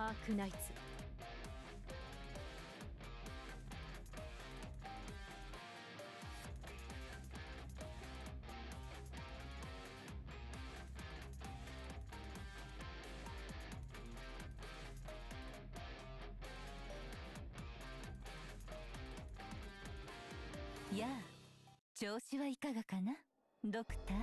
Arknights.やあ、調子はいかがかな、ドクター。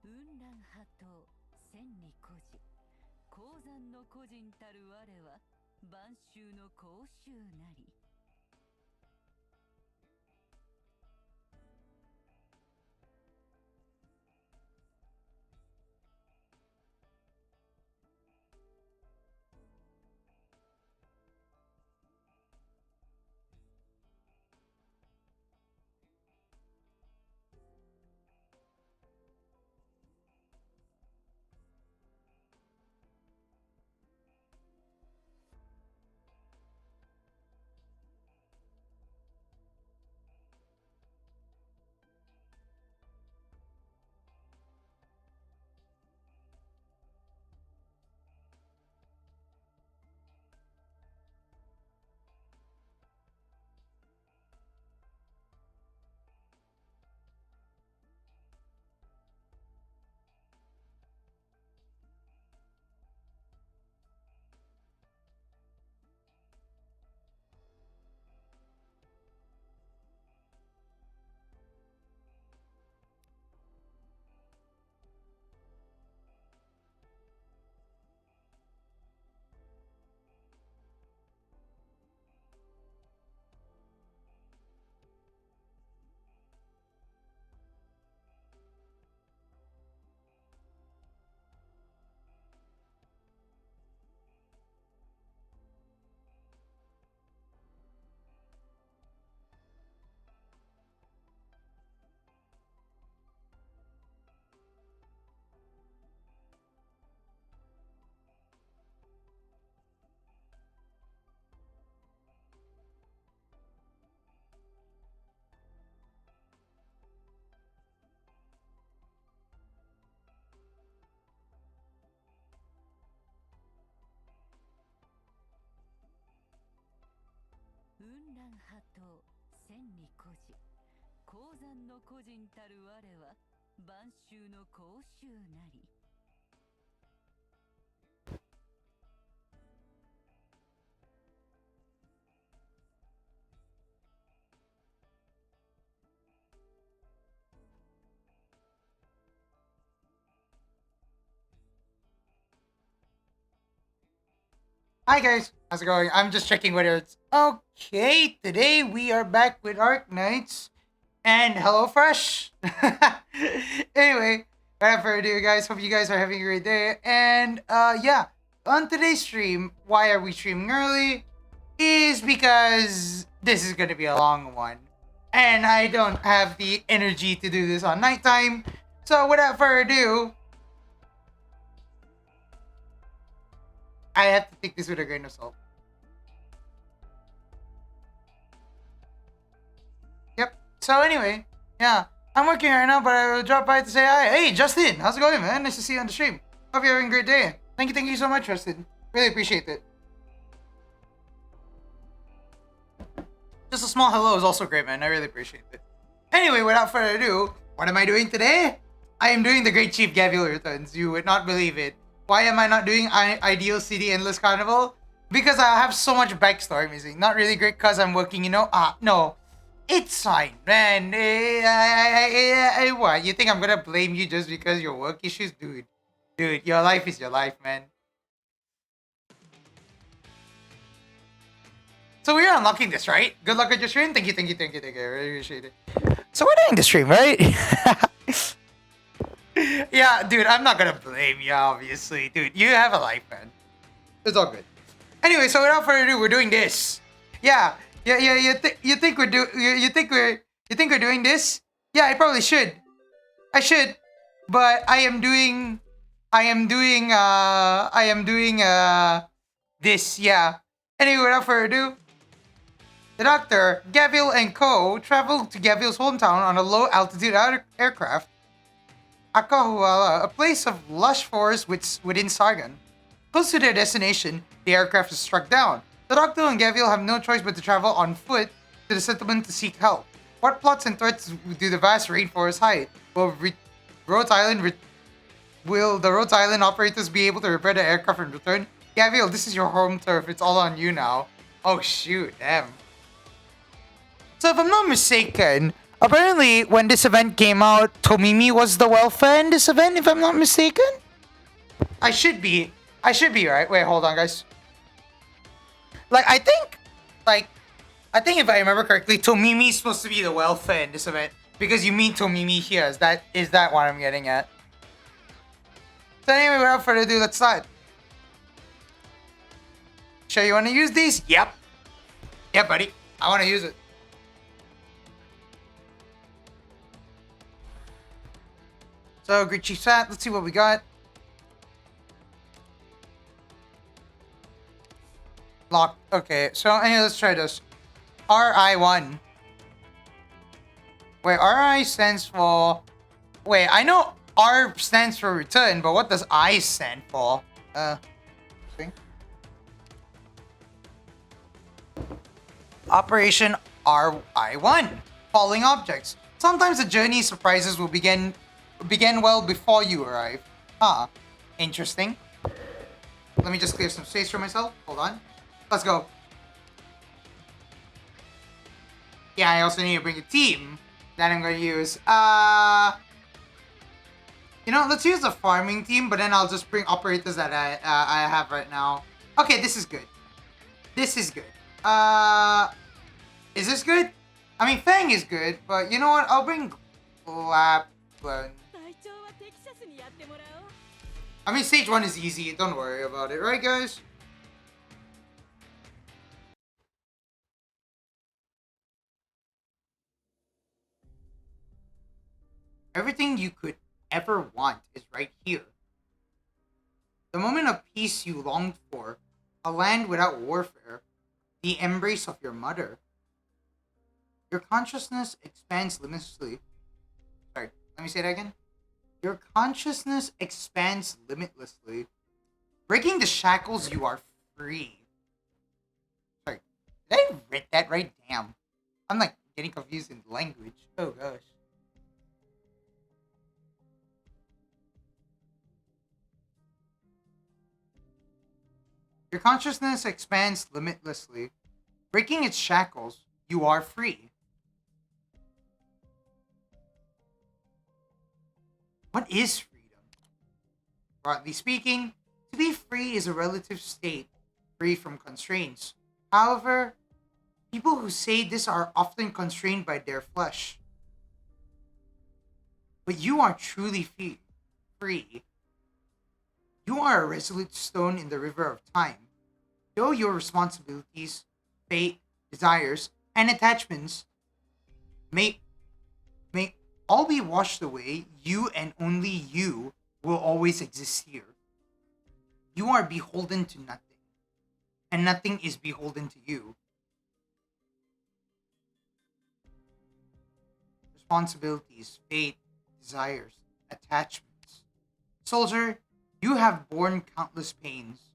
雲乱波頭千里孤児、鉱山の孤人たる我は晩秋の甲州なり。雲乱波頭千里孤児、鉱山の孤人たる我は晩秋の甲州なり。Hi guys, how's it going? I'm just checking whether it's okay. Today we are back with Arknights and HelloFresh. Anyway, without further ado, guys, hope you guys are having a great day. And yeah, on today's stream, why are we streaming early? Is because this is gonna be a long one, and I don't have the energy to do this on nighttime. So without further ado, I have to take this with a grain of salt. Yep. So anyway, yeah, I'm working right now, but I will drop by to say hi. Hey, Justin, how's it going, man? Nice to see you on the stream. Hope you're having a great day. Thank you so much, Justin. Really appreciate it. Just a small hello is also great, man. I really appreciate it. Anyway, without further ado, what am I doing today? I am doing the Great Chief Gavial Returns. You would not believe it. Why am I not doing Ideal City Endless Carnival? because I have so much backstory missing. Not really great because I'm working, you know? No. It's fine, man. What? You think I'm gonna blame you just because your work issues? Dude, your life is your life, man. So we're unlocking this, right? Good luck with your stream. Thank you. I really appreciate it. So we're doing the stream, right? Yeah, dude, I'm not gonna blame you, obviously. Dude, you have a life, man. It's all good. Anyway, so without further ado, we're doing this. Yeah. You think we're doing this? Yeah, I probably should. I should. But I am doing this, yeah. Anyway, without further ado, the Doctor, Gavial and Co. traveled to Gavial's hometown on a low-altitude aircraft, Akahuala, a place of lush forest within Sargon. Close to their destination, the aircraft is struck down. The Doctor and Gavial have no choice but to travel on foot to the settlement to seek help. What plots and threats do the vast rainforest hide? Will the Rhode Island operators be able to repair the aircraft and return? Gavial, this is your home turf. It's all on you now. Oh shoot, damn. So if I'm not mistaken, apparently when this event came out, Tomimi was the welfare in this event, if I'm not mistaken? I should be right. Wait, hold on, guys. I think if I remember correctly, Tomimi is supposed to be the welfare in this event. Because you meet Tomimi here. Is that what I'm getting at? So anyway, without further ado, let's start. Sure you want to use these? Yep. Yeah, buddy. I want to use it. So, Great Chief Sat, let's see what we got. Locked. Okay, so anyway, let's try this. RI1. Wait, RI stands for... Wait, I know R stands for return, but what does I stand for? See? Operation RI1. Falling objects. Sometimes the journey surprises will begin well before you arrive. Huh. Interesting. Let me just clear some space for myself. Hold on. Let's go. Yeah, I also need to bring a team that I'm going to use. You know, let's use a farming team, but then I'll just bring operators that I have right now. Okay, this is good. This is good. Is this good? I mean, Fang is good, but you know what? I'll bring Lapland. I mean, stage 1 is easy. Don't worry about it, right, guys? Everything you could ever want is right here. The moment of peace you longed for, a land without warfare, the embrace of your mother. Your consciousness expands limitlessly. Sorry, let me say that again. Your consciousness expands limitlessly. Breaking the shackles, you are free. Sorry, did I read that right? Damn. I'm like getting confused in language. Oh gosh. Your consciousness expands limitlessly. Breaking its shackles, you are free. What is freedom? Broadly speaking, to be free is a relative state, free from constraints. However, people who say this are often constrained by their flesh. But you are truly free. You are a resolute stone in the river of time. Though your responsibilities, fate, desires, and attachments may all be washed away, you and only you will always exist here. You are beholden to nothing, and nothing is beholden to you. Responsibilities, fate, desires, attachments. Soldier, you have borne countless pains,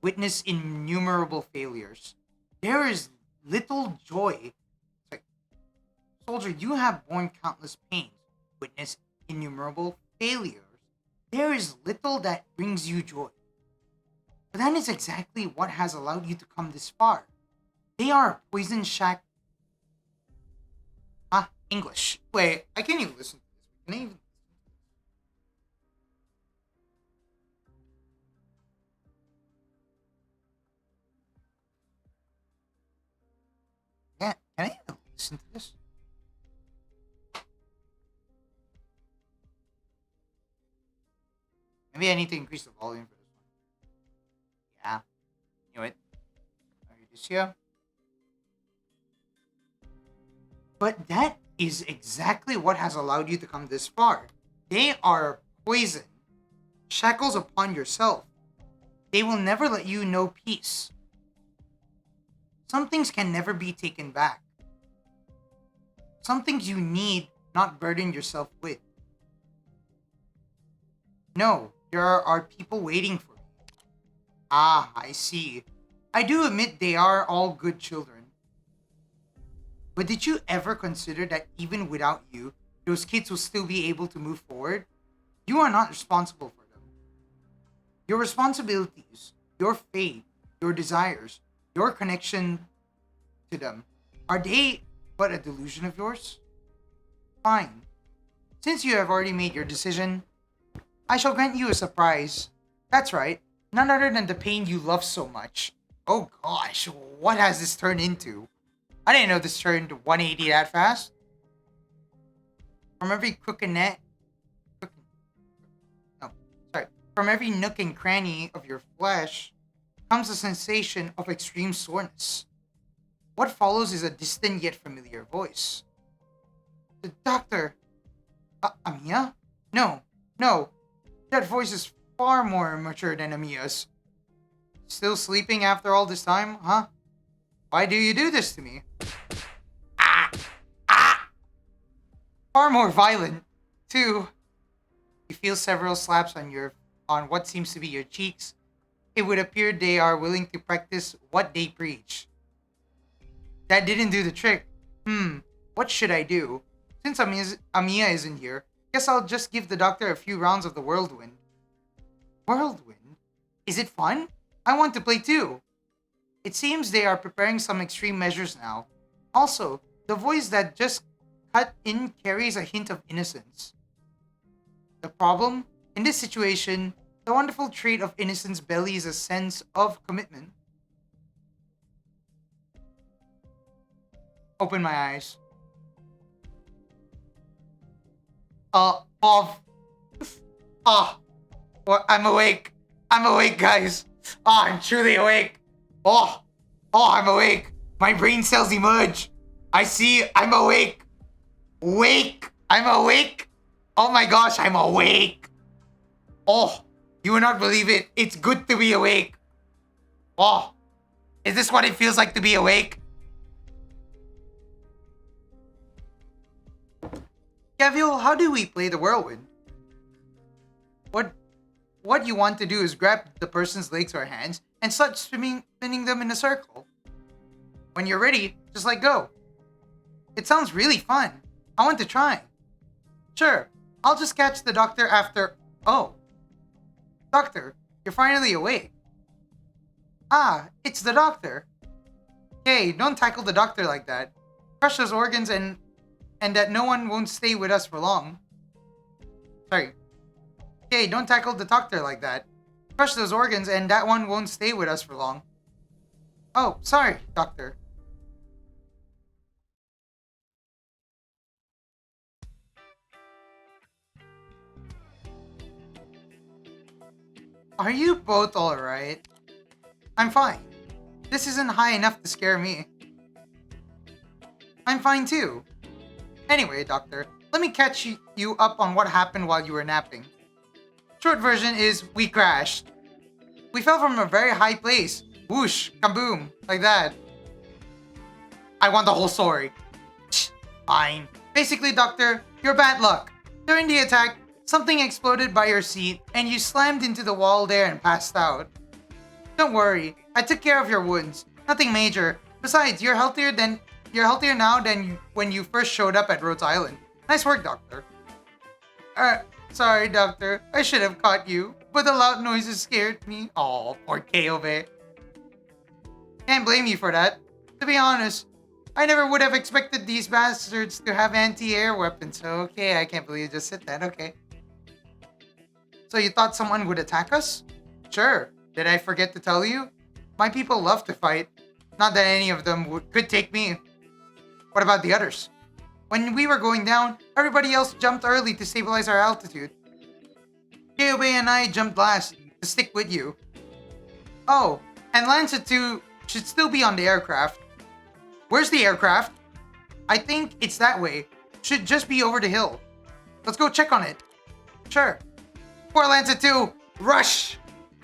witnessed innumerable failures. There is little joy. Soldier, you have borne countless pains, witnessed innumerable failures. There is little that brings you joy. But that is exactly what has allowed you to come this far. They are a poison shack. Ah, English. Wait, I can't even listen to this. Can I even? Can I even listen to this? Maybe I need to increase the volume for this one. Yeah. You know it. This here. But that is exactly what has allowed you to come this far. They are poison, shackles upon yourself. They will never let you know peace. Some things can never be taken back. Some things you need not burden yourself with. No, there are people waiting for you. Ah, I see. I do admit they are all good children. But did you ever consider that even without you, those kids will still be able to move forward? You are not responsible for them. Your responsibilities, your fate, your desires, your connection to them, are they but a delusion of yours? Fine. Since you have already made your decision, I shall grant you a surprise. That's right, none other than the pain you love so much. Oh gosh, what has this turned into? I didn't know this turned 180 that fast. From every no, sorry. From every nook and cranny of your flesh comes a sensation of extreme soreness. What follows is a distant yet familiar voice. The doctor. Amiya? No, no. That voice is far more mature than Amiya's. Still sleeping after all this time, huh? Why do you do this to me? Ah! Ah! Far more violent, too. You feel several slaps on what seems to be your cheeks. It would appear they are willing to practice what they preach. That didn't do the trick. What should I do? Since Amiya isn't here, guess I'll just give the doctor a few rounds of the whirlwind. Whirlwind? Is it fun? I want to play too. It seems they are preparing some extreme measures now. Also, the voice that just cut in carries a hint of innocence. The problem? In this situation, the wonderful trait of innocence bellies a sense of commitment. Open my eyes. Off. I'm awake. I'm awake, guys. I'm truly awake. I'm awake. My brain cells emerge. I see. I'm awake. Wake. I'm awake. Oh my gosh, I'm awake. Oh, you will not believe it. It's good to be awake. Oh, is this what it feels like to be awake? Gavial, how do we play the whirlwind? What you want to do is grab the person's legs or hands and start spinning them in a circle. When you're ready, just let go. It sounds really fun. I want to try. Sure, I'll just catch the doctor after... Oh. Doctor, you're finally awake. Ah, it's the doctor. Hey, don't tackle the doctor like that. Crush those organs and that no one won't stay with us for long. Sorry. Hey, don't tackle the doctor like that. Crush those organs and that one won't stay with us for long. Oh, sorry, doctor. Are you both alright? I'm fine. This isn't high enough to scare me. I'm fine too. Anyway, doctor, let me catch you up on what happened while you were napping. Short version is, we crashed. We fell from a very high place. Whoosh, kaboom, like that. I want the whole story. Fine. Basically, doctor, you're bad luck. During the attack, something exploded by your seat and you slammed into the wall there and passed out. Don't worry, I took care of your wounds. Nothing major. Besides, you're healthier now than when you first showed up at Rhodes Island. Nice work, doctor. Sorry, doctor. I should have caught you. but the loud noises scared me. Oh, poor Keobe. Can't blame you for that. To be honest, I never would have expected these bastards to have anti-air weapons. Okay, I can't believe you just said that. Okay. So you thought someone would attack us? Sure. Did I forget to tell you? My people love to fight. Not that any of them could take me. What about the others? When we were going down, everybody else jumped early to stabilize our altitude. Keobe and I jumped last to stick with you. Oh, and Lancet 2 should still be on the aircraft. Where's the aircraft? I think it's that way. Should just be over the hill. Let's go check on it. Sure. Poor Lancet 2! Rush!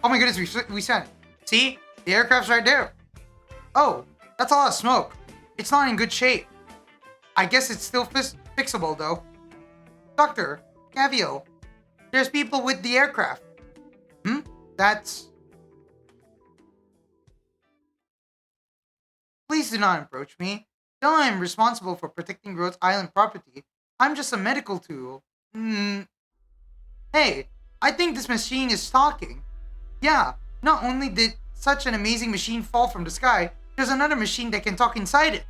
Oh my goodness, we sent it. See? The aircraft's right there. Oh, that's a lot of smoke. It's not in good shape. I guess it's still fixable though. Doctor, Gavial, there's people with the aircraft. That's... Please do not approach me. Though I am responsible for protecting Rhodes Island property, I'm just a medical tool. Hey, I think this machine is talking. Yeah, not only did such an amazing machine fall from the sky, there's another machine that can talk inside it.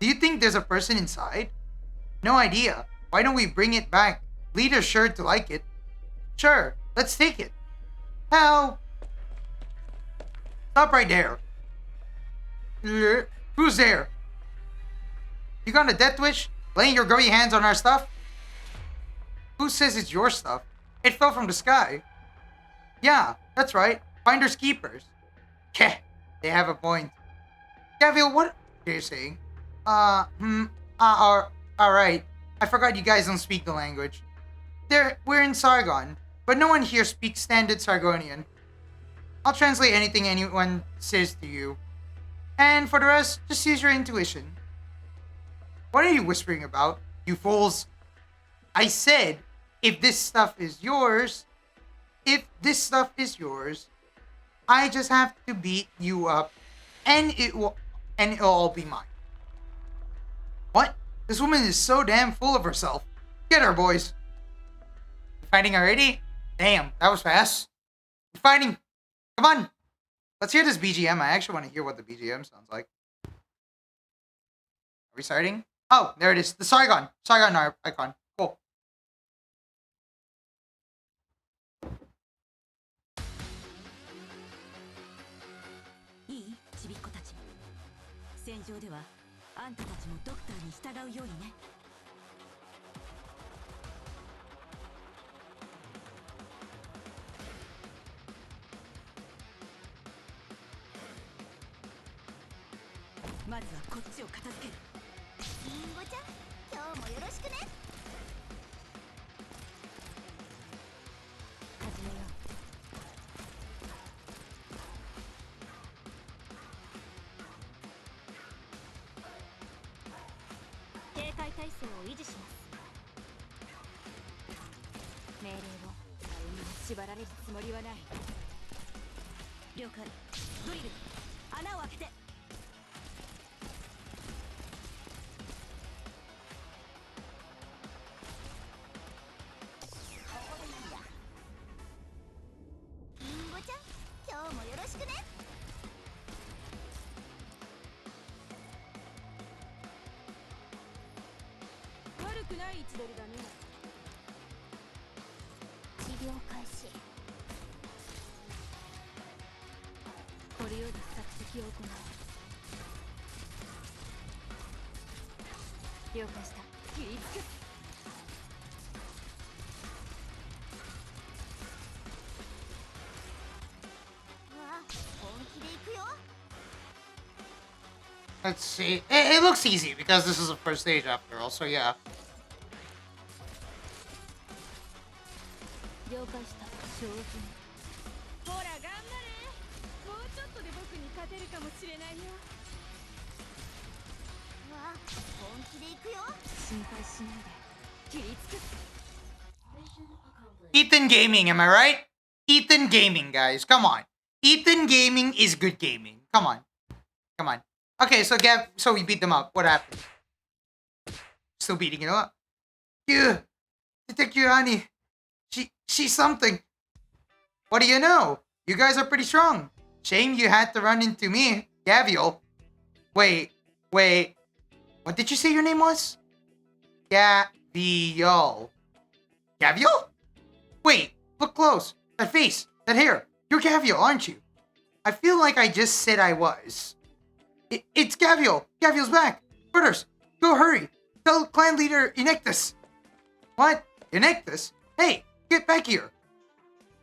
Do you think there's a person inside? No idea. Why don't we bring it back? Leader's sure to like it. Sure, let's take it. Help! Stop right there. Who's there? You got a death wish? Laying your grubby hands on our stuff? Who says it's your stuff? It fell from the sky. Yeah, that's right. Finders keepers. Keh, they have a point. Gavial, what are you saying? Alright. I forgot you guys don't speak the language. We're in Sargon, but no one here speaks standard Sargonian. I'll translate anything anyone says to you. And for the rest, just use your intuition. What are you whispering about, you fools? I said, if this stuff is yours, I just have to beat you up, and it'll all be mine. What? This woman is so damn full of herself. Get her, boys. You fighting already? Damn, that was fast. You're fighting. Come on. Let's hear this BGM. I actually want to hear what the BGM sounds like. Are we starting? Oh, there it is. The Sargon icon. Cool. いいちびっこたち。戦場ではあんたたちもドクターに従うようにね。まずはこっちを片付ける。リンゴちゃん、今日もよろしくね。始めよう。警戒態勢を維持します。命令を誰にも縛られるつもりはない。了解。ドリル、穴を開けて。リンゴちゃん、今日もよろしくね。悪くない位置取りだね。治療開始。これより索敵を行う。了解した。切りつく。わあ、本気で行くよ。 Let's see. It looks easy because this is the first stage after all, so yeah. 了解した。精進。ほら頑張れ。もうちょっとで僕に勝てるかもしれないよ。わあ、本気で行くよ。心配しないで。切りつく。 Ethan Gaming, am I right? Ethan Gaming, guys. Come on. Ethan Gaming is good gaming. Come on. Come on. Okay, so we beat them up. What happened? Still beating it up. Yeah. Detect your Annie. She's something. What do you know? You guys are pretty strong. Shame you had to run into me, Gavial. Wait. What did you say your name was? Gavial. Gavial? Wait, look close. That face, that hair. You're Gavial, aren't you? I feel like I just said I was. It's Gavial. Gavial's back. Brothers, go hurry. Tell clan leader Inectus. What? Inectus? Hey, get back here.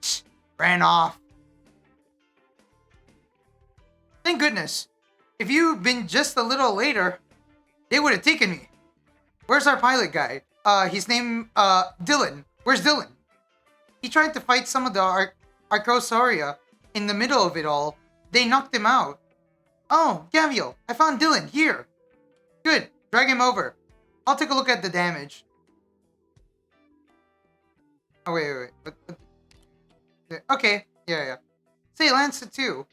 Shh, ran off. Thank goodness. If you'd been just a little later, they would have taken me. Where's our pilot guy? His name, Dylan. Where's Dylan? He tried to fight some of the Arcosauria in the middle of it all. They knocked him out. Oh, Gavial, I found Dylan here. Good, drag him over. I'll take a look at the damage. Oh, wait. Okay, yeah. Say, Lancet too.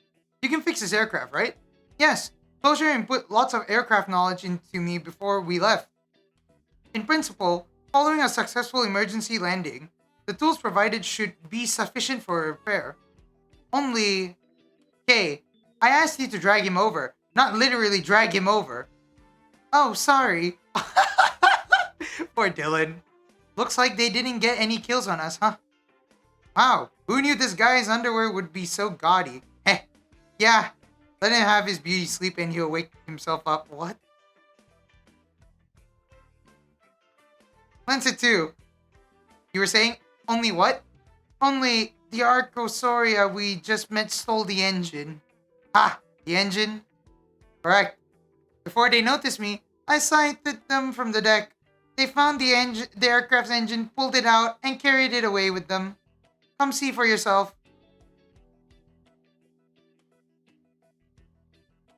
You can fix his aircraft, right? Yes. Closure and put lots of aircraft knowledge into me before we left. In principle, following a successful emergency landing, the tools provided should be sufficient for repair. Only... Okay, I asked you to drag him over, not literally drag him over. Oh, sorry. Poor Dylan. Looks like they didn't get any kills on us, huh? Wow, who knew this guy's underwear would be so gaudy? Heh, yeah, let him have his beauty sleep and he'll wake himself up. What? Lancet 2. You were saying, only what? Only the Arcosauria we just met stole the engine. Ha! The engine? Correct. Before they noticed me, I sighted them from the deck. They found the aircraft's engine, pulled it out, and carried it away with them. Come see for yourself.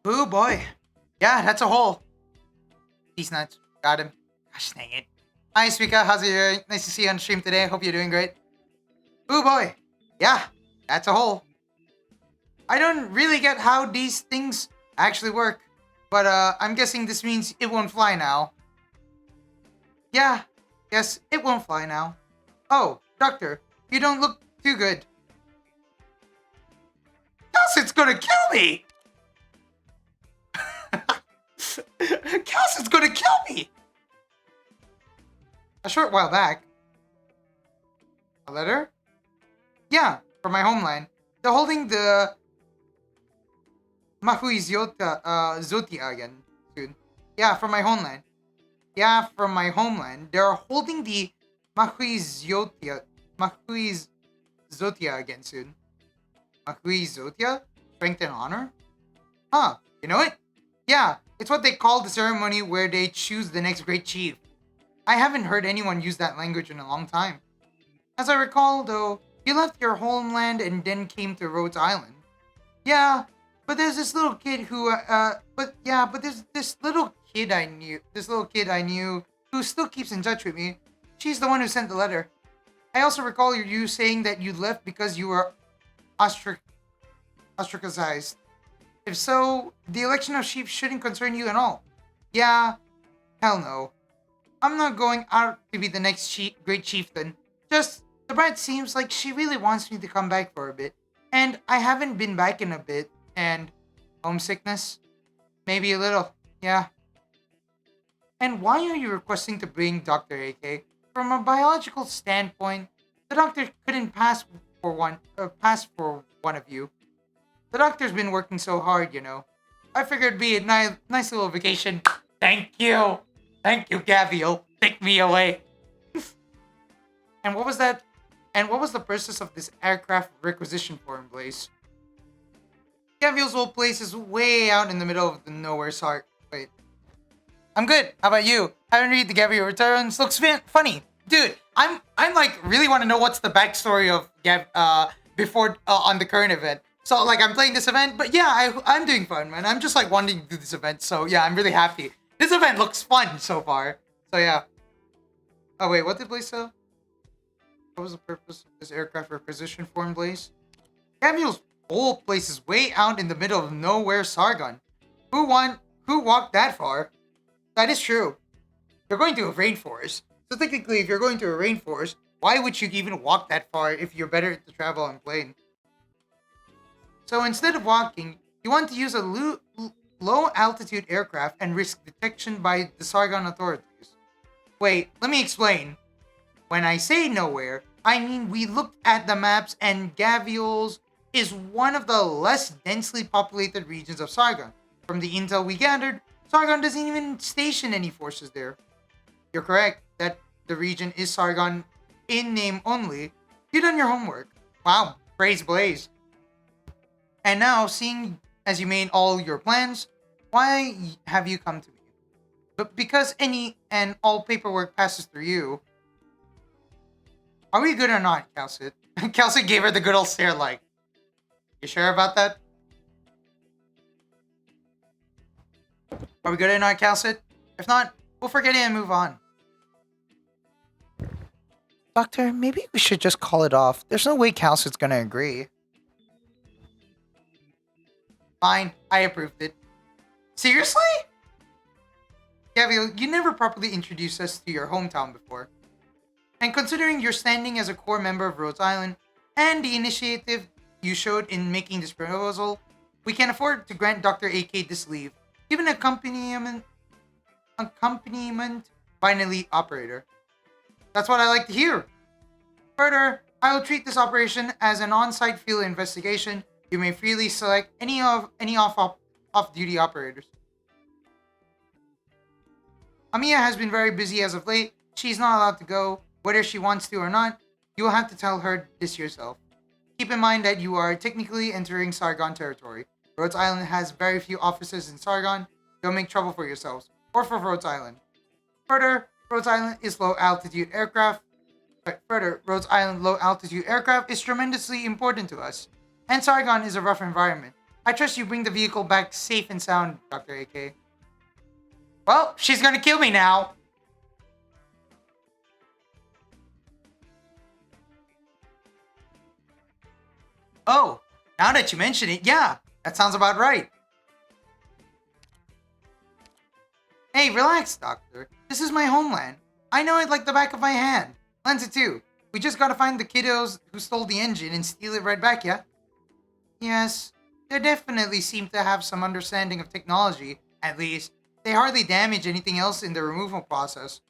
Oh boy. Yeah, that's a hole. Peace nuts. Got him. Gosh dang it. Hi, Suika. How's it going? Nice to see you on stream today. Hope you're doing great. Oh boy. Yeah, that's a hole. I don't really get how these things actually work, but I'm guessing this means it won't fly now. Yeah, yes, it won't fly now. Oh, Doctor, you don't look too good. Calcid's gonna kill me! Calcid's gonna kill me! A short while back. A letter? Yeah, from my homeland. They're holding the Mahui Zotia again soon. Yeah, from my homeland. Yeah, from my homeland. They're holding the Mahui Zotia again soon. Mahui Zotia? Strength and honor? Huh, you know it? Yeah, it's what they call the ceremony where they choose the next great chief. I haven't heard anyone use that language in a long time. As I recall, though, you left your homeland and then came to Rhodes Island. Yeah, but there's this little kid who, there's this little kid I knew who still keeps in touch with me. She's the one who sent the letter. I also recall you saying that you left because you were ostracized. If so, the election of chiefs shouldn't concern you at all. Yeah, hell no. I'm not going out to be the next great chieftain. Just, the bride seems like she really wants me to come back for a bit. And I haven't been back in a bit. And homesickness? Maybe a little, yeah. And why are you requesting to bring Dr. AK? From a biological standpoint, the doctor couldn't pass for one of you. The doctor's been working so hard, you know. I figured it'd be a nice little vacation. Thank you, Gavial. Take me away. And what was that? And what was the purpose of this aircraft requisition form, Blaze? Gavial's old place is way out in the middle of the nowhere. Sorry. Wait. I'm good. How about you? Haven't read the Gavial Returns. Looks funny. Dude, I'm like really want to know what's the backstory of before on the current event. So like I'm playing this event, but yeah, I'm doing fun, man. I'm just like wanting to do this event. So yeah, I'm really happy. This event looks fun so far. So yeah. Oh wait, what did Blaze say? What was the purpose of this aircraft requisition form, Blaze? Gavial's old place is way out in the middle of nowhere, Sargon. Who walked that far? That is true. You're going to a rainforest. So technically, if you're going to a rainforest, why would you even walk that far if you're better to travel on plane? So instead of walking, you want to use a low-altitude aircraft and risk detection by the Sargon authorities. Wait, let me explain. When I say nowhere, I mean we looked at the maps and Gavial's is one of the less densely populated regions of Sargon. From the intel we gathered, Sargon doesn't even station any forces there. You're correct that the region is Sargon in name only. You done your homework. Wow, praise Blaze. And now, seeing as you made all your plans, why have you come to me? But because any and all paperwork passes through you. Are we good or not, Calcit? Calcit gave her the good old stare like, you sure about that? Are we good or not, Calcit? If not, we'll forget it and move on. Doctor, maybe we should just call it off. There's no way Calcit's gonna agree. Fine, I approved it. Seriously? Gavial, you never properly introduced us to your hometown before. And considering your standing as a core member of Rhodes Island and the initiative you showed in making this proposal, we can afford to grant Dr. AK this leave, given accompaniment by an elite operator. That's what I like to hear. Further, I will treat this operation as an on-site field investigation. You may freely select any off-duty operators. Amiya has been very busy as of late. She's not allowed to go, whether she wants to or not. You will have to tell her this yourself. Keep in mind that you are technically entering Sargon territory. Rhodes Island has very few offices in Sargon. Don't make trouble for yourselves, or for Rhodes Island. Further, Rhodes Island low-altitude aircraft is tremendously important to us. And Sargon is a rough environment. I trust you bring the vehicle back safe and sound, Dr. AK. Well, she's gonna kill me now. Oh, now that you mention it, yeah, that sounds about right. Hey, relax, Doctor. This is my homeland. I know it like the back of my hand. Lenza too. We just gotta find the kiddos who stole the engine and steal it right back, yeah? Yes, they definitely seem to have some understanding of technology, at least. They hardly damage anything else in the removal process.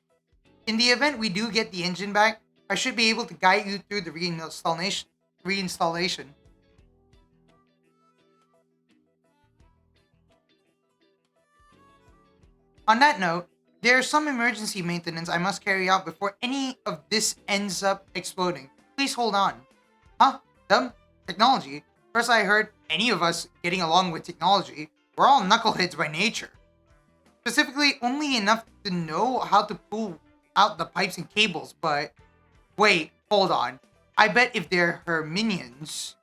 In the event we do get the engine back, I should be able to guide you through the reinstallation. On that note, there's some emergency maintenance I must carry out before any of this ends up exploding. Please hold on. Huh? Dumb? Technology? First I heard any of us getting along with technology. We're all knuckleheads by nature. Specifically, only enough to know how to pull out the pipes and cables, but... Wait, hold on. I bet if they're her minions...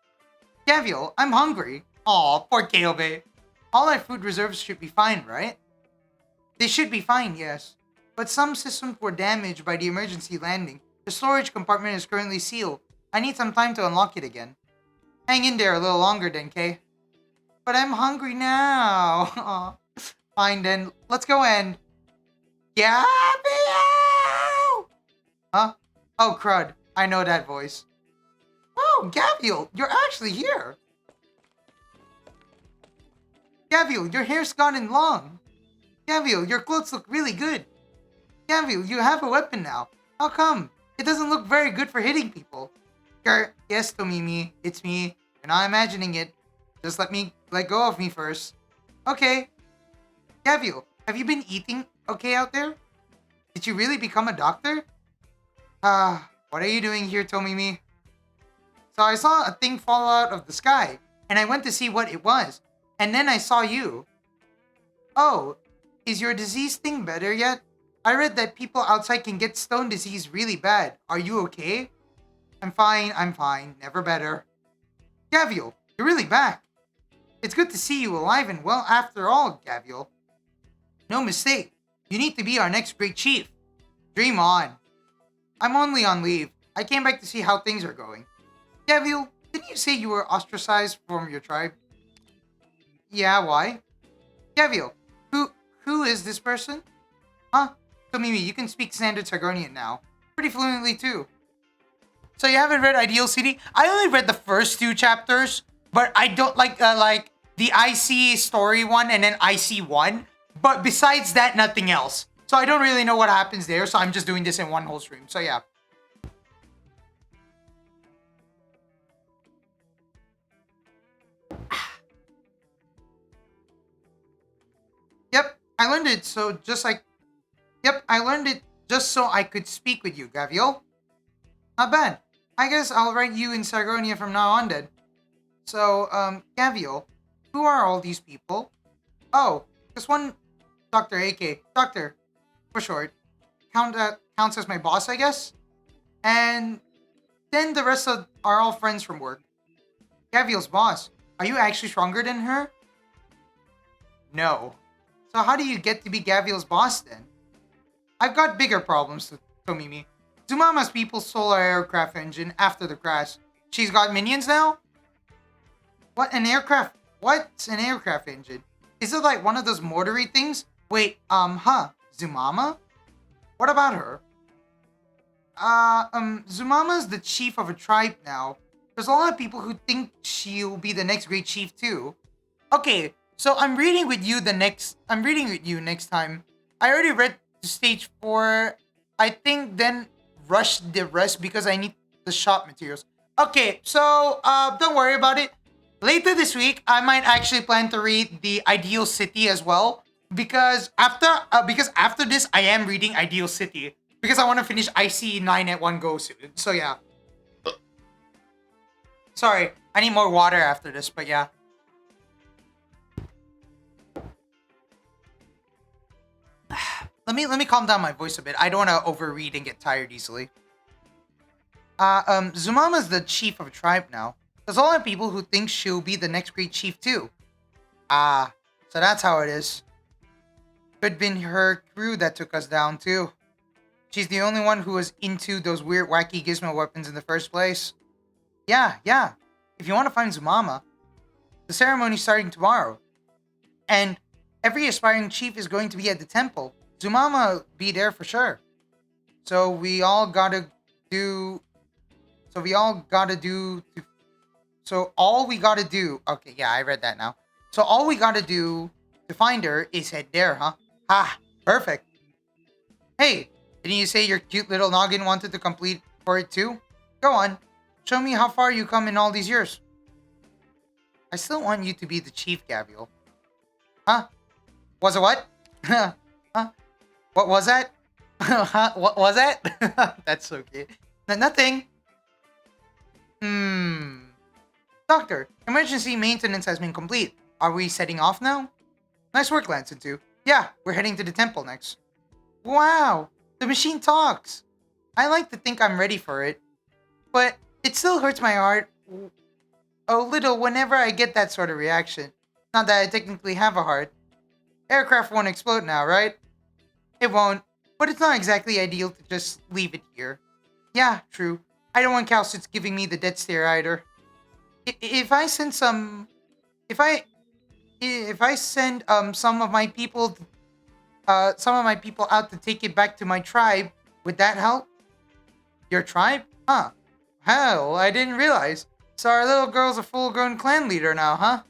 Gavial, I'm hungry. Aw, poor Kaobe. All our food reserves should be fine, right? They should be fine, yes. But some systems were damaged by the emergency landing. The storage compartment is currently sealed. I need some time to unlock it again. Hang in there a little longer then, Kay. But I'm hungry now. Aw. Fine then, let's go and... Gavial! Huh? Oh, crud. I know that voice. Oh, Gavial, you're actually here. Gavial, your hair's gotten long. Gavial, your clothes look really good. Gavial, you have a weapon now. How come? It doesn't look very good for hitting people. Yes, Tomimi, it's me. You're not imagining it. Just let go of me first. Okay. Gavial, have you been eating okay out there? Did you really become a doctor? What are you doing here, Tomimi? So I saw a thing fall out of the sky, and I went to see what it was. And then I saw you. Oh, is your disease thing better yet? I read that people outside can get stone disease really bad. Are you okay? I'm fine. Never better. Gavial, you're really back. It's good to see you alive and well after all, Gavial. No mistake. You need to be our next great chief. Dream on. I'm only on leave. I came back to see how things are going. Gavial, didn't you say you were ostracized from your tribe? Yeah, why? Gavial, who is this person? Huh? Tomimi, you can speak standard Sargonian now. Pretty fluently too. So you haven't read Ideal City? I only read the first 2 chapters, but I don't like the IC story one and then IC one. But besides that, nothing else. So I don't really know what happens there. So I'm just doing this in one whole stream. So yeah. Yep, I learned it so just like... Yep, I learned it just so I could speak with you, Gavial. Not bad. I guess I'll write you in Sargonia from now on then. So, Gavial, who are all these people? Oh, this one, Dr. AK. Doctor, for short. Counts as my boss, I guess? And then the rest are all friends from work. Gavial's boss. Are you actually stronger than her? No. So how do you get to be Gavial's boss then? I've got bigger problems, Tomimi. Zumama's people stole our aircraft engine after the crash. She's got minions now? What, an aircraft? What's an aircraft engine? Is it like one of those motory things? Wait, Zumama? What about her? Zumama's the chief of a tribe now. There's a lot of people who think she'll be the next great chief too. Okay, so I'm reading with you next time. I already read to stage 4. I think then rush the rest because I need the shop materials. Okay, so don't worry about it. Later this week, I might actually plan to read the Ideal City as well because after this, I am reading Ideal City because I want to finish IC9 at one go soon. So yeah. Sorry, I need more water after this, but yeah. Let me calm down my voice a bit. I don't want to overread and get tired easily. Zumama's the chief of a tribe now. There's a lot of people who think she'll be the next great chief too. Ah, so that's how it is. Could've been her crew that took us down too. She's the only one who was into those weird wacky gizmo weapons in the first place. Yeah. If you want to find Zumama, the ceremony's starting tomorrow. And every aspiring chief is going to be at the temple. Zumama will be there for sure. So all we gotta do... Okay, yeah, I read that now. So all we gotta do to find her is head there, huh? Ah, perfect. Hey, didn't you say your cute little noggin wanted to complete for it too? Go on. Show me how far you come in all these years. I still want you to be the chief, Gavial. Huh? Was it what? Huh? What was that? Huh? What was that? That's so cute. Nothing. Doctor, emergency maintenance has been complete. Are we setting off now? Nice work, Lancet 2. Yeah, we're heading to the temple next. Wow, the machine talks. I like to think I'm ready for it, but it still hurts my heart a little whenever I get that sort of reaction. Not that I technically have a heart. Aircraft won't explode now, right? It won't, but it's not exactly ideal to just leave it here. Yeah, true. I don't want Calcits giving me the death stare either. If I send some of my people out to take it back to my tribe, would that help? Your tribe? Huh. Hell, I didn't realize. So our little girl's a full-grown clan leader now, huh?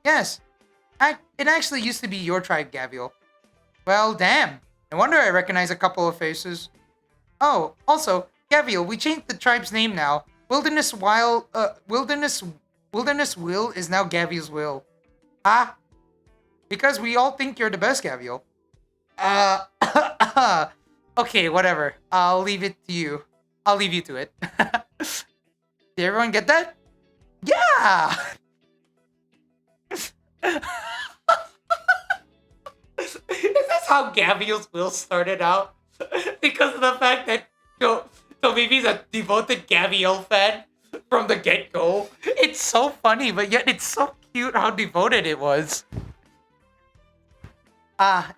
Yes. It actually used to be your tribe, Gavial. Well, damn. No wonder I recognize a couple of faces. Oh, also, Gavial, we changed the tribe's name now. Wilderness Will is now Gavial's Will. Ah? Because we all think you're the best, Gavial. Okay, whatever. I'll leave it to you. I'll leave you to it. Did everyone get that? Yeah! Is this how Gavial's Will started out? Because of the fact that Tobibi's a devoted Gavial fan from the get-go. It's so funny, but yet it's so cute how devoted it was.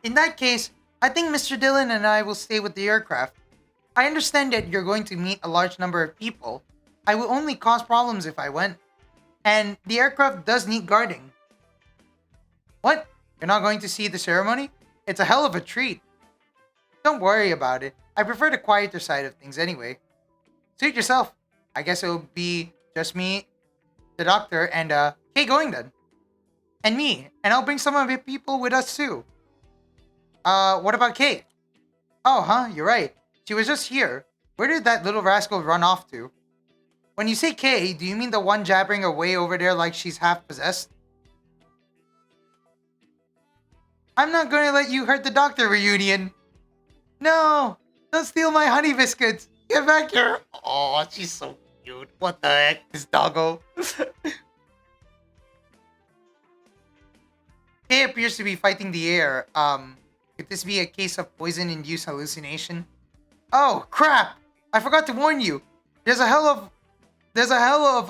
In that case, I think Mr. Dillon and I will stay with the aircraft. I understand that you're going to meet a large number of people. I will only cause problems if I went. And the aircraft does need guarding. What? You're not going to see the ceremony? It's a hell of a treat. Don't worry about it. I prefer the quieter side of things anyway. Suit yourself. I guess it'll be just me the doctor, and Kay going then. And me. And I'll bring some of the people with us too. What about Kay? Oh, huh, you're right. She was just here. Where did that little rascal run off to? When you say Kay, do you mean the one jabbering away over there like she's half possessed? I'm not gonna let you hurt the doctor reunion. No! Don't steal my honey biscuits! Get back here! Oh, she's so cute. What the heck, this doggo? Kay appears to be fighting the air. Could this be a case of poison-induced hallucination? Oh, crap! I forgot to warn you. There's a hell of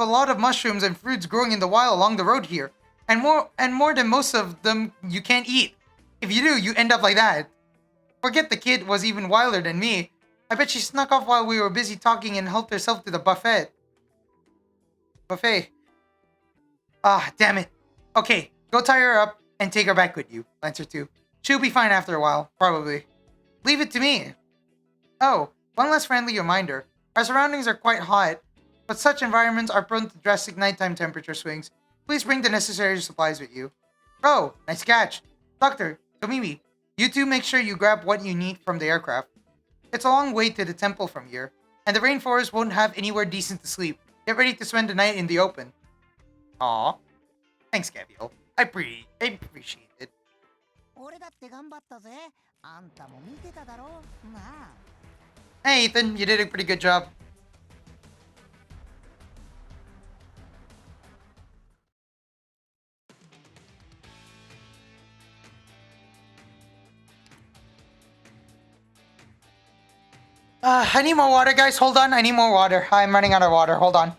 a lot of mushrooms and fruits growing in the wild along the road here. And more than most of them you can't eat. If you do, you end up like that. Forget the kid was even wilder than me. I bet she snuck off while we were busy talking and helped herself to the buffet. Ah, damn it. Okay, go tie her up and take her back with you. Lancer 2. She'll be fine after a while, probably. Leave it to me. Oh, one last friendly reminder. Our surroundings are quite hot, but such environments are prone to drastic nighttime temperature swings. Please bring the necessary supplies with you. Oh, nice catch. Doctor, Tomimi, you two make sure you grab what you need from the aircraft. It's a long way to the temple from here, and the rainforest won't have anywhere decent to sleep. Get ready to spend the night in the open. Aw. Thanks, Gavial. I appreciate it. Hey, Ethan, you did a pretty good job. I need more water, guys. Hold on. I need more water. I'm running out of water. Hold on.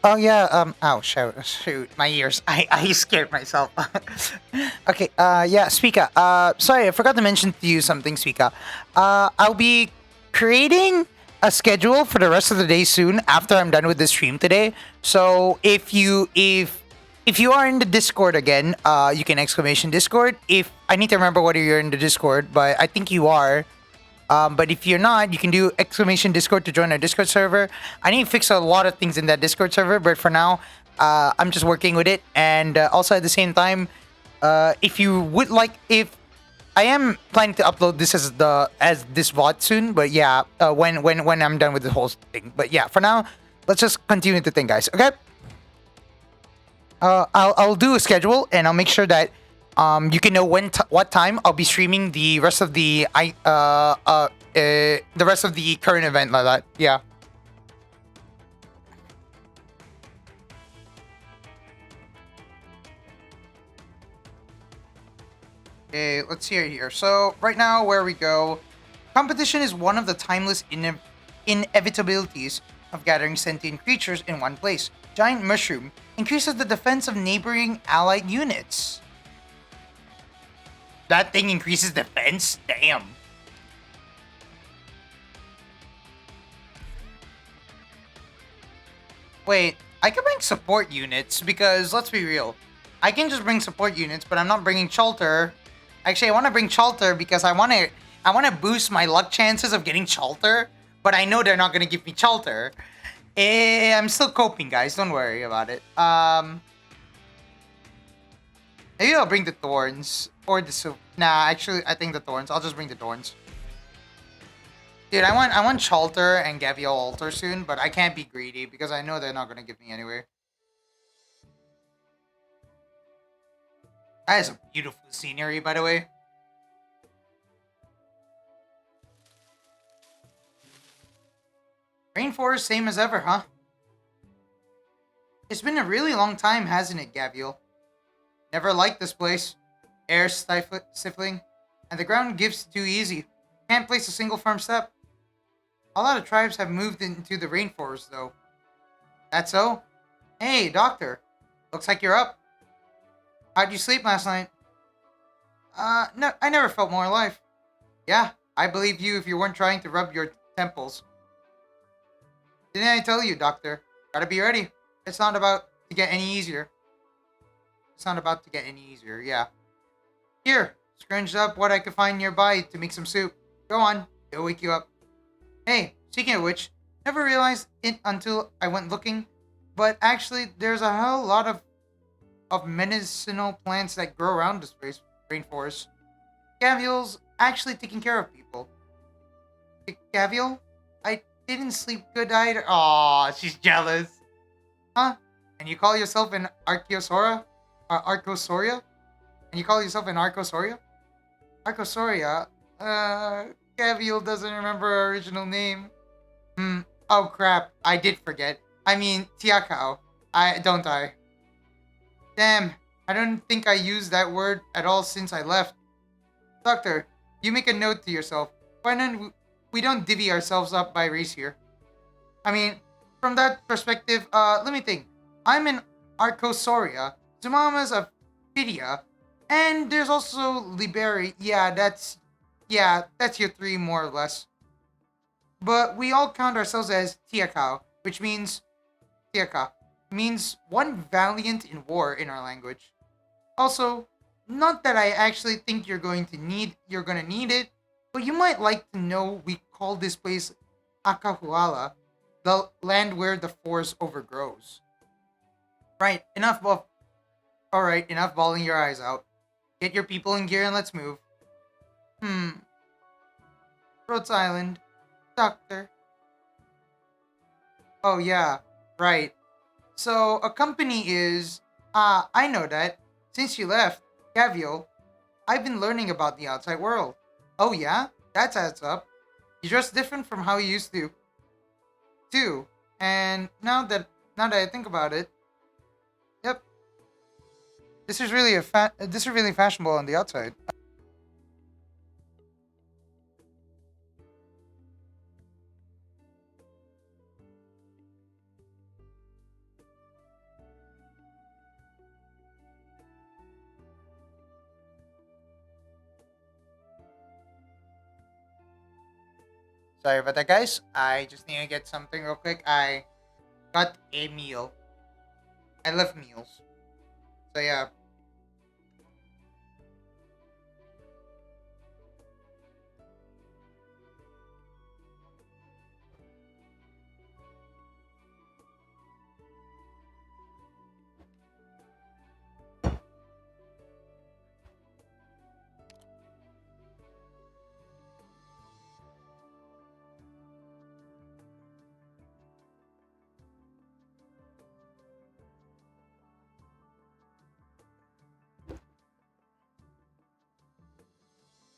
Oh yeah, oh shoot, my ears. I scared myself. Okay, yeah, Speaker. Sorry, I forgot to mention to you something, Speaker. I'll be creating a schedule for the rest of the day soon after I'm done with the stream today. So if you are in the Discord again, you can exclamation Discord. If I need to remember whether you're in the Discord, but I think you are. But if you're not, you can do exclamation Discord to join our Discord server. I need to fix a lot of things in that Discord server, but for now, I'm just working with it. And also at the same time, if you would like, if I am planning to upload this as this VOD soon, but yeah, when I'm done with the whole thing. But yeah, for now, let's just continue the thing, guys. Okay. I'll do a schedule, and I'll make sure that You can know what time I'll be streaming the rest of the rest of the current event like that. Yeah. Okay, let's see here. So right now, where we go, competition is one of the timeless inevitabilities of gathering sentient creatures in one place. Giant mushroom increases the defense of neighboring allied units. That thing increases defense? Damn. Wait, I can bring support units because let's be real. I can just bring support units, but I'm not bringing Chalter. Actually, I want to bring Chalter because I want to boost my luck chances of getting Chalter, but I know they're not going to give me Chalter. I'm still coping, guys. Don't worry about it. Maybe I'll bring the Thorns or the Nah, actually, I think the Thorns. I'll just bring the Thorns. Dude, I want Chalter and Gavial Altar soon, but I can't be greedy because I know they're not gonna give me anyway. That is a beautiful scenery, by the way. Rainforest, same as ever, huh? It's been a really long time, hasn't it, Gavial? Never liked this place. Air stifling, and the ground gives too easy. Can't place a single firm step. A lot of tribes have moved into the rainforest, though. That's so? Hey, doctor. Looks like you're up. How'd you sleep last night? No, I never felt more alive. Yeah, I believe you if you weren't trying to rub your temples. Didn't I tell you, doctor? Gotta be ready. It's not about to get any easier. It's not about to get any easier, yeah. Here, scrounged up what I could find nearby to make some soup. Go on, it'll wake you up. Hey, speaking of which, never realized it until I went looking, but actually there's a whole lot of medicinal plants that grow around this rainforest. Gavial's actually taking care of people. Gavial? I didn't sleep good either. Aw, she's jealous. Huh? And you call yourself an Archeosaura? Archosaurus? And you call yourself an Archosaurus? Archosaurus? Gavial doesn't remember her original name. Oh crap, I did forget. I mean, Tiakao. I. Damn, I don't think I used that word at all since I left. Doctor, you make a note to yourself. Why we don't divvy ourselves up by race here? I mean, from that perspective, let me think. I'm an Archosauria, Zumama's a Phidia, and there's also Liberi. Yeah, that's your three more or less. But we all count ourselves as Tiakao, which means Tiaka means one valiant in war in our language. Also, not that I actually think you're gonna need it, but you might like to know we call this place Akahuala, the land where the forest overgrows. Right, alright, enough bawling your eyes out. Get your people in gear and let's move. Rhodes Island. Doctor. Oh yeah, right. So a company is I know that. Since you left, Gavial, I've been learning about the outside world. Oh yeah? That adds up. You're just different from how you used to. Too. And now that I think about it, yep. This is really fashionable on the outside. Sorry about that, guys. I just need to get something real quick. I got a meal. I love meals. So yeah.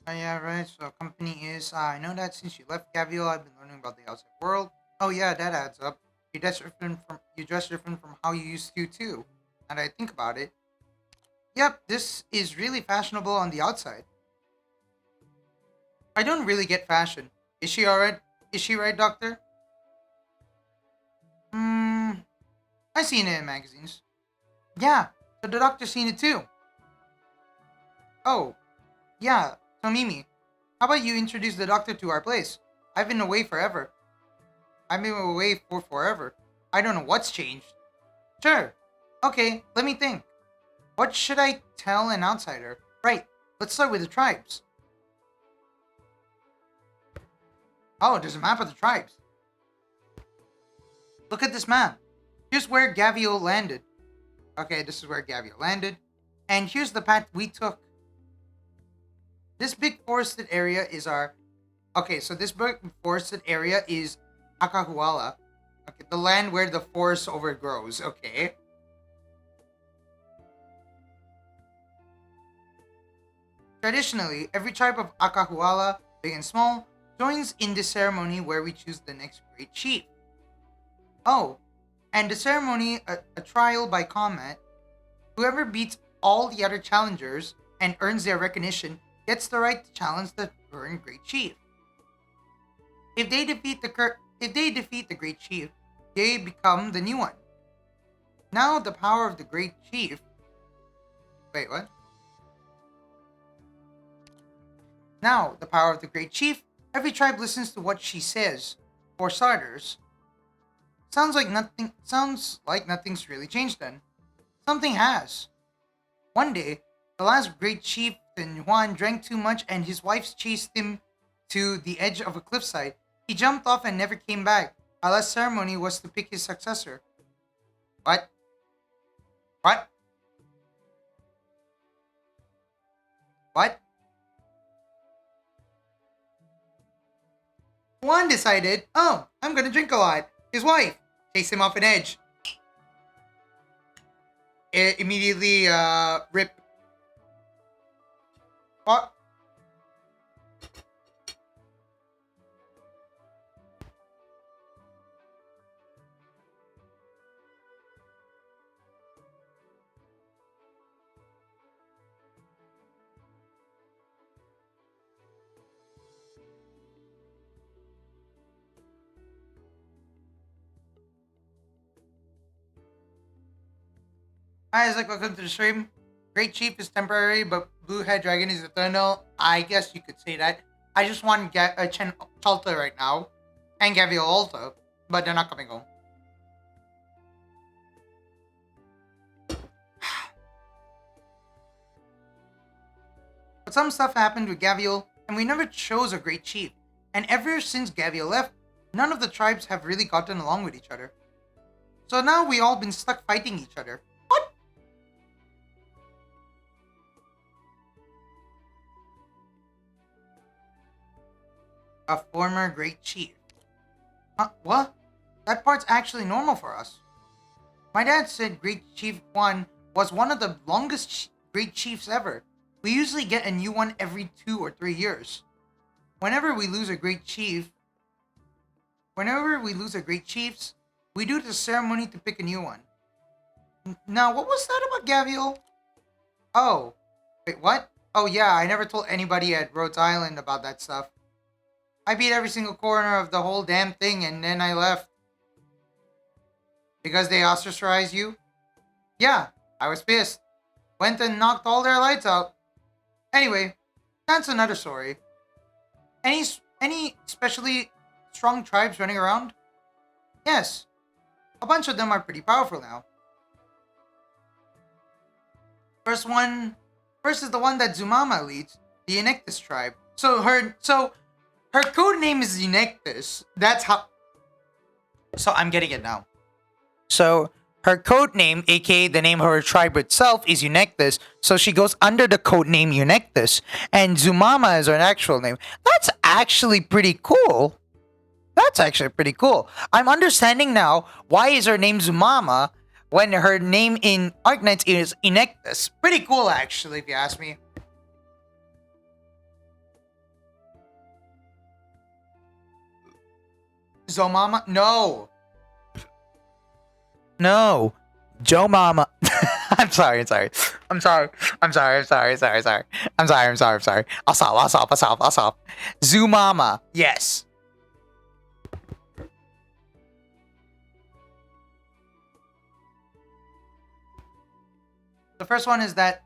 Oh, yeah, right. So, company is. I know that since you left Gavial, I've been learning about the outside world. Oh, yeah, that adds up. You dress different from how you used to, too. And I think about it. Yep, this is really fashionable on the outside. I don't really get fashion. Is she alright? Is she right, Doctor? Hmm. I seen it in magazines. Yeah, so the doctor's seen it too. Oh, yeah. So Mimi, how about you introduce the doctor to our place? I've been away forever. I've been away for forever. I don't know what's changed. Sure. Okay, let me think. What should I tell an outsider? Right, let's start with the tribes. Oh, there's a map of the tribes. Look at this map. Here's where Gavial landed. Okay, this is where Gavial landed. And here's the path we took. This big forested area is our... Okay, so this big forested area is Akahuala. Okay, the land where the forest overgrows. Okay. Traditionally, every tribe of Akahuala, big and small, joins in the ceremony where we choose the next great chief. Oh, and the ceremony, a trial by combat, whoever beats all the other challengers and earns their recognition gets the right to challenge the current great chief. If they defeat the great chief, they become the new one. Now the power of the great chief... Wait, what? Now, the power of the great chief, every tribe listens to what she says. For starters, sounds like nothing's really changed then. Something has. One day, the last great chieftain Juan drank too much and his wife chased him to the edge of a cliffside. He jumped off and never came back. Our last ceremony was to pick his successor. What? What? What? Juan decided, oh, I'm gonna drink a lot. His wife chased him off an edge. It immediately, rip. What? Hi, Isaac, welcome to the stream. Great Chief is temporary, but Blue Head Dragon is eternal. I guess you could say that. I just want Chalta right now. And Gavial also. But they're not coming home. But some stuff happened with Gavial, and we never chose a Great Chief. And ever since Gavial left, none of the tribes have really gotten along with each other. So now we all been stuck fighting each other. What? A former Great Chief. What? That part's actually normal for us. My dad said Great Chief Juan was one of the longest Great Chiefs ever. We usually get a new one every 2 or 3 years. Whenever we lose a Great Chiefs, we do the ceremony to pick a new one. Now, what was that about Gavial? Oh, wait, what? Oh yeah, I never told anybody at Rhodes Island about that stuff. I beat every single corner of the whole damn thing and then I left. Because they ostracized you? Yeah, I was pissed. Went and knocked all their lights out. Anyway, that's another story. Any especially strong tribes running around? Yes. A bunch of them are pretty powerful now. First is the one that Zumama leads, the Enectus tribe. So her code name is Enectus. That's how. So I'm getting it now. So her code name, aka the name of her tribe itself, is Eunectus. So she goes under the code name Eunectus, and Zumama is her actual name. That's actually pretty cool. I'm understanding now why is her name Zumama when her name in Arknights is Enectus. Pretty cool, actually, if you ask me. Zomama? No. No. Joe Mama. I'm sorry. I'm sorry. I'm sorry. I'm sorry. I'm sorry. Sorry. Sorry. I'm sorry. I'm sorry. I'm sorry. I'll stop. I'll stop. I'll stop. I'll stop. Zumama. Yes. The first one is that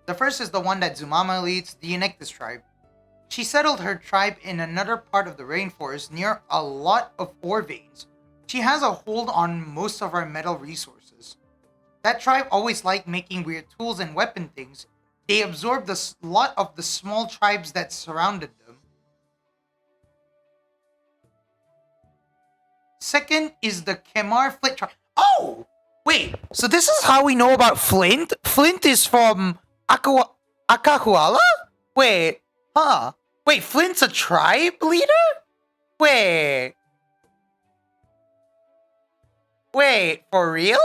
the first is the one that Zumama leads, the Eunyctus tribe. She settled her tribe in another part of the rainforest near a lot of ore veins. She has a hold on most of our metal resources. That tribe always liked making weird tools and weapon things. They absorbed a lot of the small tribes that surrounded them. Second is the Kemar Flint tribe. Oh! Wait, so this is how we know about Flint? Flint is from Akahuala? Wait, huh? Wait, Flint's a tribe leader? Wait. Wait, for real?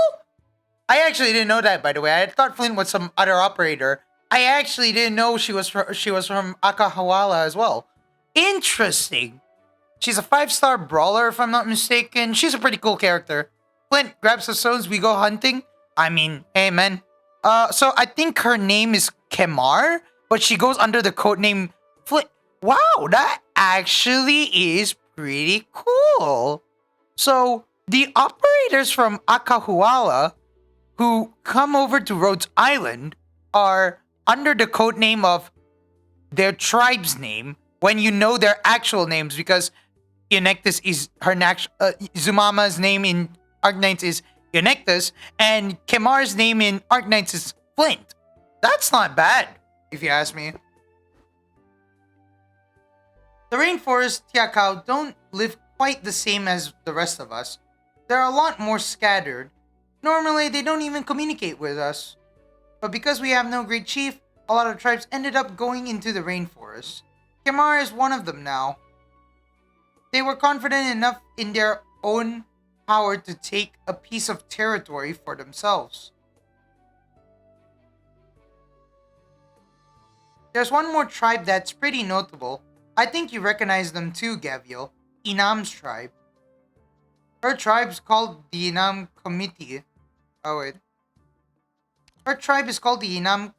I actually didn't know that, by the way. I thought Flint was some other operator. I actually didn't know she was from Akahuala as well. Interesting. She's a 5-star brawler, if I'm not mistaken. She's a pretty cool character. Flint, grab some stones, we go hunting. I mean, hey, man. So I think her name is Kemar, but she goes under the codename Flint. Wow, that actually is pretty cool. So the operators from Akahuala who come over to Rhodes Island are under the codename of their tribe's name when you know their actual names, because Eunyctus is her Zumama's name in Arknights is Eunyctus, and Kemar's name in Arknights is Flint. That's not bad, if you ask me. The rainforest Tiakau don't live quite the same as the rest of us. They're a lot more scattered. Normally, they don't even communicate with us. But because we have no Great Chief, a lot of tribes ended up going into the rainforest. Kemar is one of them now. They were confident enough in their own power to take a piece of territory for themselves. There's one more tribe that's pretty notable. I think you recognize them too, Gavial. Inam's tribe. Her tribe's called the Inam Committee. Oh wait. Her tribe is called the Inam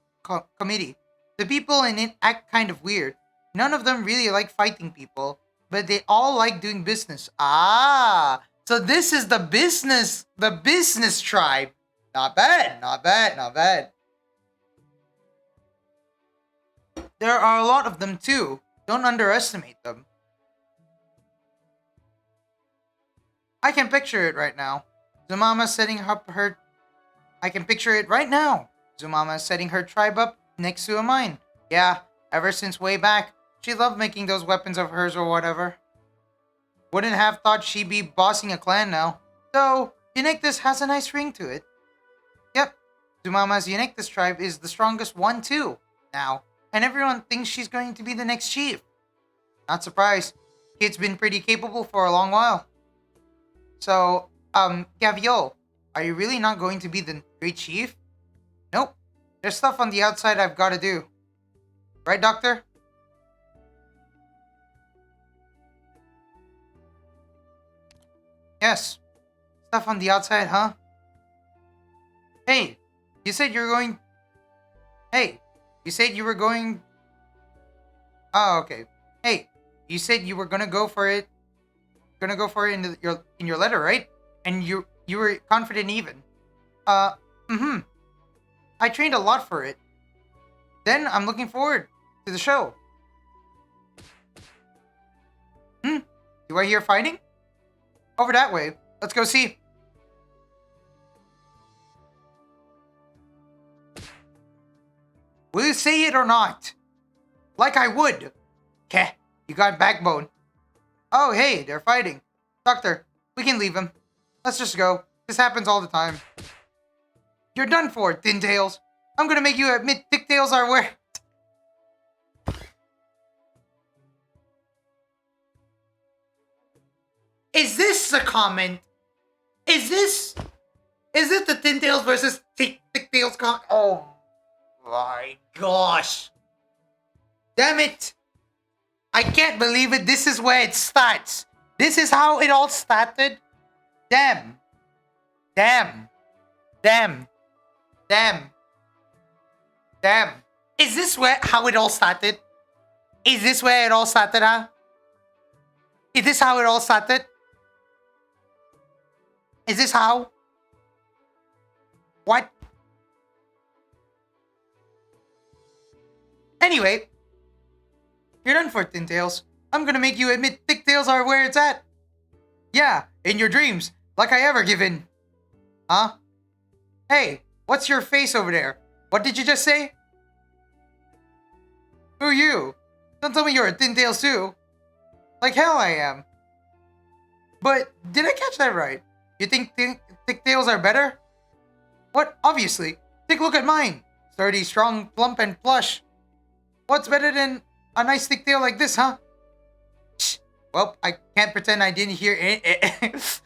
Committee. The people in it act kind of weird. None of them really like fighting people, but they all like doing business. Ah, so this is the business tribe. Not bad, not bad, not bad. There are a lot of them too. Don't underestimate them. I can picture it right now. Zumama setting up her... I can picture it right now. Zumama setting her tribe up next to a mine. Yeah, ever since way back. She loved making those weapons of hers or whatever. Wouldn't have thought she'd be bossing a clan now. Though, Eunyctus has a nice ring to it. Yep, Zumama's Eunyctus tribe is the strongest one too, now. And everyone thinks she's going to be the next chief. Not surprised. Kid's been pretty capable for a long while. So, Gavial, are you really not going to be the Great Chief? Nope. There's stuff on the outside I've got to do. Right, Doctor? Yes. Stuff on the outside, huh? Hey, you said you were going... Hey, you said you were going... Oh, okay. Hey, you said you were gonna go for it. Gonna go for it in your letter, right? And you were confident even. I trained a lot for it. Then I'm looking forward to the show. Do I hear fighting? Over that way. Let's go see. Will you say it or not? Like I would. Keh, you got backbone. Oh, hey, they're fighting. Doctor, we can leave him. Let's just go. This happens all the time. You're done for, Thin Tails. I'm gonna make you admit Thick Tails are where... Is this a comment? Is this the Thin Tails versus Thick Tails comment? Oh my gosh. Damn it. I can't believe it. This is where it starts. This is how it all started? Damn. Damn. Damn. Damn. Damn. Is this how it all started? Is this where it all started, huh? Is this how it all started? Is this how? What? Anyway, you're done for Tin Tails. I'm gonna make you admit Thick Tails are where it's at. Yeah, in your dreams, like I ever give in. Huh? Hey, what's your face over there? What did you just say? Who are you? Don't tell me you're a Tin Tails too. Like hell I am. But did I catch that right? You think Thick Tails are better? What? Obviously. Take a look at mine. Sturdy, strong, plump, and plush. What's better than a nice thick tail like this, huh? Well, I can't pretend I didn't hear it.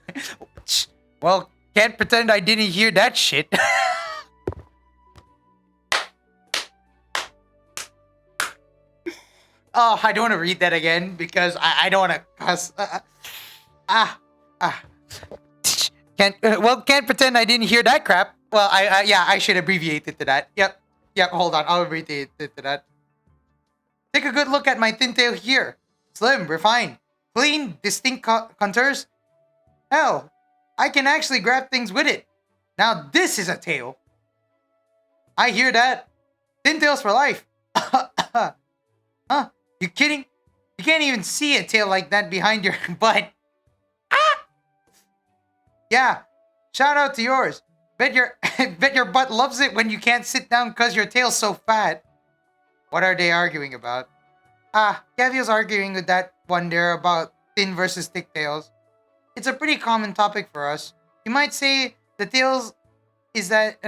Well, can't pretend I didn't hear that shit. Oh, I don't want to read that again because I don't want to cuss. Can't pretend I didn't hear that crap. Well, yeah, I should abbreviate it to that. Yep, hold on, I'll abbreviate it to that. Take a good look at my tin tail here. Slim, refined, clean, distinct contours. Hell, I can actually grab things with it. Now this is a tail. I hear that. Tin tails for life. Huh? You kidding? You can't even see a tail like that behind your butt. Ah! Yeah, shout out to yours. Bet your butt loves it when you can't sit down because your tail's so fat. What are they arguing about? Gavial's arguing with that one there about thin versus thick tails. It's a pretty common topic for us. You might say the tails is that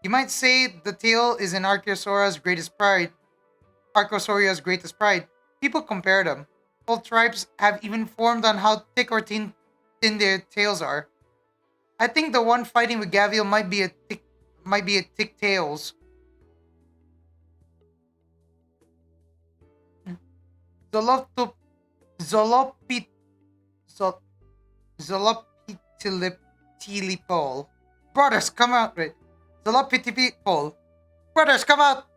You might say the tail is an Archosaurus' greatest pride. Archosaurus' greatest pride. People compare them. Whole tribes have even formed on how thick or thin their tails are. I think the one fighting with Gavial might be a thick tails. Zolopitilipol. Brothers, come out. Wait. Zolopitilipol. Brothers, come out.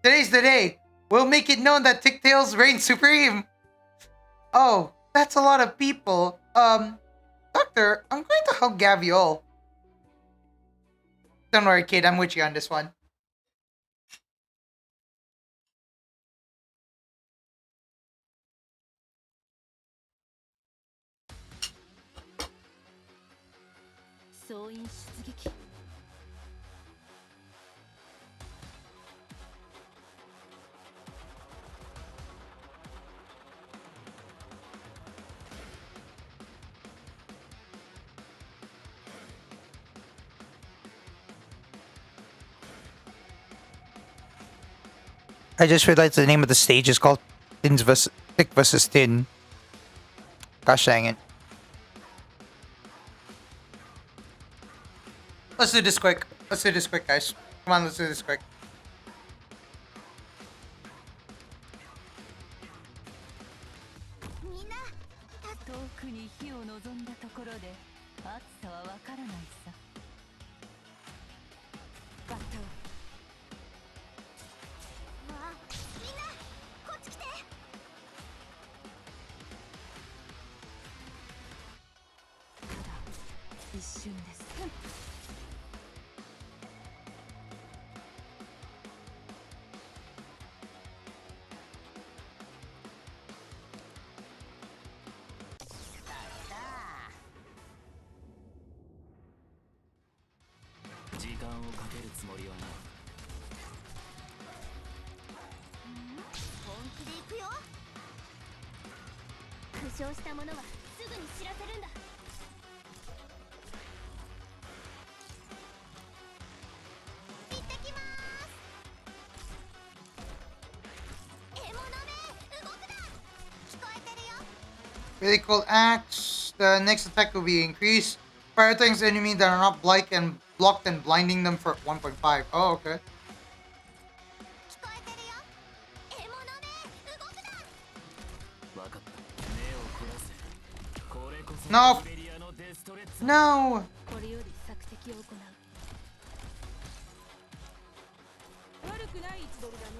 Today's the day. We'll make it known that Thick Tails reign supreme. Oh, that's a lot of people. Doctor, I'm going to help Gavial. Don't worry, kid. I'm with you on this one. I just realized the name of the stage is called Thick versus Thin. Gosh dang it. Let's do this quick. Guys. Come on, let's do this quick. Really cool axe. The next attack will be increased. Fire attacks enemy that are not blocked and blinding them for 1.5. Oh, okay. No. No. これより索敵を行う。悪くない位置取りだね。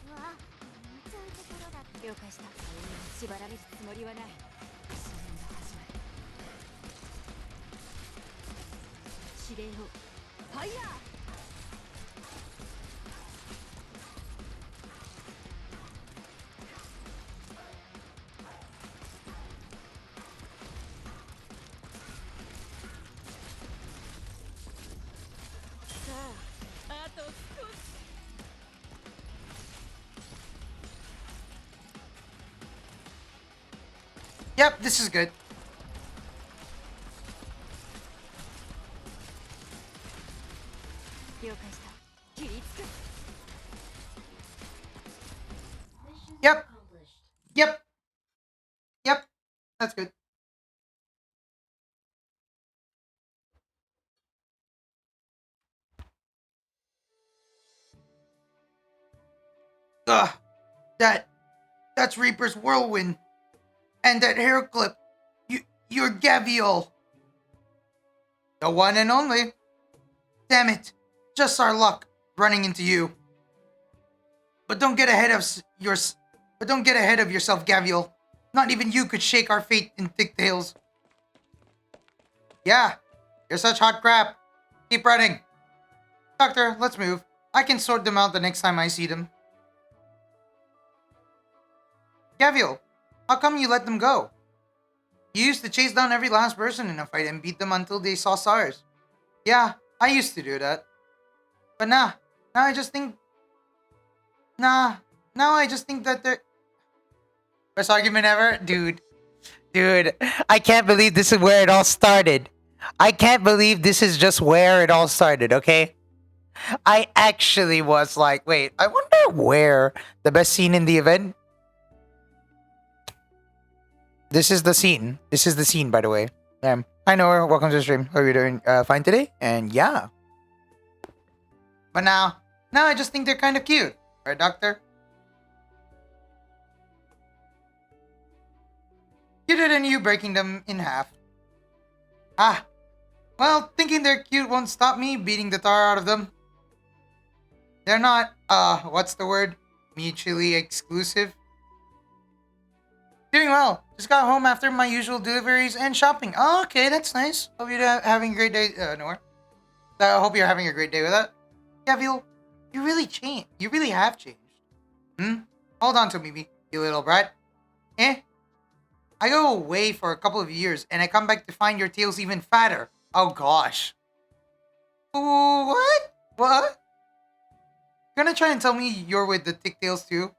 うわ、向いちゃうところだ。了解した。縛られるつもりはない。試練が始まる。指令をファイヤー。Yep, this is good. Yep. Yep. Yep. That's good. Ugh. That's Reaper's Whirlwind. And that hair clip. You're Gavial. The one and only. Damn it. Just our luck running into you. But don't get ahead of yourself, Gavial. Not even you could shake our fate in thick tails. Yeah, you're such hot crap. Keep running. Doctor, let's move. I can sort them out the next time I see them. Gavial, how come you let them go? You used to chase down every last person in a fight and beat them until they saw stars. Yeah, I used to do that. But now I just think that they're... Best argument ever? Dude, I can't believe this is where it all started. I can't believe this is just where it all started, okay? I actually was like, wait, I wonder where the best scene in the event? This is the scene. This is the scene, by the way. Hi Noah, welcome to the stream. How are you doing? Fine today? And yeah. But now I just think they're kind of cute. Right, Doctor? Cuter than you breaking them in half. Ah. Well, thinking they're cute won't stop me beating the tar out of them. They're not, what's the word? Mutually exclusive? Doing well. Just got home after my usual deliveries and shopping. Oh, okay, that's nice. Hope you're having a great day, Noah. I hope you're having a great day with that. Gavial, you really changed. You really have changed. Hold on to me, you little brat. I go away for a couple of years and I come back to find your tails even fatter. Oh gosh. What? What? You're gonna try and tell me you're with the thick tails too?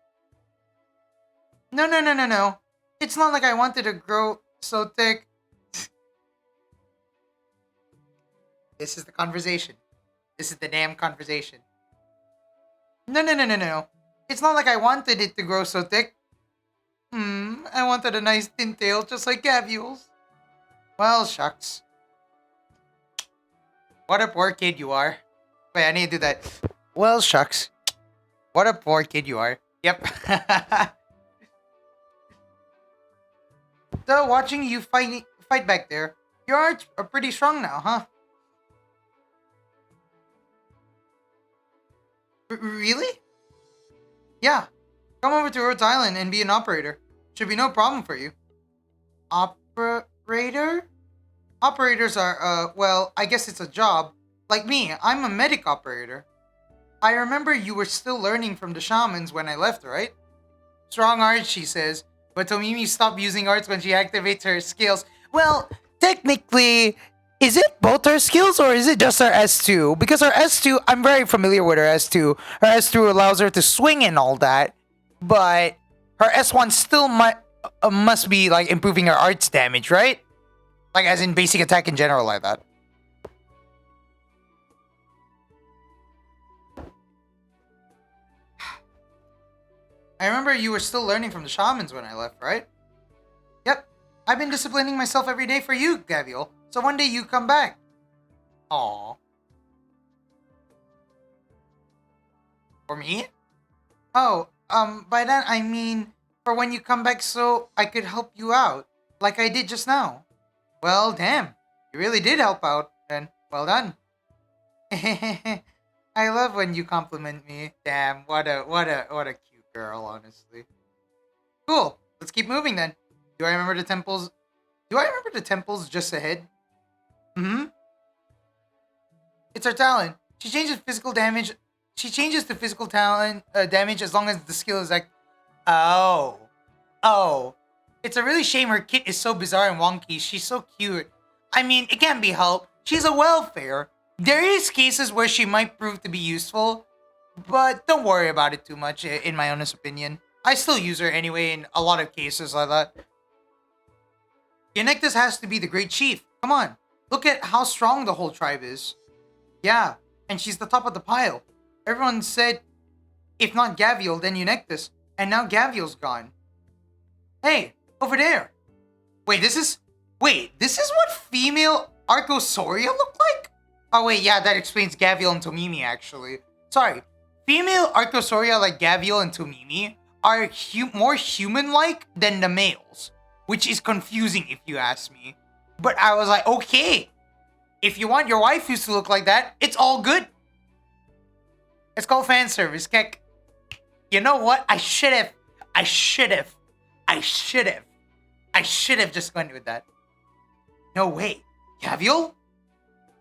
No. It's not like I wanted to grow so thick. This is the conversation. This is the damn conversation. No. It's not like I wanted it to grow so thick. I wanted a nice thin tail just like Gavial's. Well, shucks. What a poor kid you are. Wait, I need to do that. Well, shucks. What a poor kid you are. Yep. So, watching you fight back there, your arts are pretty strong now, huh? Really? Yeah. Come over to Rhodes Island and be an operator. Should be no problem for you. Operator? Operators are, well, I guess it's a job. Like me, I'm a medic operator. I remember you were still learning from the shamans when I left, right? Strong arts, she says. But Tomimi stopped using arts when she activates her skills. Well, technically, is it both her skills or is it just her S2? Because her S2, I'm very familiar with her S2. Her S2 allows her to swing and all that. But her S1 still must be like improving her arts damage, right? Like as in basic attack in general like that. I remember you were still learning from the shamans when I left, right? Yep. I've been disciplining myself every day for you, Gavial. So one day you come back. Aww. For me? Oh, by that I mean for when you come back so I could help you out, like I did just now. Well, damn, you really did help out, then. Well done. I love when you compliment me. Damn, what a cute girl, honestly. Cool. Let's keep moving then. Do I remember the temples? Do I remember the temples just ahead? Hmm. It's her talent. She changes physical damage. She changes to physical talent damage as long as the skill is like. Oh, oh. It's a really shame her kit is so bizarre and wonky. She's so cute. I mean, it can't be helped. She's a welfare. There is cases where she might prove to be useful, but don't worry about it too much. In my honest opinion, I still use her anyway in a lot of cases like that. Eunectus has to be the Great Chief. Come on, look at how strong the whole tribe is. Yeah, and she's the top of the pile. Everyone said, if not Gavial, then Eunectus, and now Gavial's gone. Hey, over there. Wait, this is what female Arcosauria look like? Oh wait, yeah, that explains Gavial and Tomimi actually. Sorry, female Arcosauria like Gavial and Tomimi are more human-like than the males, which is confusing if you ask me. But I was like, okay, if you want your waifus to look like that, it's all good. It's called fan service, Kek. You know what? I should have just went with that. No way. Gavial?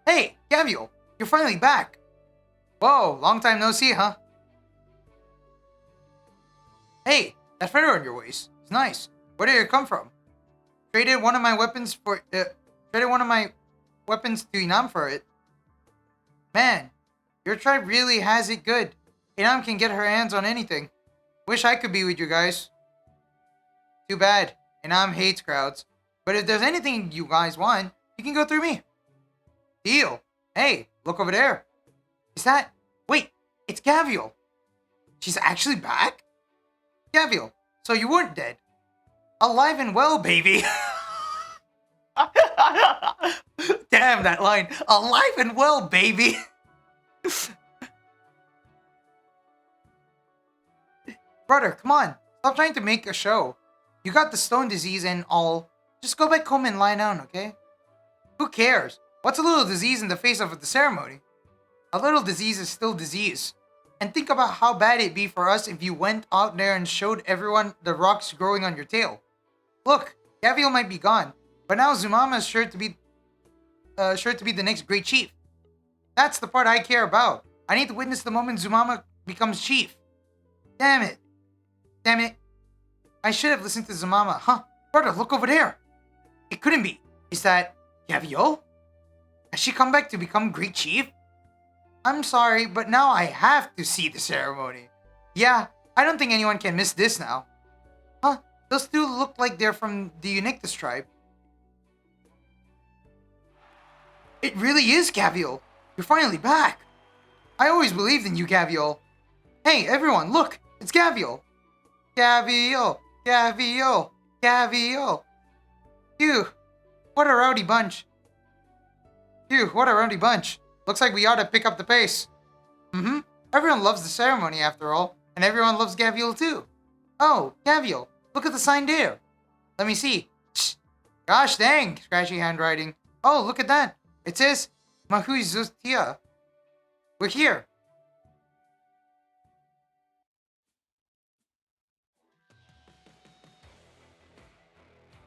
Hey, Gavial, you're finally back. Whoa, long time no see, huh? Hey, that feather on your waist. It's nice. Where did it come from? Traded one of my weapons to Inam for it. Man, your tribe really has it good. Inam can get her hands on anything. Wish I could be with you guys. Too bad. Inam hates crowds. But if there's anything you guys want, you can go through me. Deal. Hey, look over there. Is that... Wait, it's Gavial. She's actually back? Gavial, so you weren't dead. Alive and well, baby. Damn, that line. Alive and well, baby. Brother, come on. Stop trying to make a show. You got the stone disease and all. Just go back home and lie down, okay? Who cares? What's a little disease in the face of the ceremony? A little disease is still disease. And think about how bad it'd be for us if you went out there and showed everyone the rocks growing on your tail. Look, Gavial might be gone, but now Zumama is sure to be the next Great Chief. That's the part I care about. I need to witness the moment Zumama becomes chief. Damn it. Damn it. I should have listened to Zumama. Huh? Brother, look over there. It couldn't be. Is that Gavial? Has she come back to become Great Chief? I'm sorry, but now I have to see the ceremony. Yeah, I don't think anyone can miss this now. Huh? Those two look like they're from the Eunectus tribe. It really is Gavial. You're finally back. I always believed in you, Gavial. Hey, everyone, look! It's Gavial! Gavial! Gavial! Gavial! Phew, what a rowdy bunch. Phew, what a rowdy bunch. Looks like we ought to pick up the pace. Mm-hmm. Everyone loves the ceremony after all, and everyone loves Gavial too. Oh, Gavial, look at the sign there. Let me see. Shh. Gosh dang, scratchy handwriting. Oh, look at that. It says, Mahui Zustia. We're here.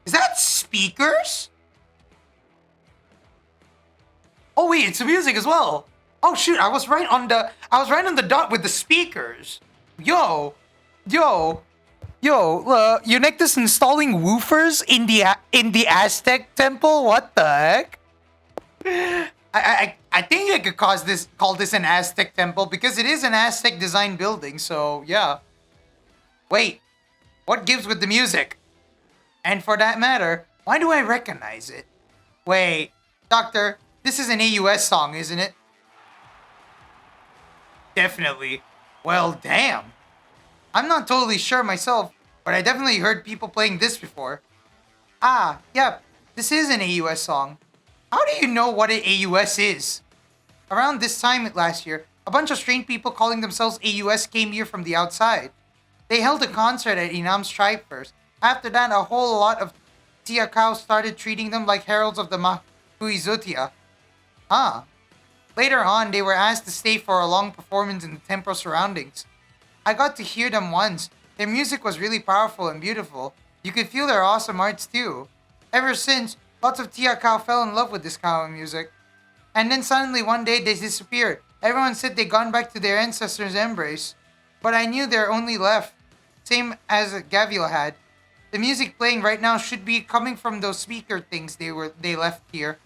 Is that speakers? Oh wait, it's music as well. Oh shoot, I was right on the dot with the speakers. Yo, Eunectus installing woofers in the Aztec temple. What the heck? I think I could call this an Aztec temple because it is an Aztec design building. So yeah. Wait, what gives with the music? And for that matter, why do I recognize it? Wait, Doctor. This is an AUS song, isn't it? Definitely. Well, damn. I'm not totally sure myself, but I definitely heard people playing this before. Ah, yep. This is an AUS song. How do you know what an AUS is? Around this time last year, A bunch of strange people calling themselves AUS came here from the outside. They held a concert at Inam's tribe first. After that, a whole lot of Tiakau started treating them like heralds of the Mahuizutia. Ah. Later on, they were asked to stay for a long performance in the temple surroundings. I got to hear them once. Their music was really powerful and beautiful. You could feel their awesome arts too. Ever since, lots of Tiakau fell in love with this kind of music. And then suddenly one day they disappeared. Everyone said they'd gone back to their ancestors' embrace. But I knew they're only left. Same as Gavial had. The music playing right now should be coming from those speaker things they left here.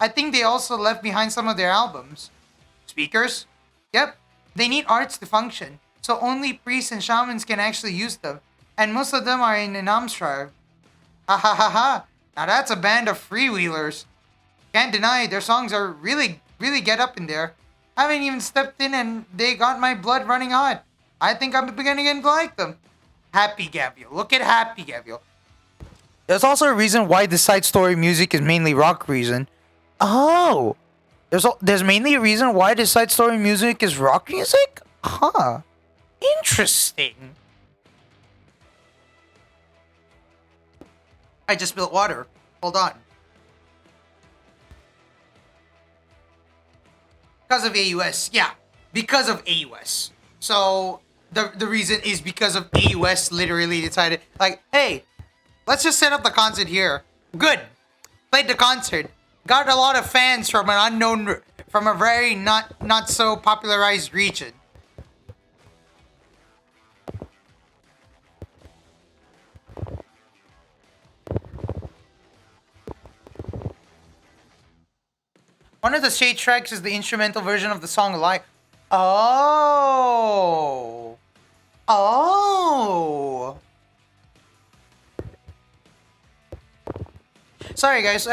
I think they also left behind some of their albums. Speakers? Yep. They need arts to function. So only priests and shamans can actually use them. And most of them are in Inam's tribe. Ha ha ha ha. Now that's a band of freewheelers. Can't deny their songs are really get up in there. I haven't even stepped in and they got my blood running hot. I think I'm beginning to like them. Happy Gavial. Look at Happy Gavial. There's also a reason why the side story music is mainly rock reason. Oh. There's mainly a reason why the side story music is rock music? Huh. Interesting. I just spilled water. Hold on. Because of AUS. Yeah. Because of AUS. So the reason is because of AUS literally decided, like, hey, let's just set up the concert here. Good. Played the concert. Got a lot of fans from an unknown, from a very not so popularized region. One of the stage tracks is the instrumental version of the song Alive. Oh. Oh. Sorry, guys.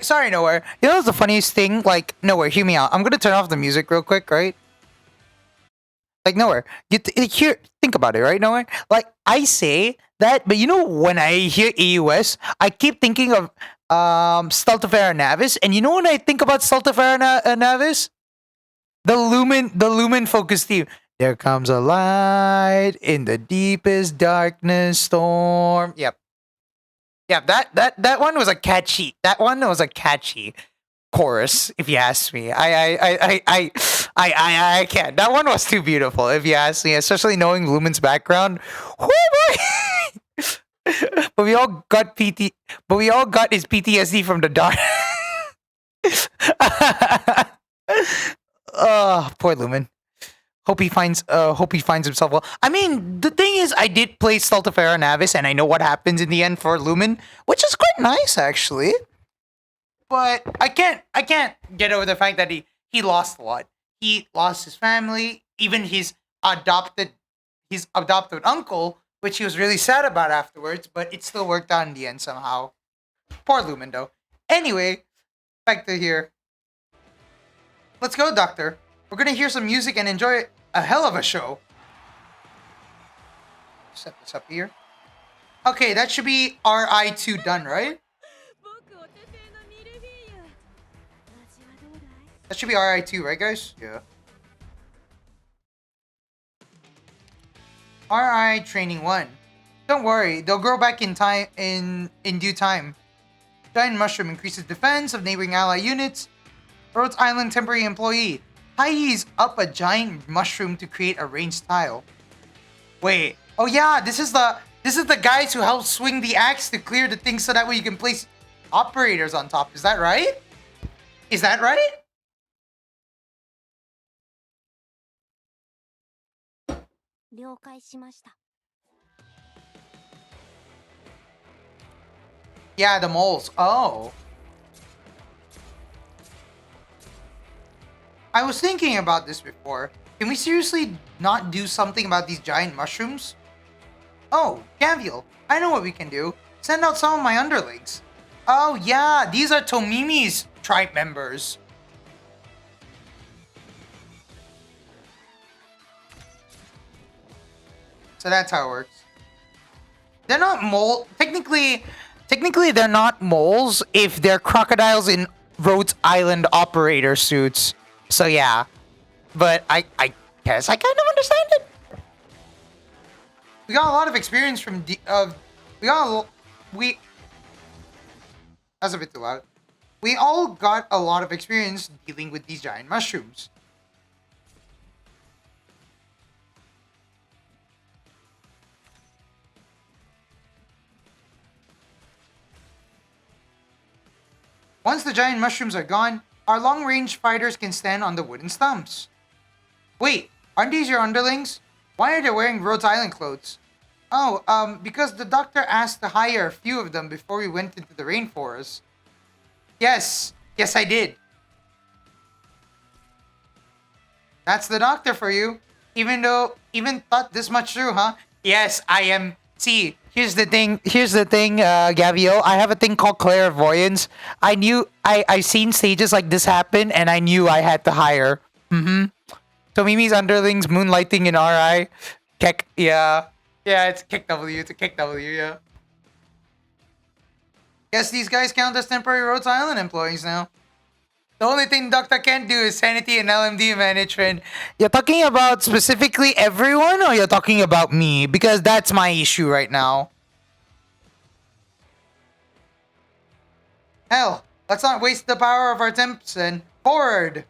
Sorry, Nowhere. You know what's the funniest thing? Like, Nowhere, hear me out. I'm gonna turn off the music real quick, right? Like, Nowhere. Here, think about it, right, Nowhere? Like, I say that, but you know, when I hear AUS, I keep thinking of Stultifera Navis, and you know when I think about Stultifera Navis? The Lumen focus theme. There comes a light in the deepest darkness storm. Yep. Yeah, that one was a catchy. That one was a catchy chorus, if you ask me. I can't. That one was too beautiful, if you ask me, especially knowing Lumen's background. Oh boy. But we all got his PTSD from the dark. Poor Lumen. Hope he finds himself well. I mean, the thing is, I did play Stultifera Navis, and I know what happens in the end for Lumen, which is quite nice actually. But I can't get over the fact that he lost a lot. He lost his family, even his adopted uncle, which he was really sad about afterwards, but it still worked out in the end somehow. Poor Lumen, though. Anyway, back to here. Let's go, Doctor. We're gonna hear some music and enjoy a hell of a show. Set this up here. Okay, that should be RI2 done, right? That should be RI2, right, guys? Yeah. RI Training 1. Don't worry, they'll grow back in time in due time. Giant Mushroom increases defense of neighboring ally units. Rhodes Island temporary employee. He's up a giant mushroom to create a ranged tile. Wait. Oh yeah, this is the guys who help swing the axe to clear the thing so that way you can place operators on top. Is that right? Is that right? Yeah, the moles. Oh. I was thinking about this before. Can we seriously not do something about these giant mushrooms? Oh, Gavial, I know what we can do. Send out some of my underlings. Oh yeah, these are Tomimi's tribe members. So that's how it works. They're not mole. Technically, they're not moles if they're crocodiles in Rhodes Island operator suits. So yeah, but I guess I kind of understand it. We got a lot of experience from we got we that's a bit too loud. We all got a lot of experience dealing with these giant mushrooms. Once the giant mushrooms are gone, our long-range fighters can stand on the wooden stumps. Wait, aren't these your underlings? Why are they wearing Rhodes Island clothes? Oh, because the doctor asked to hire a few of them before we went into the rainforest. Yes, I did. That's the doctor for you. Even thought this much through, huh? Yes, I am. See, here's the thing, Gavial. I have a thing called clairvoyance. I seen stages like this happen, and I knew I had to hire. So Mimi's underlings moonlighting in RI. Kek, yeah. Yeah, it's Kick W. It's a Kick W, yeah. Guess these guys count as temporary Rhodes Island employees now. The only thing Doctor can't do is sanity and LMD management. You're talking about specifically everyone, or you're talking about me? Because that's my issue right now. Hell, let's not waste the power of our temps then. Forward!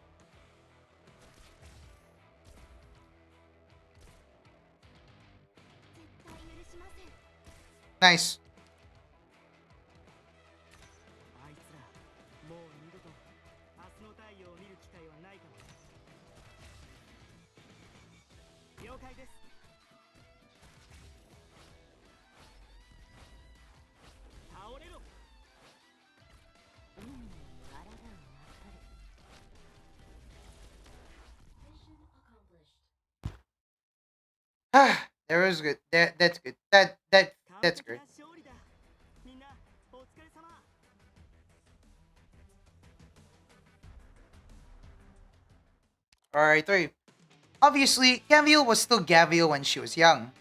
Nice. There was good. That's good. That's great. Alright, 3. Obviously, Gavial was still Gavial when she was young.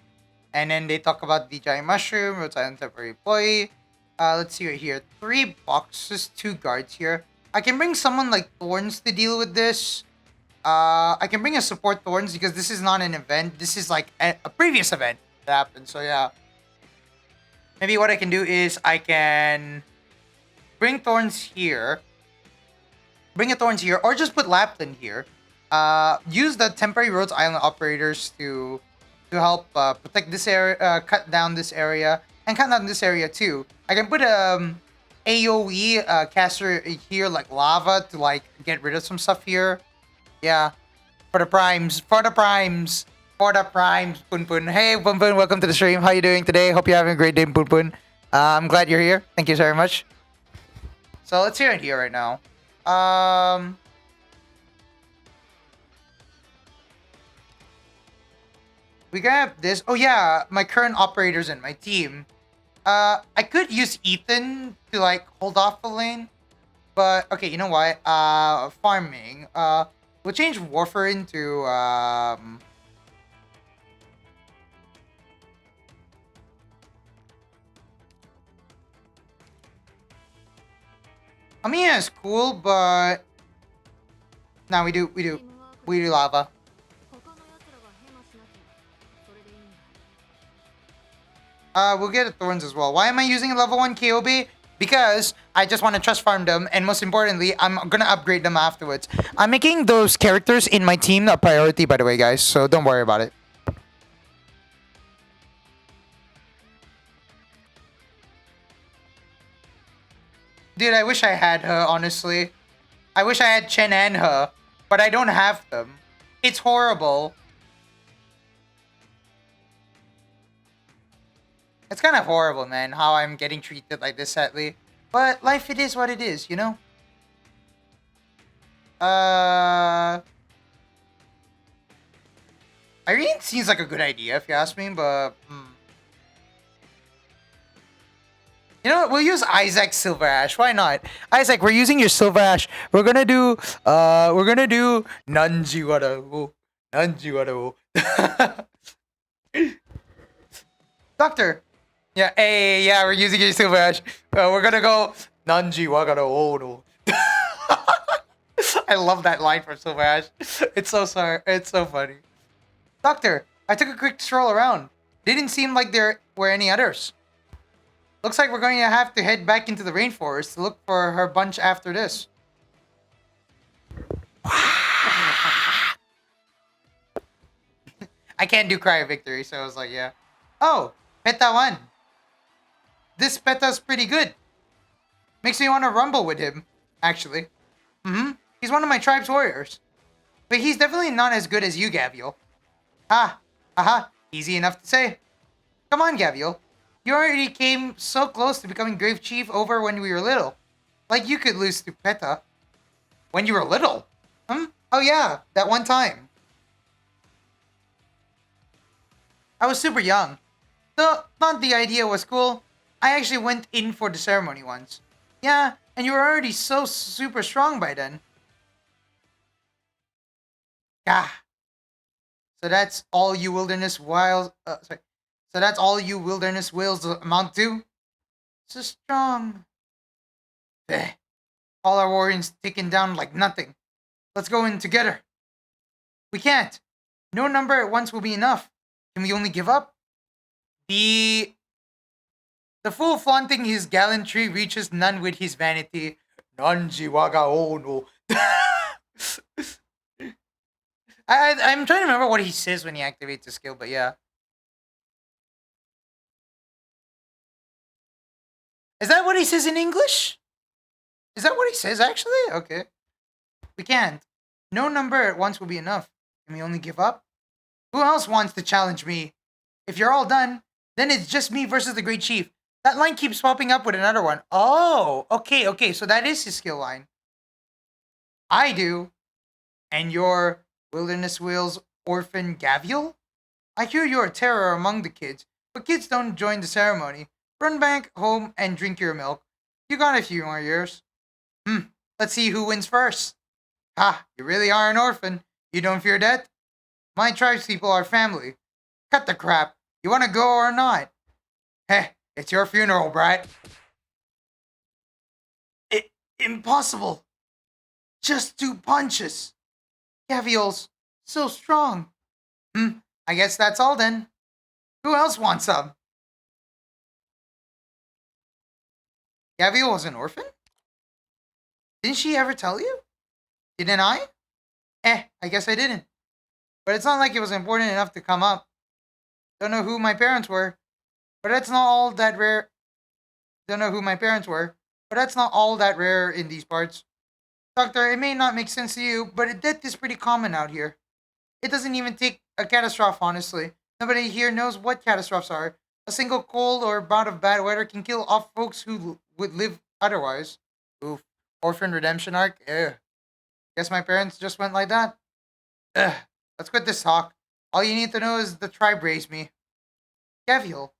And then they talk about the giant mushroom, Rhodes Island temporary employee. Let's see right here. 3 boxes, 2 guards here. I can bring someone like Thorns to deal with this. I can bring a support Thorns because this is not an event. This is like a previous event that happened. So yeah. Maybe what I can do is I can bring Thorns here. Bring a Thorns here. Or just put Lapland here. Use the temporary Rhodes Island operators to help protect this area, cut down this area, and cut down this area too. I can put AoE caster here like lava to like get rid of some stuff here. Yeah, for the primes, Pun Pun. Hey Pun Pun, welcome to the stream. How you doing today? Hope you're having a great day, Pun Pun. I'm glad you're here. Thank you very much. So let's hear it here right now. We grab this. Oh yeah, my current operators in my team. I could use Ethan to like hold off the lane. But okay, you know what? Farming. We'll change Warfare into Amiya is cool, but no, we do lava. We'll get Thorns as well. Why am I using a level 1 KOB? Because I just want to trust farm them, and most importantly, I'm gonna upgrade them afterwards. I'm making those characters in my team a priority, by the way, guys, so don't worry about it. Dude, I wish I had her, honestly. I wish I had Chen and her, but I don't have them. It's horrible. It's kind of horrible, man, how I'm getting treated like this, sadly. But life, it is what it is, you know? Irene seems like a good idea, if you ask me, but... You know what? We'll use Isaac Silver Ash. Why not? Isaac, we're using your Silver Ash. We're gonna do Nanji Wada. Nanji Wada. Doctor. Yeah, hey, yeah, we're using your Silver Ash. We're gonna go Nanji Wagara Ono. I love that line from Smash. It's so sorry. It's so funny. Doctor, I took a quick stroll around. Didn't seem like there were any others. Looks like we're going to have to head back into the rainforest to look for her bunch after this. I can't do cry of victory, so I was like, yeah. Oh, Peta won. This Peta's pretty good. Makes me want to rumble with him, actually. He's one of my tribe's warriors. But he's definitely not as good as you, Gavial. Easy enough to say. Come on, Gavial. You already came so close to becoming Great Chief over when we were little. Like you could lose to Peta. When you were little? Oh yeah, that one time. I was super young. Though, thought the idea was cool. I actually went in for the ceremony once. Yeah, and you were already so super strong by then. Yeah. So that's all you wilderness wiles. So that's all you wilderness whales amount to. So strong. Eh. All our warriors taken down like nothing. Let's go in together. We can't. No number at once will be enough. Can we only give up? The fool flaunting his gallantry reaches none with his vanity. Nanji waga ono. I'm trying to remember what he says when he activates the skill, but yeah. Is that what he says in English? Is that what he says actually? Okay. We can't. No number at once will be enough. Can we only give up? Who else wants to challenge me? If you're all done, then it's just me versus the Great Chief. That line keeps popping up with another one. Oh, okay. So that is his skill line. I do. And your Wilderness Whale's orphan Gavial? I hear you're a terror among the kids, but kids don't join the ceremony. Run back home and drink your milk. You got a few more years. Let's see who wins first. You really are an orphan. You don't fear death? My tribespeople are family. Cut the crap. You want to go or not? Heh, it's your funeral, brat. Impossible. Just 2 punches. Gavial's so strong. I guess that's all then. Who else wants some? Gavial was an orphan? Didn't she ever tell you? Didn't I? I guess I didn't. But it's not like it was important enough to come up. Don't know who my parents were, but that's not all that rare. Don't know who my parents were, but that's not all that rare in these parts. Doctor, it may not make sense to you, but death is pretty common out here. It doesn't even take a catastrophe, honestly. Nobody here knows what catastrophes are. A single cold or bout of bad weather can kill off folks who would live otherwise. Oof. Orphan redemption arc? Guess my parents just went like that. Let's quit this talk. All you need to know is the tribe raised me. Gavial.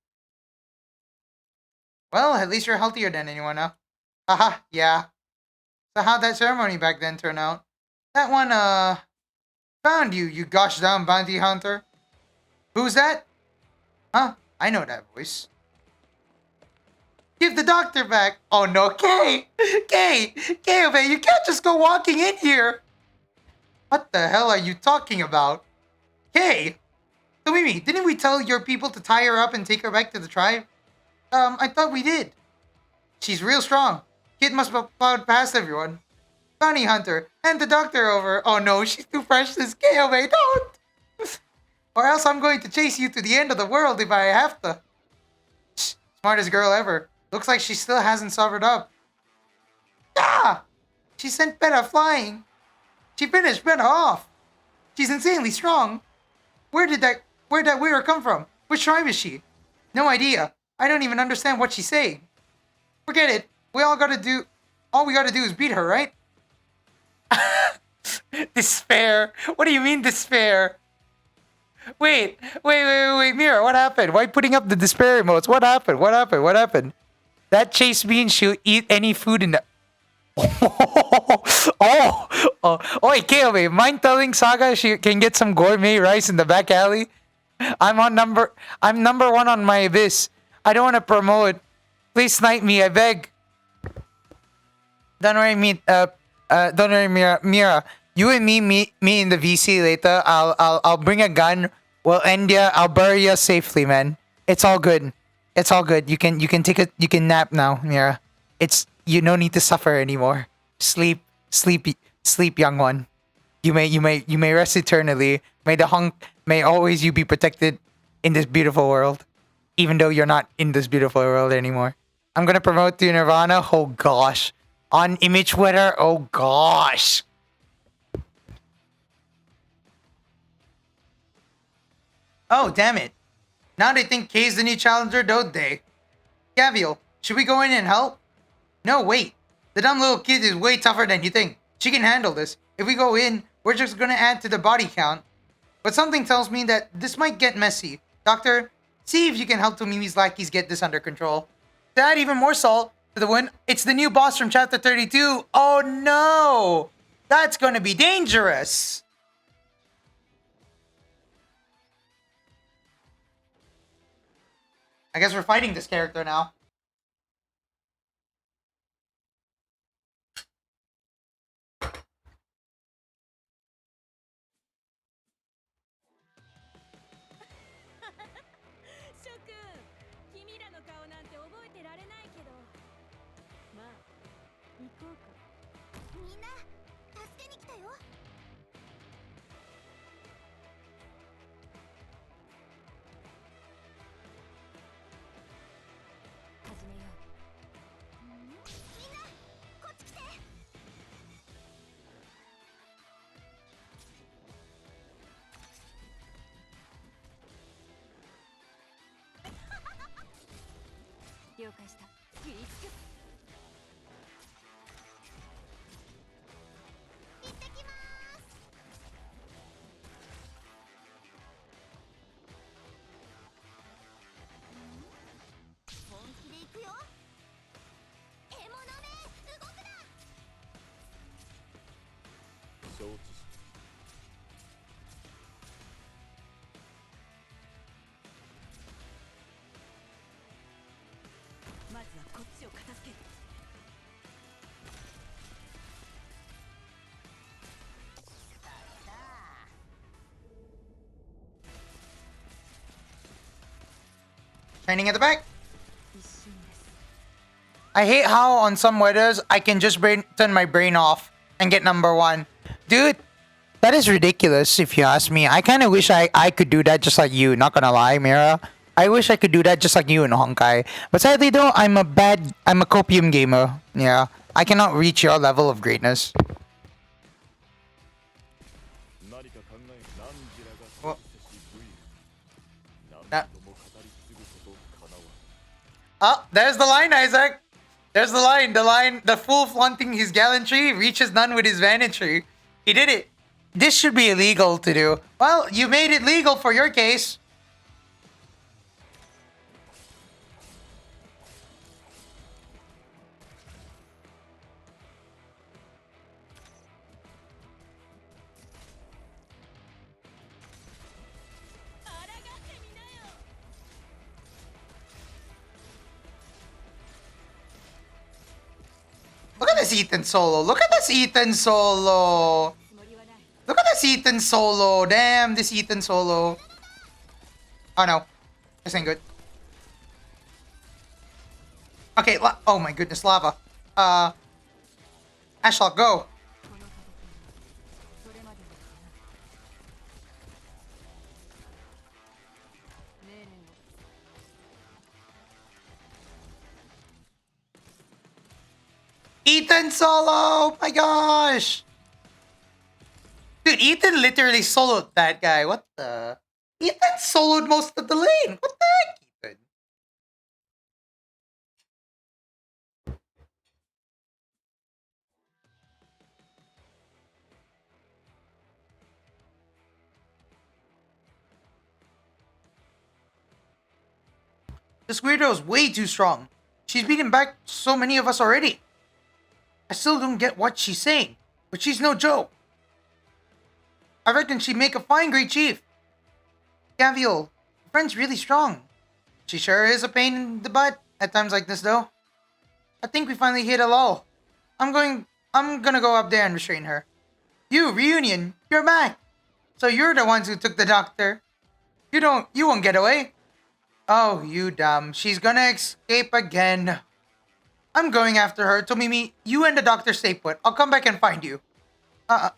Well, at least you're healthier than anyone now. Haha, yeah. So how'd that ceremony back then turn out? That one, found you, you gosh down bounty hunter. Who's that? Huh? I know that voice. Give the doctor back. Oh no, Kay, man, you can't just go walking in here. What the hell are you talking about? Kay, so Mimi, didn't we tell your people to tie her up and take her back to the tribe? I thought we did. She's real strong. Kid must have plowed past everyone. Bounty hunter, hand the doctor over. Oh no, she's too precious. Kay, man, don't. Or else I'm going to chase you to the end of the world if I have to. Smartest girl ever. Looks like she still hasn't sobered up. She sent Peta flying. She finished Peta off. She's insanely strong. Where'd that weirdo come from? Which tribe is she? No idea. I don't even understand what she's saying. Forget it. All we gotta do is beat her, right? Despair. What do you mean despair? Wait, Mira, what happened? Why putting up the despair emotes? What happened? That chase means she'll eat any food in the... Oi, Kaobe, mind telling Saga she can get some gourmet rice in the back alley? I'm number 1 on my abyss. I don't want to promote. Please snipe me, I beg. Don't worry, Don't worry, Mira. Mira, you and me in the VC later. I'll bring a gun. We'll end ya. I'll bury you safely, man. It's all good. It's all good. You can take it. You can nap now, Mira. It's you no need to suffer anymore. Sleep, sleep, sleep, young one. You may rest eternally. May always you be protected in this beautiful world, even though you're not in this beautiful world anymore. I'm gonna promote to Nirvana. Oh gosh, on image Twitter. Oh gosh. Oh damn it! Now they think Kay's the new challenger, don't they? Gavial, should we go in and help? No, wait. The dumb little kid is way tougher than you think. She can handle this. If we go in, we're just gonna add to the body count. But something tells me that this might get messy. Doctor, see if you can help Tomimi's lackeys get this under control. To add even more salt to the wound, it's the new boss from chapter 32. Oh no! That's gonna be dangerous! I guess we're fighting this character now. Training at the back. I hate how on some weathers I can just turn my brain off and get number one. Dude, that is ridiculous if you ask me. I kind of wish I could do that just like you. Not gonna lie, Mira. I wish I could do that just like you in Honkai. But sadly though, I'm a copium gamer. Yeah. I cannot reach your level of greatness. Well, oh, there's the line, Isaac. There's the line. The fool flaunting his gallantry reaches none with his vanity. He did it. This should be illegal to do. Well, you made it legal for your case. Look at this Ethan solo. Look at this Ethan solo. Look at this Ethan solo. Damn, this Ethan solo. Oh no. This ain't good. Okay, oh my goodness, lava. Ashlock, go. Ethan solo! My gosh! Dude, Ethan literally soloed that guy. What the? Ethan soloed most of the lane. What the heck, Ethan? This weirdo is way too strong. She's beaten back so many of us already. I still don't get what she's saying, but she's no joke. I reckon she'd make a fine Great Chief. Gavial, your friend's really strong. She sure is a pain in the butt at times like this, though. I think we finally hit a lull. I'm going I'm gonna go up there and restrain her. You, Reunion, you're back. So you're the ones who took the doctor. You won't get away. Oh, you dumb. She's gonna escape again. I'm going after her. Tomimi, you and the doctor stay put. I'll come back and find you.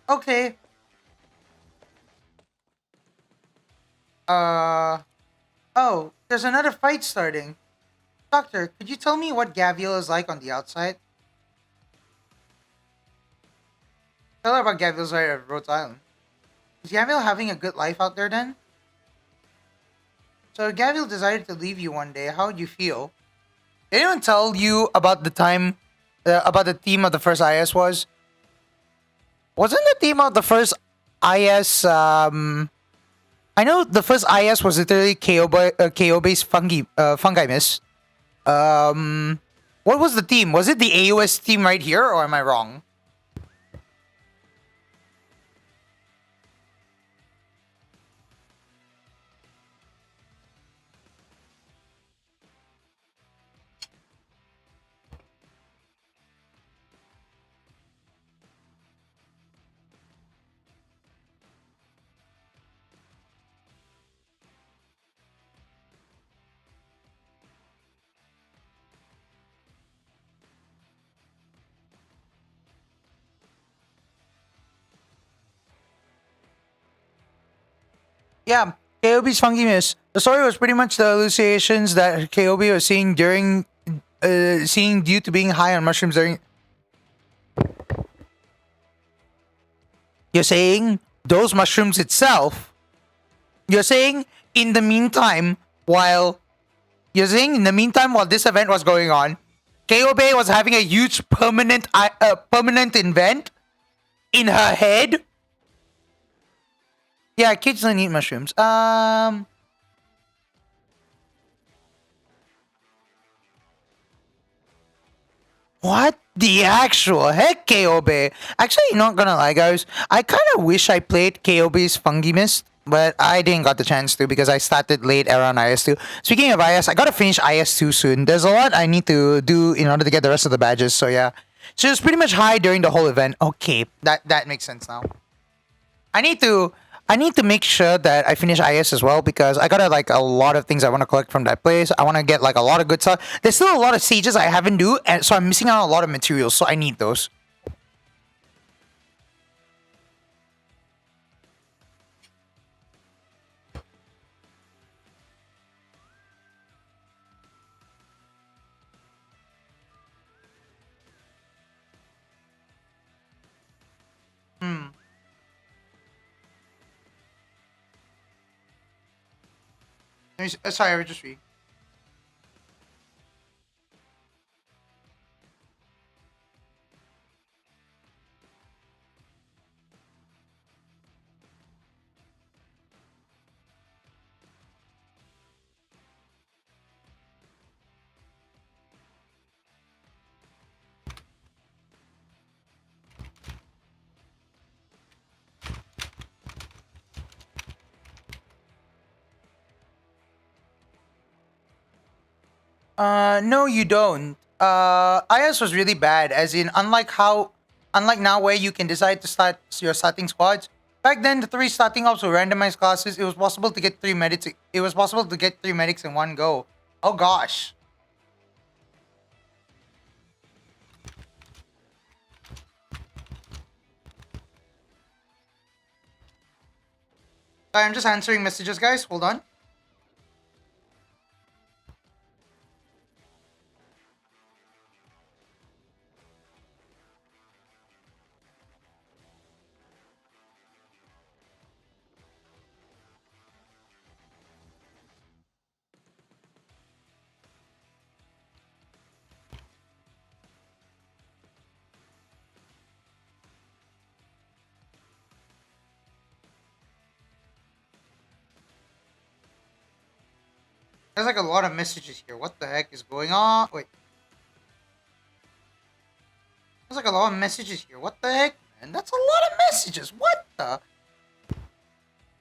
Okay. Oh, there's another fight starting. Doctor, could you tell me what Gavial is like on the outside? Tell her about Gavial's right at Rhode Island. Is Gavial having a good life out there then? So Gavial decided to leave you one day. How would you feel? Did anyone tell you about the time, about the theme of the first IS was? Wasn't the theme of the first IS, I know the first IS was literally KO based fungi mist. What was the theme? Was it the AOS theme right here, or am I wrong? Yeah, KOB's funky mist. The story was pretty much the hallucinations that KOB was seeing during, seeing due to being high on mushrooms during. You're saying those mushrooms itself. You're saying in the meantime, while this event was going on, KOB was having a huge permanent event in her head. Yeah, kids don't eat mushrooms. What the actual heck, KOB? Actually, not gonna lie, guys. I kind of wish I played KOB's Fungi Mist, but I didn't got the chance to because I started late around IS2. Speaking of IS, I gotta finish IS2 soon. There's a lot I need to do in order to get the rest of the badges, so yeah. So it's pretty much high during the whole event. Okay, that makes sense now. I need to make sure that I finish IS as well because I got like a lot of things I want to collect from that place. I want to get like a lot of good stuff. There's still a lot of stages I haven't do, and so I'm missing out on a lot of materials. So I need those. Hmm. Sorry, I was just reading. No, you don't. IS was really bad, as in, unlike now where you can decide to start your starting squads, back then the three starting ops were randomized classes, it was possible to get three medics, in one go. Oh gosh. Sorry, I'm just answering messages, guys, hold on. There's like a lot of messages here. What the heck is going on? Wait. There's like a lot of messages here. What the heck, man? That's a lot of messages. What the?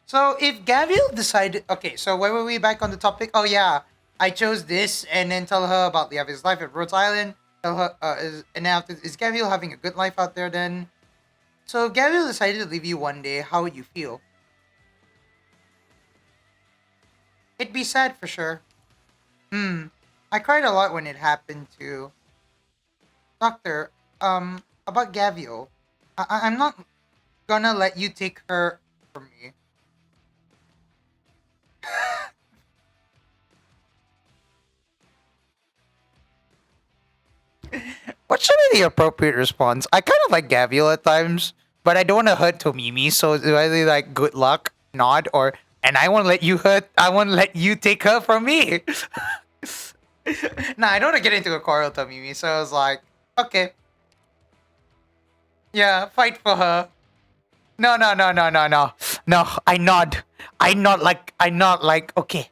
So if Gavial decided... Okay, so where were we back on the topic? Oh yeah, I chose this and then tell her about his life at Rhode Island. Tell her, and now, is Gavial having a good life out there then? So if Gavial decided to leave you one day, how would you feel? It'd be sad for sure. I cried a lot when it happened to Doctor. About Gavial. I'm not gonna let you take her from me. What should be the appropriate response? I kind of like Gavial at times, but I don't want to hurt Tomimi, so do I really like good luck, nod, or and I won't let you hurt. I won't let you take her from me. Nah, I don't want to get into a quarrel, Tomimi. So I was like, okay, yeah, fight for her. No, no, no, no, no, no, no. I nod. I nod like okay,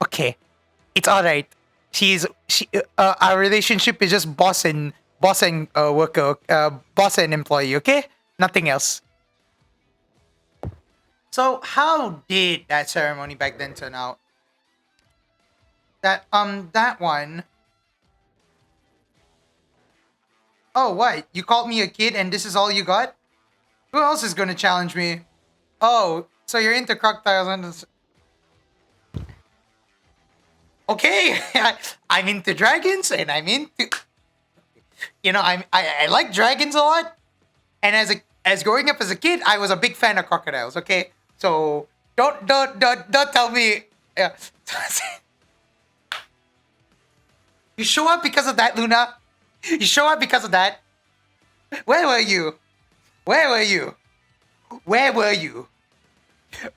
okay. It's all right. Our relationship is just boss and worker, boss and employee. Okay, nothing else. So how did that ceremony back then turn out? That one. Oh, what? You called me a kid and this is all you got? Who else is gonna challenge me? Oh, so you're into crocodiles and okay. I'm into dragons and I'm into I like dragons a lot. And as growing up as a kid, I was a big fan of crocodiles, okay? So don't tell me yeah. You show up because of that, Luna. You show up because of that. Where were you? Where were you? Where were you?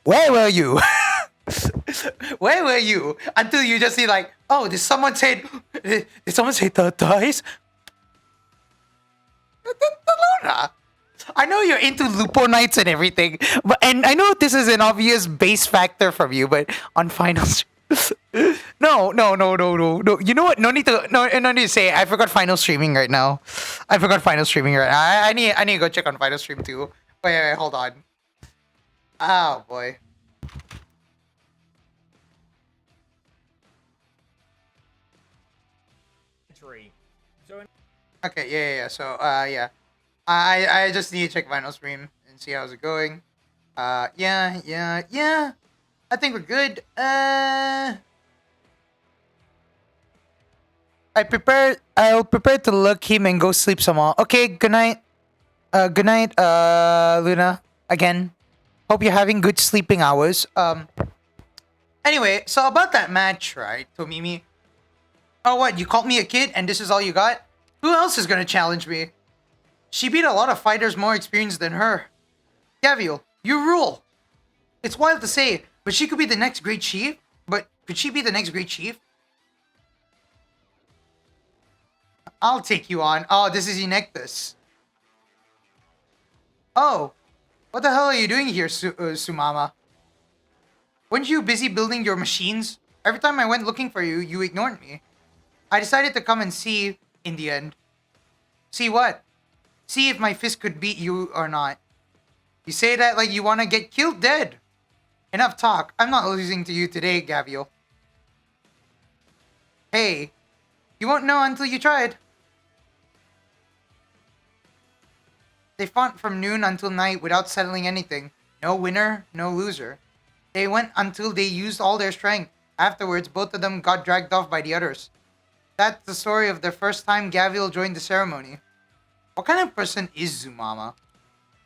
Where were you? Where were you? Until you just see like, oh, did someone say the dice? Luna. I know you're into Lupo Knights and everything, and I know this is an obvious base factor from you, but on finals. No. You know what? No need to say. I forgot final streaming right now. I need to go check on final stream too. Wait, hold on. Oh boy. Okay, yeah. So, yeah. I just need to check final stream and see how's it going. Yeah. I think we're good. I'll prepare to look him and go sleep some more. Okay, good night. Good night, Luna. Again. Hope you're having good sleeping hours. Anyway, so about that match, right, Tomimi? Oh, what? You called me a kid and this is all you got? Who else is gonna challenge me? She beat a lot of fighters more experienced than her. Gavial, you rule. It's wild to say, but she could be the next Great Chief? But could she be the next Great Chief? I'll take you on. Oh, this is Enectus. Oh, what the hell are you doing here, Sumama? Weren't you busy building your machines? Every time I went looking for you, you ignored me. I decided to come and see in the end. See what? See if my fist could beat you or not. You say that like you want to get killed dead. Enough talk. I'm not losing to you today, Gavial. Hey, you won't know until you tried. They fought from noon until night without settling anything. No winner, no loser. They went until they used all their strength. Afterwards, both of them got dragged off by the others. That's the story of the first time Gavial joined the ceremony. What kind of person is Zumama?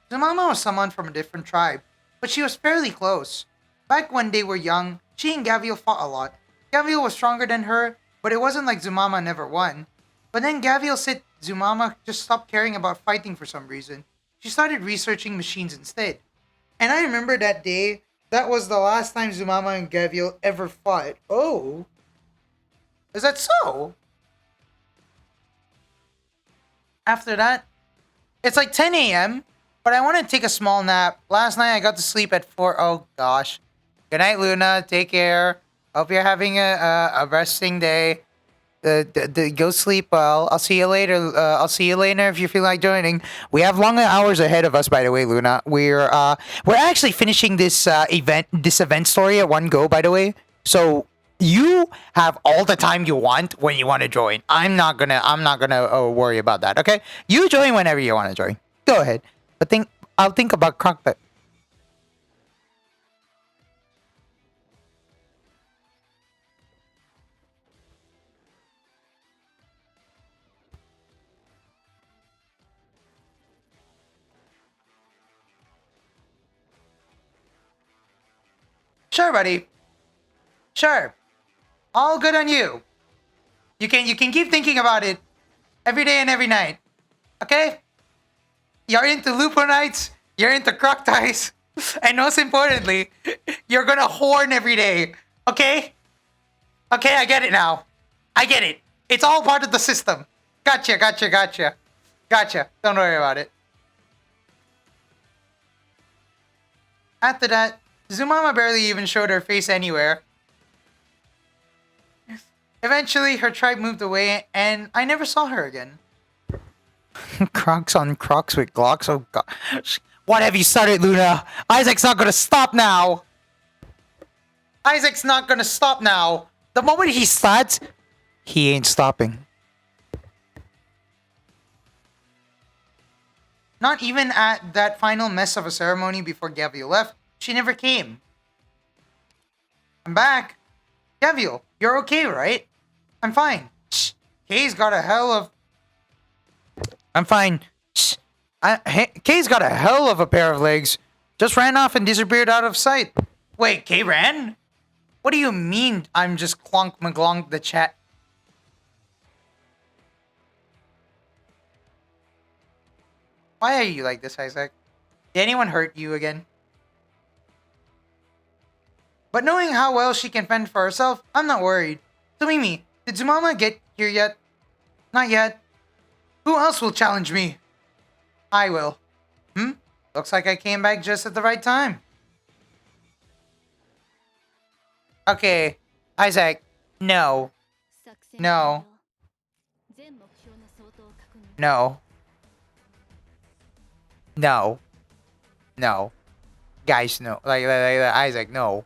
Zumama was someone from a different tribe, but she was fairly close. Back when they were young, she and Gavial fought a lot. Gavial was stronger than her, but it wasn't like Zumama never won. But then Gavial said Zumama just stopped caring about fighting for some reason. She started researching machines instead. And I remember that day, that was the last time Zumama and Gavial ever fought. Oh. Is that so? After that, it's like 10 a.m., but I want to take a small nap. Last night I got to sleep at 4. Oh gosh. Good night, Luna. Take care. Hope you're having a resting day. Go sleep well. I'll see you later. I'll see you later if you feel like joining. We have longer hours ahead of us, by the way, Luna. We're actually finishing this event story at one go, by the way. So You have all the time you want when you want to join. I'm not gonna worry about that. Okay, you join whenever you want to join. Go ahead. But I'll think about Crockpet. Sure, buddy. Sure. All good on you. You can keep thinking about it every day and every night. Okay? You're into Lupo Nights, you're into Crocodiles, and most importantly, you're gonna horn every day. Okay? Okay, I get it now. I get it. It's all part of the system. Gotcha, gotcha, gotcha. Gotcha. Don't worry about it. After that, Zumama barely even showed her face anywhere. Eventually, her tribe moved away, and I never saw her again. Crocs on Crocs with Glocks? Oh gosh. What have you started, Luna? Isaac's not gonna stop now! Isaac's not gonna stop now! The moment he starts, he ain't stopping. Not even at that final mess of a ceremony before Gavial left, she never came. I'm back. Gavial, you're okay, right? I'm fine. Shh. Kay's got a hell of... I'm fine. Shh. Kay's got a hell of a pair of legs. Just ran off and disappeared out of sight. Wait, Kay ran? What do you mean I'm just clonk maglonk the chat? Why are you like this, Isaac? Did anyone hurt you again? But knowing how well she can fend for herself, I'm not worried. So Mimi, did Zumama get here yet? Not yet. Who else will challenge me? I will. Looks like I came back just at the right time. Okay, Isaac, no. No. No. No. No. Guys, no. Like Isaac, no.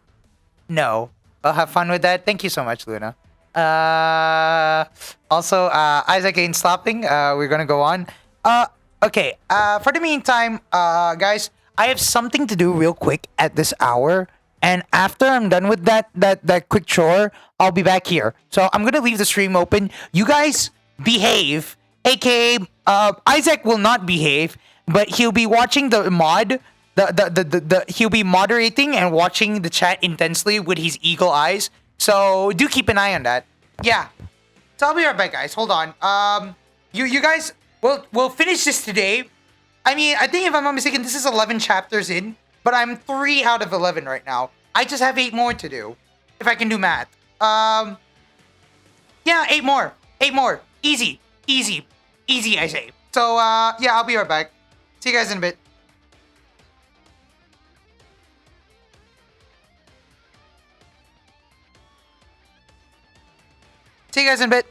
No. I'll have fun with that. Thank you so much, Luna. Also, Isaac ain't stopping. We're gonna go on. Okay. For the meantime, guys, I have something to do real quick at this hour. And after I'm done with that quick chore, I'll be back here. So I'm gonna leave the stream open. You guys behave. AKA, Isaac will not behave, but he'll be watching the mod. He'll be moderating and watching the chat intensely with his eagle eyes. So do keep an eye on that. Yeah. So I'll be right back, guys. Hold on. You guys, we'll finish this today. I mean, I think if I'm not mistaken, this is 11 chapters in, but I'm 3 out of 11 right now. I just have 8 more to do, if I can do math. Yeah, 8 more. 8 more. Easy, easy, easy, I say. So, yeah, I'll be right back. See you guys in a bit. See you guys in a bit.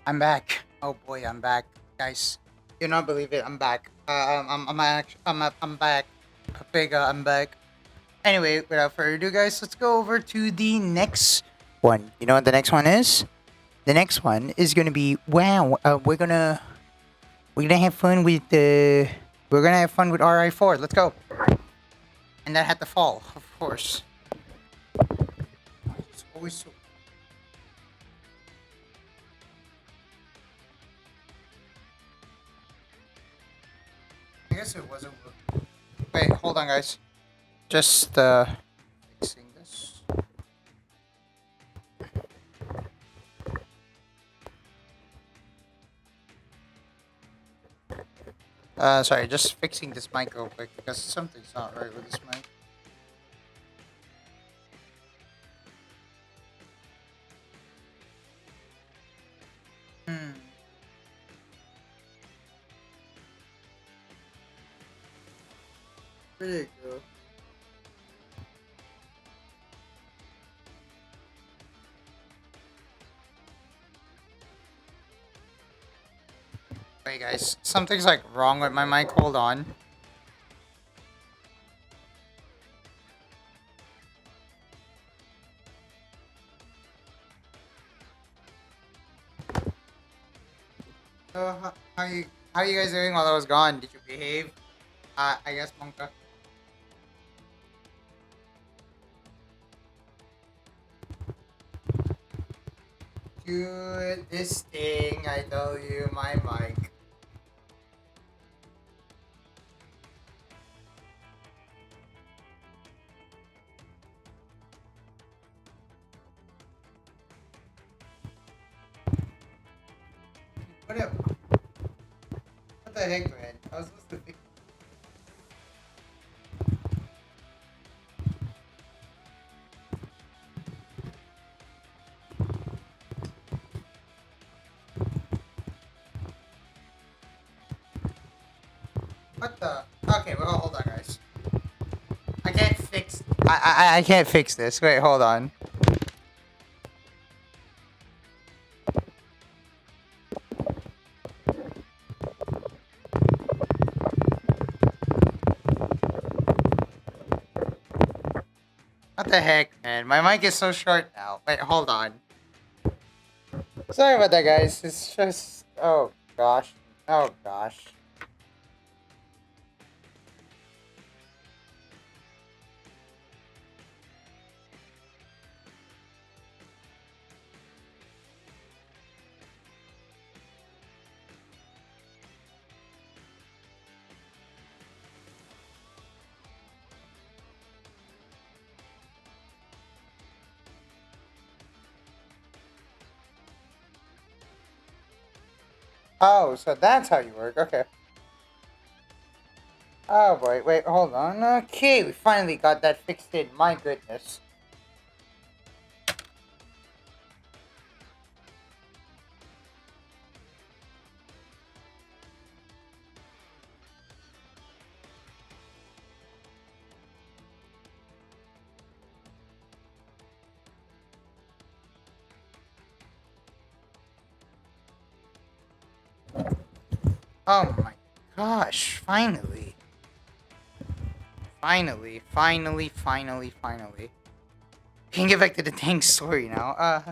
I'm back. Oh boy, I'm back, guys. You not believe it? I'm back. I'm back. Papega, I'm back. Anyway, without further ado, guys, let's go over to the next one. You know what the next one is? The next one is gonna be wow. We're gonna have fun with the. We're gonna have fun with RI4. Let's go. And that had to fall, of course. It's always so. I guess it wasn't. Wait, hold on, guys. Just fixing this. Sorry, just fixing this mic real quick because something's not right with this mic. Hmm. There you go. Wait, guys, something's like wrong with my mic. Hold on. So, how you guys doing while I was gone? Did you behave? I guess Monka. Dude, this thing, I tell you, my mic. What, what the heck, man? I was supposed to fix. What the? Okay, well, hold on, guys. I can't fix. I can't fix this. Wait, hold on. What the heck, man? My mic is so short now. Wait, hold on. Sorry about that, guys. It's just. Oh, gosh. Oh, gosh. Oh, so that's how you work. Okay. Oh, boy. Wait, hold on. Okay, we finally got that fixed in. My goodness. Oh, my gosh. Finally. Finally. We can get back to the dang story now.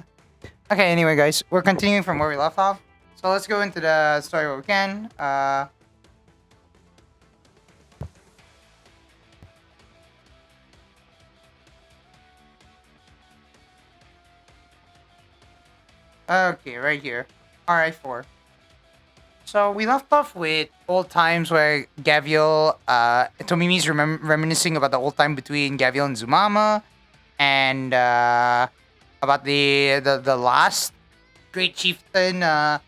Okay, anyway, guys. We're continuing from where we left off. So let's go into the story where we can. Okay, right here. Alright, 4. So we left off with old times where Gavial, Tomimi's reminiscing about the old time between Gavial and Zumama, and about the last great chieftain, I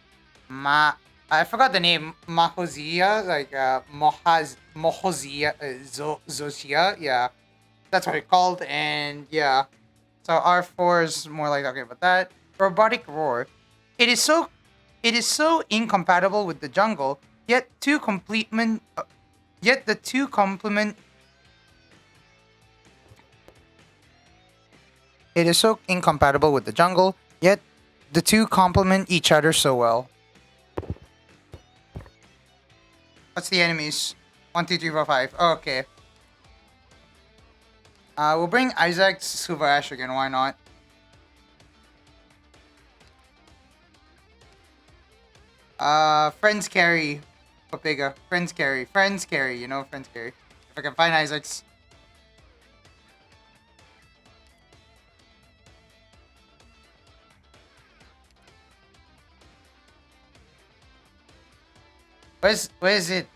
forgot the name, Mahozia, like Mohozia, Zosia, yeah, that's what it called, and yeah. So R4 is more like talking about that. Robotic roar. It is so it is so incompatible with the jungle, yet yet the two complement. It is so incompatible with the jungle, yet the two complement each other so well. What's the enemies? 1, 2, 3, 4, 5. Okay. We'll bring Isaac's Silver Ash again. Why not? Friends carry. Papega. Friends carry. Friends carry. You know, friends carry. If I can find Isaac's. Where is it?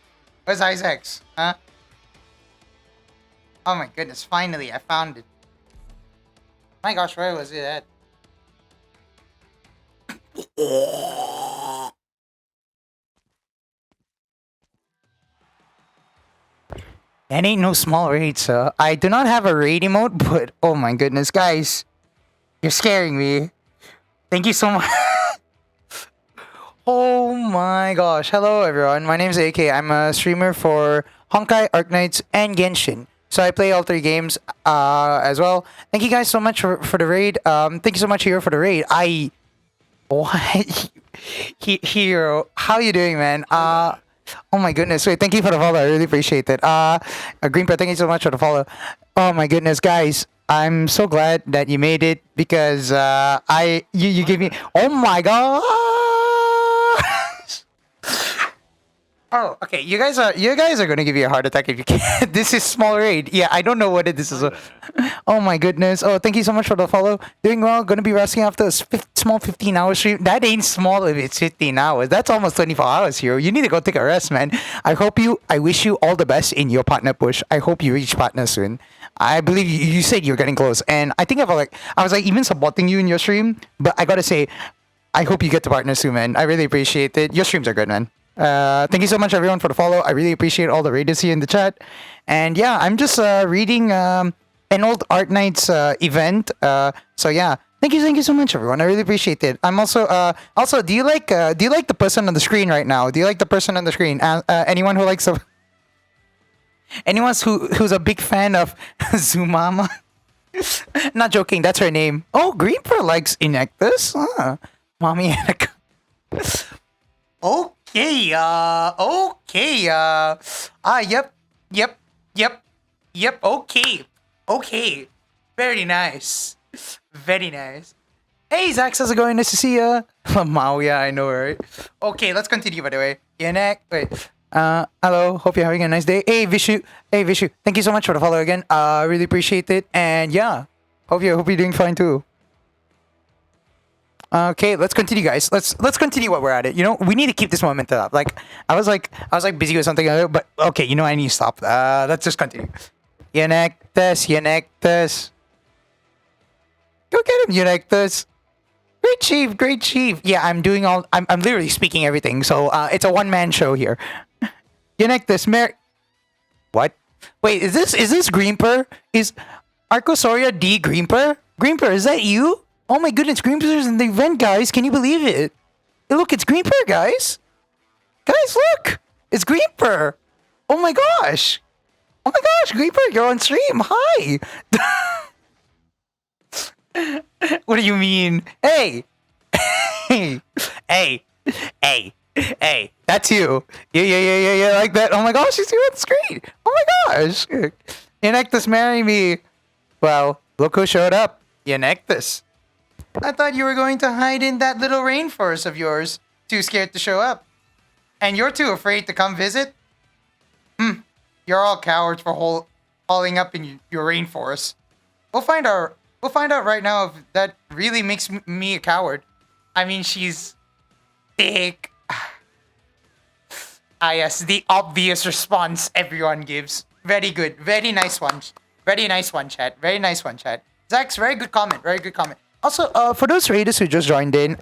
Where's Isaac's? Huh? Oh my goodness, finally I found it. My gosh, where was it at? That ain't no small raid, sir. I do not have a raid emote, but oh my goodness, guys. You're scaring me. Thank you so much. Oh my gosh. Hello everyone. My name is AK. I'm a streamer for Honkai, Arknights, and Genshin. So I play all three games as well. Thank you guys so much for the raid. Thank you so much, Hero, for the raid. What? Hero, how you doing, man? Oh my goodness. Wait, thank you for the follow. I really appreciate it. Greenper, thank you so much for the follow. Oh my goodness, guys. I'm so glad that you made it because you gave me. Oh my god. Oh, okay. You guys are gonna give you a heart attack if you can't. This is small raid. Yeah, I don't know what this is. Oh my goodness. Oh, thank you so much for the follow. Doing well. Gonna be resting after a small 15-hour stream. That ain't small if it's 15 hours. That's almost 24 hours here. You need to go take a rest, man. I wish you all the best in your partner push. I hope you reach partner soon. I believe you said you're getting close, and I think I was even supporting you in your stream. But I gotta say, I hope you get to partner soon, man. I really appreciate it. Your streams are good, man. Thank you so much, everyone, for the follow. I really appreciate all the raiders here in the chat. And yeah, I'm just reading an old Arknights event. So yeah, thank you so much, everyone. I really appreciate it. I'm also. Do you like the person on the screen right now? Do you like the person on the screen? Anyone who likes anyone who's a big fan of Zumama? Not joking. That's her name. Oh, Greenper likes Inectus. Mommy and a. Okay, yep, okay. Very nice. Very nice. Hey, Zax, how's it going? Nice to see ya. Mau, yeah, I know, right? Okay, let's continue, by the way. Yanek, wait. Hello, hope you're having a nice day. Hey, Vishu, thank you so much for the follow again. Really appreciate it. And yeah, hope you're doing fine too. Okay, let's continue, guys. Let's continue while we're at it. You know, we need to keep this momentum up. Like I was busy with something, but okay, you know, I need to stop. Let's just continue. Yanectus. Go get him, Yanectus. Great Chief. Yeah, I'm literally speaking everything. So it's a one-man show here. Yanectus, What? Wait, is this Greenper? Is Arcosoria D Greenper? Greenper, is that you? Oh my goodness, Greenper's in the event, guys. Can you believe it? Hey, look, it's Greenper, guys. Guys, look. It's Greenper. Oh my gosh. Greenper, you're on stream. Hi. What do you mean? Hey. Hey. That's you. Yeah, like that. Oh my gosh, he's here on the screen. Oh my gosh. Inectus, marry me. Well, look who showed up. Inectus. I thought you were going to hide in that little rainforest of yours. Too scared to show up. And you're too afraid to come visit? You're all cowards for hauling up in your rainforest. We'll find out right now if that really makes me a coward. I mean, she's thick. Yes, the obvious response everyone gives. Very good. Very nice one. Chat. Very nice one, chat. Zax, very good comment. Also, for those raiders who just joined in,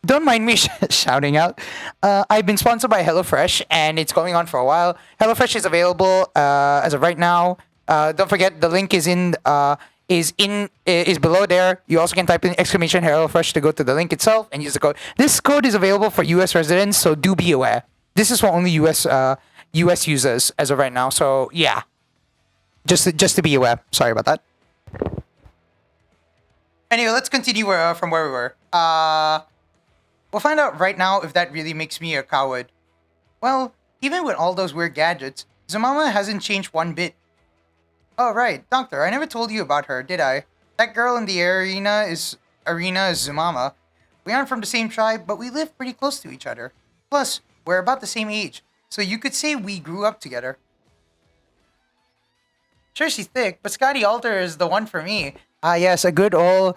don't mind me shouting out. I've been sponsored by HelloFresh, and it's going on for a while. HelloFresh is available as of right now. Don't forget the link is below there. You also can type in exclamation HelloFresh to go to the link itself and use the code. This code is available for US residents, so do be aware. This is for only US users as of right now. So yeah, just to be aware. Sorry about that. Anyway, let's continue from where we were. Uh, we'll find out right now if that really makes me a coward. Well, even with all those weird gadgets, Zumama hasn't changed one bit. Oh right, Doctor, I never told you about her, did I? That girl in the arena is Zumama. We aren't from the same tribe, but we live pretty close to each other. Plus, we're about the same age, so you could say we grew up together. Sure, she's thick, but Scotty Alter is the one for me. Ah, yes, a good old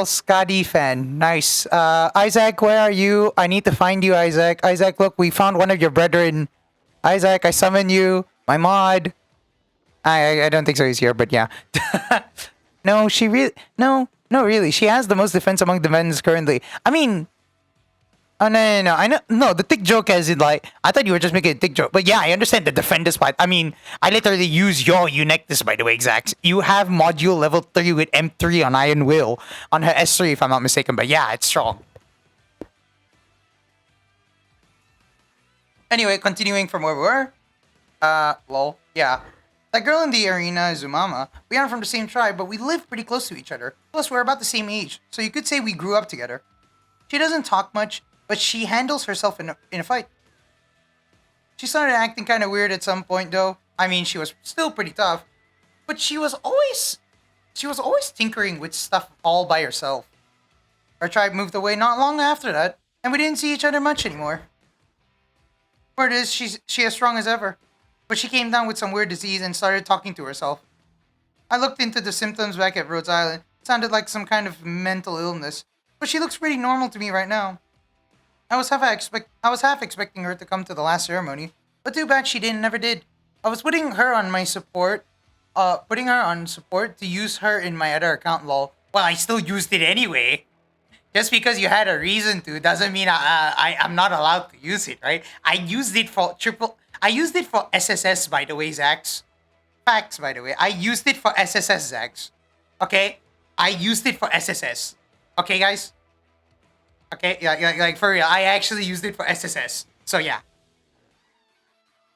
Scotty fan. Nice. Isaac, where are you? I need to find you, Isaac. Isaac, look, we found one of your brethren. Isaac, I summon you. My mod. I don't think so. He's here, but yeah. No, she really no really. She has the most defense among the men's currently. I mean, oh no. I know no. The thick joke as in like I thought you were just making a thick joke, but yeah, I understand the defenders part. I mean, I literally use your Unectus by the way, Zax. You have module level 3 with M3 on Iron Will on her S3 if I'm not mistaken. But yeah, it's strong. Anyway, continuing from where we were. Lol. Yeah. That girl in the arena is Umama. We aren't from the same tribe, but we live pretty close to each other. Plus, we're about the same age, so you could say we grew up together. She doesn't talk much, but she handles herself in a fight. She started acting kind of weird at some point, though. I mean, she was still pretty tough, but she was always tinkering with stuff all by herself. Our tribe moved away not long after that, and we didn't see each other much anymore. Word is, she as strong as ever. But she came down with some weird disease and started talking to herself. I looked into the symptoms back at Rhodes Island. It sounded like some kind of mental illness. But she looks pretty normal to me right now. I was half expecting her to come to the last ceremony, but too bad she never did. I was putting her on support to use her in my other account, lol. Well, I still used it anyway. Just because you had a reason to doesn't mean I'm not allowed to use it, right? I used it for SSS, by the way, Zax. Facts, by the way. I used it for SSS, Zax. Okay? I used it for SSS. Okay, guys? Okay? Yeah, like, for real. I actually used it for SSS. So, yeah.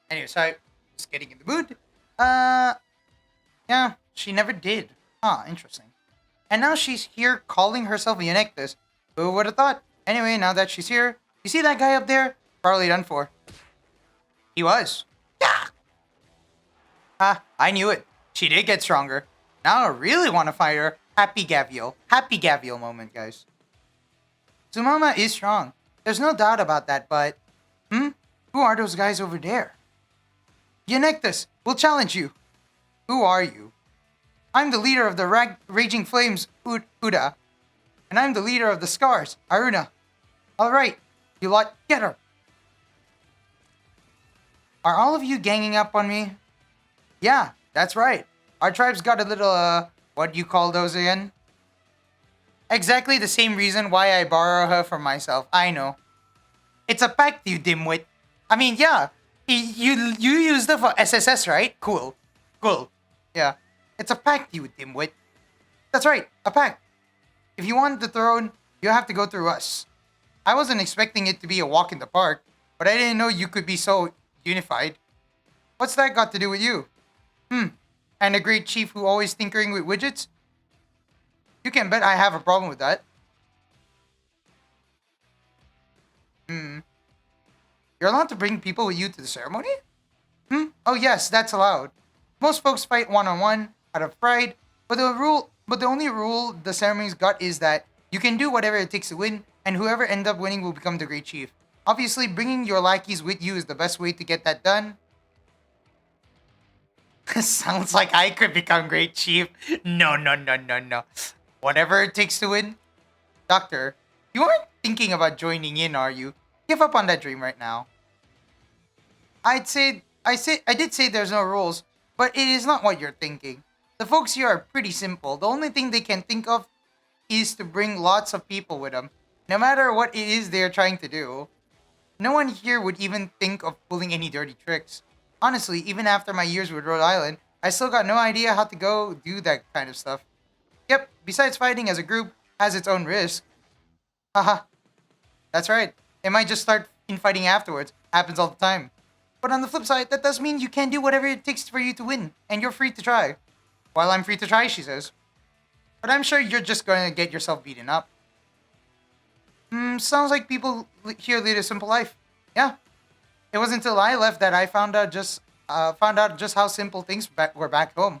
Anyway, so just getting in the mood. Yeah, she never did. Huh, interesting. And now she's here calling herself a Unectus. Who would have thought? Anyway, now that she's here, you see that guy up there? Probably done for. He was. Yeah. I knew it. She did get stronger. Now I really want to fight her. Happy Gavial. Happy Gavial moment, guys. Zumama is strong. There's no doubt about that, but... Who are those guys over there? Unectus, we'll challenge you. Who are you? I'm the leader of the Raging Flames, Uda. And I'm the leader of the Scars, Aruna. Alright, you lot, get her. Are all of you ganging up on me? Yeah, that's right. Our tribe's got a little, what do you call those again? Exactly the same reason why I borrow her for myself, I know. It's a pact, you dimwit. I mean, yeah, you used her for SSS, right? Cool. Yeah. It's a pact, you dimwit. That's right, a pact. If you want the throne, you have to go through us. I wasn't expecting it to be a walk in the park, but I didn't know you could be so unified. What's that got to do with you? And a great chief who always tinkering with widgets? You can bet I have a problem with that. You're allowed to bring people with you to the ceremony? Oh yes, that's allowed. Most folks fight one-on-one out of pride, but the only rule the ceremony's got is that you can do whatever it takes to win, and whoever ends up winning will become the Great Chief. Obviously, bringing your lackeys with you is the best way to get that done. Sounds like I could become Great Chief. No. Whatever it takes to win. Doctor, you aren't thinking about joining in, are you? Give up on that dream right now. I did say there's no rules, but it is not what you're thinking. The folks here are pretty simple. The only thing they can think of is to bring lots of people with them, no matter what it is they're trying to do. No one here would even think of pulling any dirty tricks. Honestly, even after my years with Rhode Island, I still got no idea how to go do that kind of stuff. Yep, besides fighting as a group has its own risk. Haha. That's right. It might just start infighting afterwards. Happens all the time. But on the flip side, that does mean you can do whatever it takes for you to win, and you're free to try. Well, I'm free to try, she says. but I'm sure you're just going to get yourself beaten up. Sounds like people here lead a simple life. Yeah. It wasn't until I left that I found out just how simple things were back home.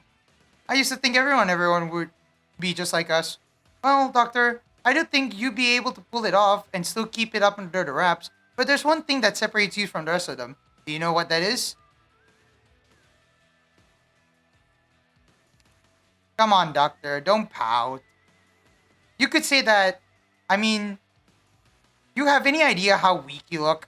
I used to think everyone would be just like us. Well, Doctor, I do think you'd be able to pull it off and still keep it up under the wraps. But there's one thing that separates you from the rest of them. Do you know what that is? Come on, Doctor, don't pout. You could say that. I mean, you have any idea how weak you look?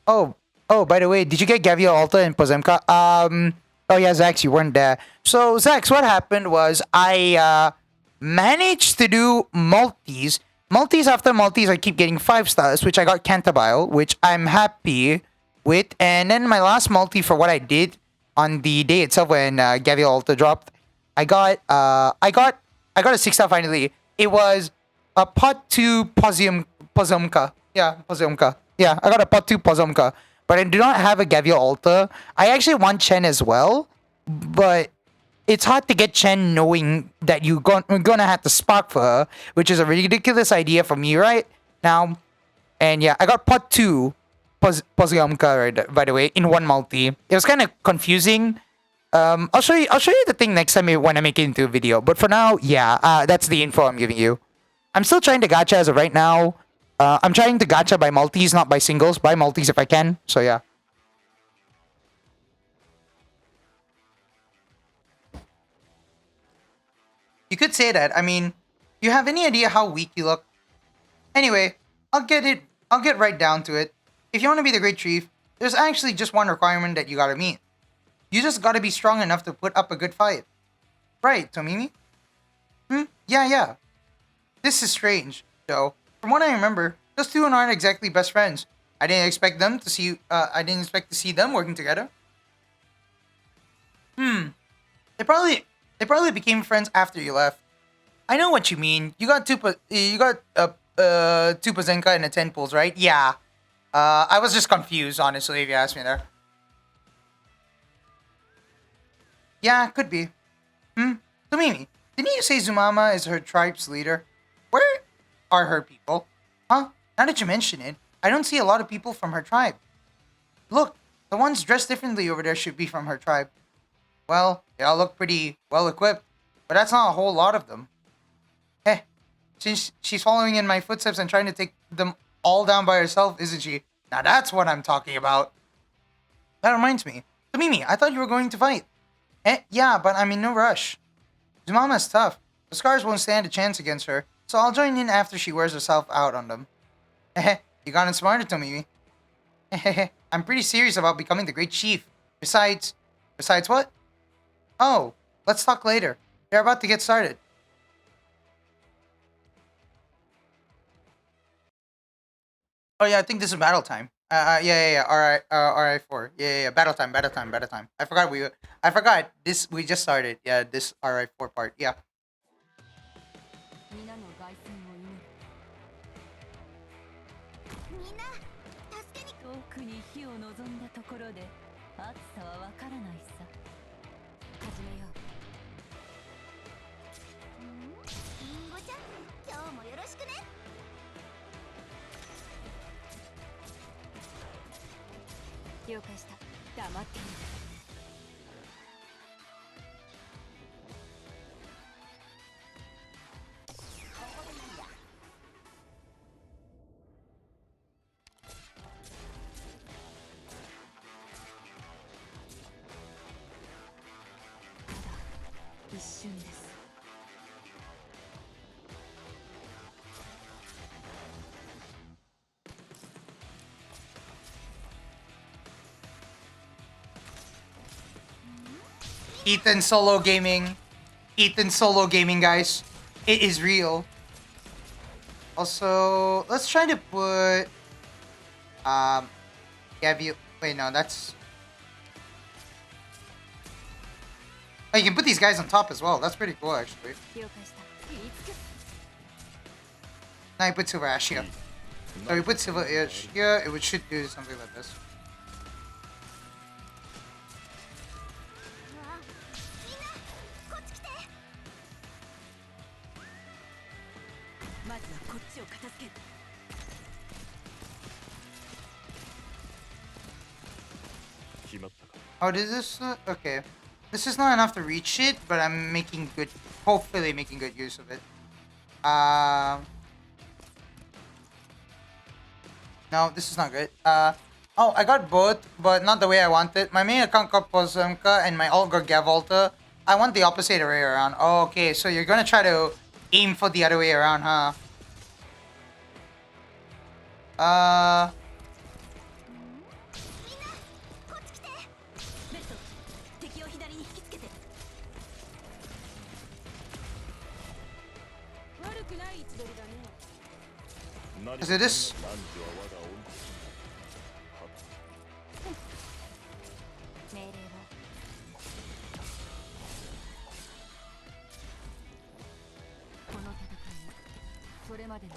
Oh, by the way, did you get Gavial Alta and Pozemka? Oh yeah, Zax, you weren't there. So, Zax, what happened was I managed to do multis. Multis after multis, I keep getting 5 stars, which I got Cantabile, which I'm happy with. And then my last multi for what I did on the day itself when Gavial Alta dropped, I got a 6-star finally. It was a pot 2 Pozemka. Yeah, Pozemka. Yeah, I got a pot 2 Pozemka. But I do not have a Gavial Alta. I actually want Chen as well. But it's hard to get Chen knowing that you're gonna have to spark for her, which is a ridiculous idea for me right now. And yeah, I got pot 2 Pozemka, right, by the way, in one multi. It was kind of confusing. I'll show you the thing next time when I make it into a video. But for now, yeah, that's the info I'm giving you. I'm still trying to gacha as of right now. I'm trying to gacha by multis, not by singles. By multis if I can. So yeah. You could say that. I mean, you have any idea how weak you look? Anyway, I'll get right down to it. If you want to be the Great Chief, there's actually just one requirement that you gotta meet. You just gotta be strong enough to put up a good fight. Right, Tomimi? Yeah. This is strange, though. From what I remember, those two aren't exactly best friends. I didn't expect to see them working together. They probably became friends after you left. I know what you mean. You got two Zenka and a 10 pulls, right? Yeah. I was just confused, honestly, if you ask me there. Yeah, could be. So Mimi, didn't you say Zumama is her tribe's leader? Where are her people? Huh? Now that you mention it, I don't see a lot of people from her tribe. Look, the ones dressed differently over there should be from her tribe. Well, they all look pretty well equipped, but that's not a whole lot of them. Since she's following in my footsteps and trying to take them all down by herself, isn't she? Now that's what I'm talking about. That reminds me. So Mimi, I thought you were going to fight. Yeah, but I'm in no rush. Zumama's tough. The scars won't stand a chance against her, so I'll join in after she wears herself out on them. You gotten smarter, Tomimi. I'm pretty serious about becoming the Great Chief. Besides what? Oh, let's talk later. They're about to get started. Oh yeah, I think this is battle time. Yeah. Alright, 4. Yeah. Battle time. I forgot this. We just started. Yeah, this alright 4 part. Yeah. 皆の凱旋を祈る。みんな助けに。遠くに火を望んだところで暑さはわからないさ。始めよう。リンゴちゃん、今日もよろしくね。了解した。黙っている。一瞬です。Ethan solo gaming. Ethan solo gaming, guys. It is real. Also, let's try to put Gavial. Wait, no, that's. Oh, you can put these guys on top as well. That's pretty cool, actually. 了解した。切りつけ。 Now you put Silver Ash here. So we put Silver Ash here. It should do something like this. みんなこっち来て。まずはこっちを片付ける。 Oh, does this? Okay. This is not enough to reach it, but I'm making good, hopefully making good use of it. No, this is not good. Oh, I got both, but not the way I wanted. My main account got Pozemka and my alt got Gavolta. I want the opposite way around. Oh, okay, so you're gonna try to aim for the other way around, huh? ベッド、敵を左に引きつけて。悪くない位置取りだね。 Is it this? 命令はこの戦いはそれまでの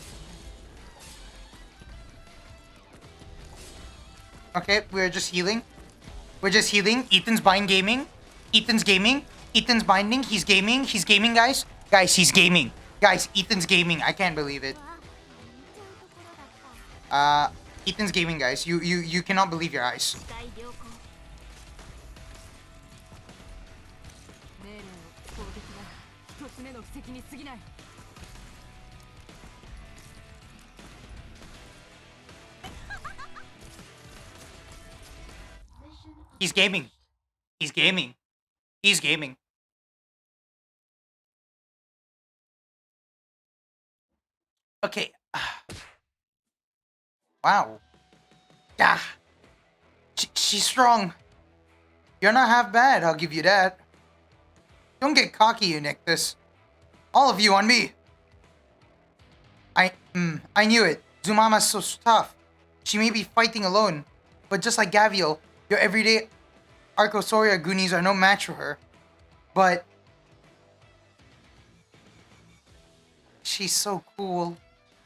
Okay, we're just healing. We're just healing. Ethan's buying gaming. Ethan's gaming. Ethan's binding. He's gaming. He's gaming, guys. Guys, he's gaming. Guys, Ethan's gaming. I can't believe it. Ethan's gaming, guys. You cannot believe your eyes. 視界良好。命令を攻撃は一つ目の布石に過ぎない。 He's gaming. He's gaming. He's gaming. Okay. Wow. Yeah. She's strong. You're not half bad, I'll give you that. Don't get cocky, you Nictus. All of you on me. I knew it. Zumama's so tough. She may be fighting alone, but just like Gavial, your everyday Arcosaurus Goonies are no match for her. But she's so cool.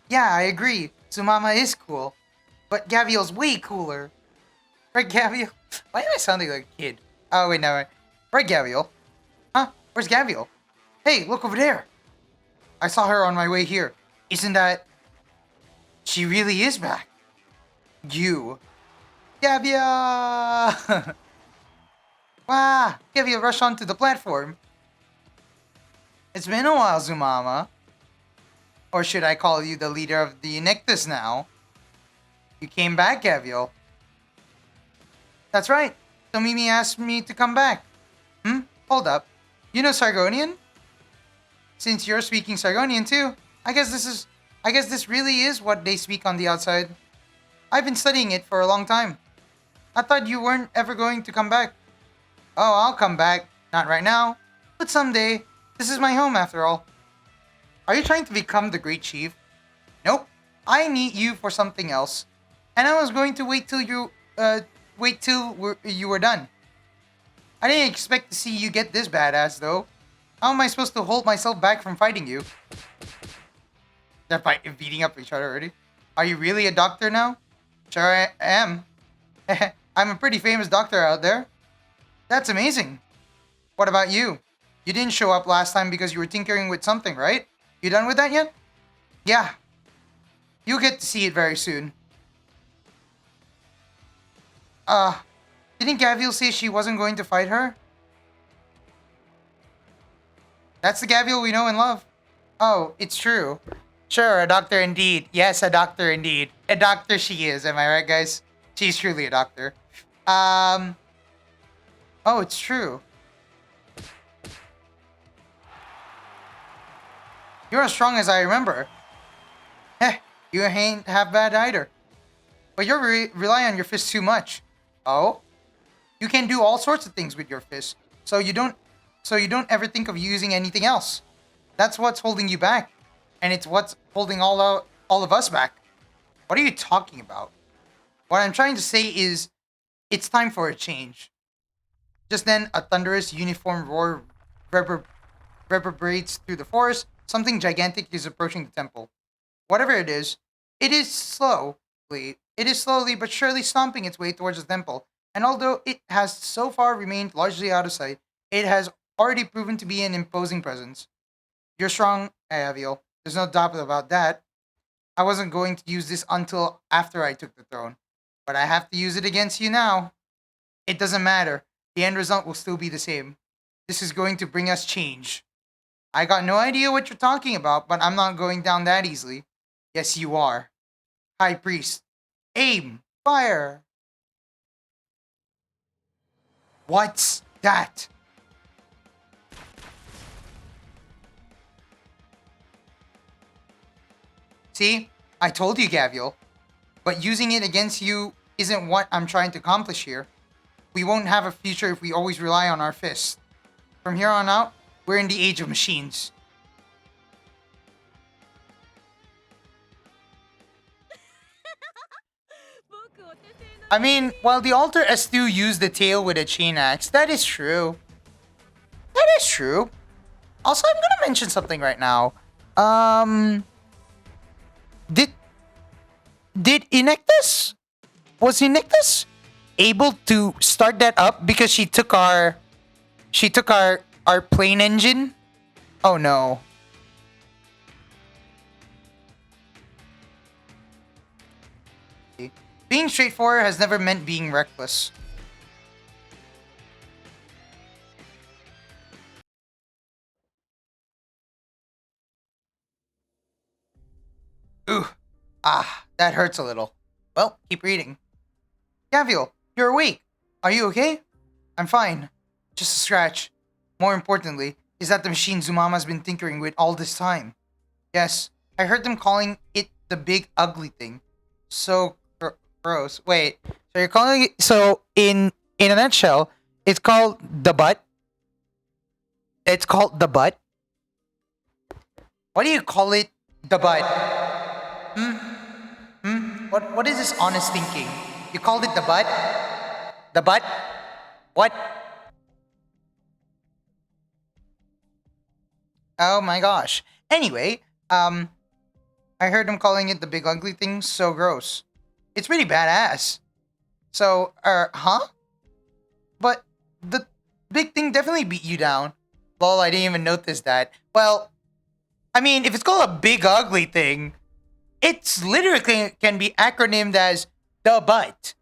Yeah, I agree. Zumama is cool. But Gavial's way cooler. Right, Gavial? Why am I sounding like a kid? Oh, wait, no. Right, Gavial? Huh? Where's Gavial? Hey, look over there. I saw her on my way here. Isn't that... She really is back. You. Gavial! Wow, Gavial rushed onto the platform. It's been a while, Zumama. Or should I call you the leader of the Nictus now? You came back, Gavial. That's right. So Mimi asked me to come back. Hold up. You know Sargonian? Since you're speaking Sargonian too, I guess this really is what they speak on the outside. I've been studying it for a long time. I thought you weren't ever going to come back. Oh, I'll come back. Not right now, but someday. This is my home after all. Are you trying to become the Great Chief? Nope. I need you for something else. And I was going to wait till you were done. I didn't expect to see you get this badass though. How am I supposed to hold myself back from fighting you? They're beating up each other already. Are you really a doctor now? Sure I am. I'm a pretty famous doctor out there. That's amazing. What about you? You didn't show up last time because you were tinkering with something, right? You done with that yet? Yeah. You'll get to see it very soon. Didn't Gavial say she wasn't going to fight her? That's the Gavial we know and love. Oh, it's true. Sure, a doctor indeed. Yes, a doctor indeed. A doctor she is, am I right, guys? She's truly a doctor. Oh, it's true. You're as strong as I remember. Heh, you ain't half bad either. But you rely on your fists too much. Oh? You can do all sorts of things with your fists, so you don't ever think of using anything else. That's what's holding you back. And it's what's holding all of us back. What are you talking about? What I'm trying to say is, it's time for a change. Just then, a thunderous uniform roar reverberates through the forest. Something gigantic is approaching the temple. Whatever it is slowly but surely stomping its way towards the temple. And although it has so far remained largely out of sight, it has already proven to be an imposing presence. You're strong, Gavial. There's no doubt about that. I wasn't going to use this until after I took the throne. But I have to use it against you now. It doesn't matter. The end result will still be the same. This is going to bring us change. I got no idea what you're talking about, but I'm not going down that easily. Yes, you are. High Priest. Aim. Fire. What's that? See? I told you, Gavial. But using it against you isn't what I'm trying to accomplish here. We won't have a future if we always rely on our fists. From here on out, we're in the age of machines. I mean, while the Alter S2 used the tail with a chain axe, that is true. That is true. Also, I'm gonna mention something right now. Did Inectus? Was Inectus able to start that up because she took our plane engine? Oh no. Being straightforward has never meant being reckless. Ooh. Ah, that hurts a little. Well, keep reading. Gavial, you're awake. Are you okay? I'm fine. Just a scratch. More importantly, is that the machine Zumama's been tinkering with all this time. Yes, I heard them calling it the big ugly thing. So gross. Wait, so you're calling it, so in a nutshell, it's called the butt? It's called the butt? Why do you call it the butt? Hmm? Hmm? What is this honest thinking? You called it the butt? The butt? What? Oh my gosh. Anyway, I heard him calling it the big ugly thing. So gross. It's pretty badass. So, huh? But the big thing definitely beat you down. Lol, I didn't even notice that. Well, I mean, if it's called a big ugly thing, it's literally can be acronymed as the butt,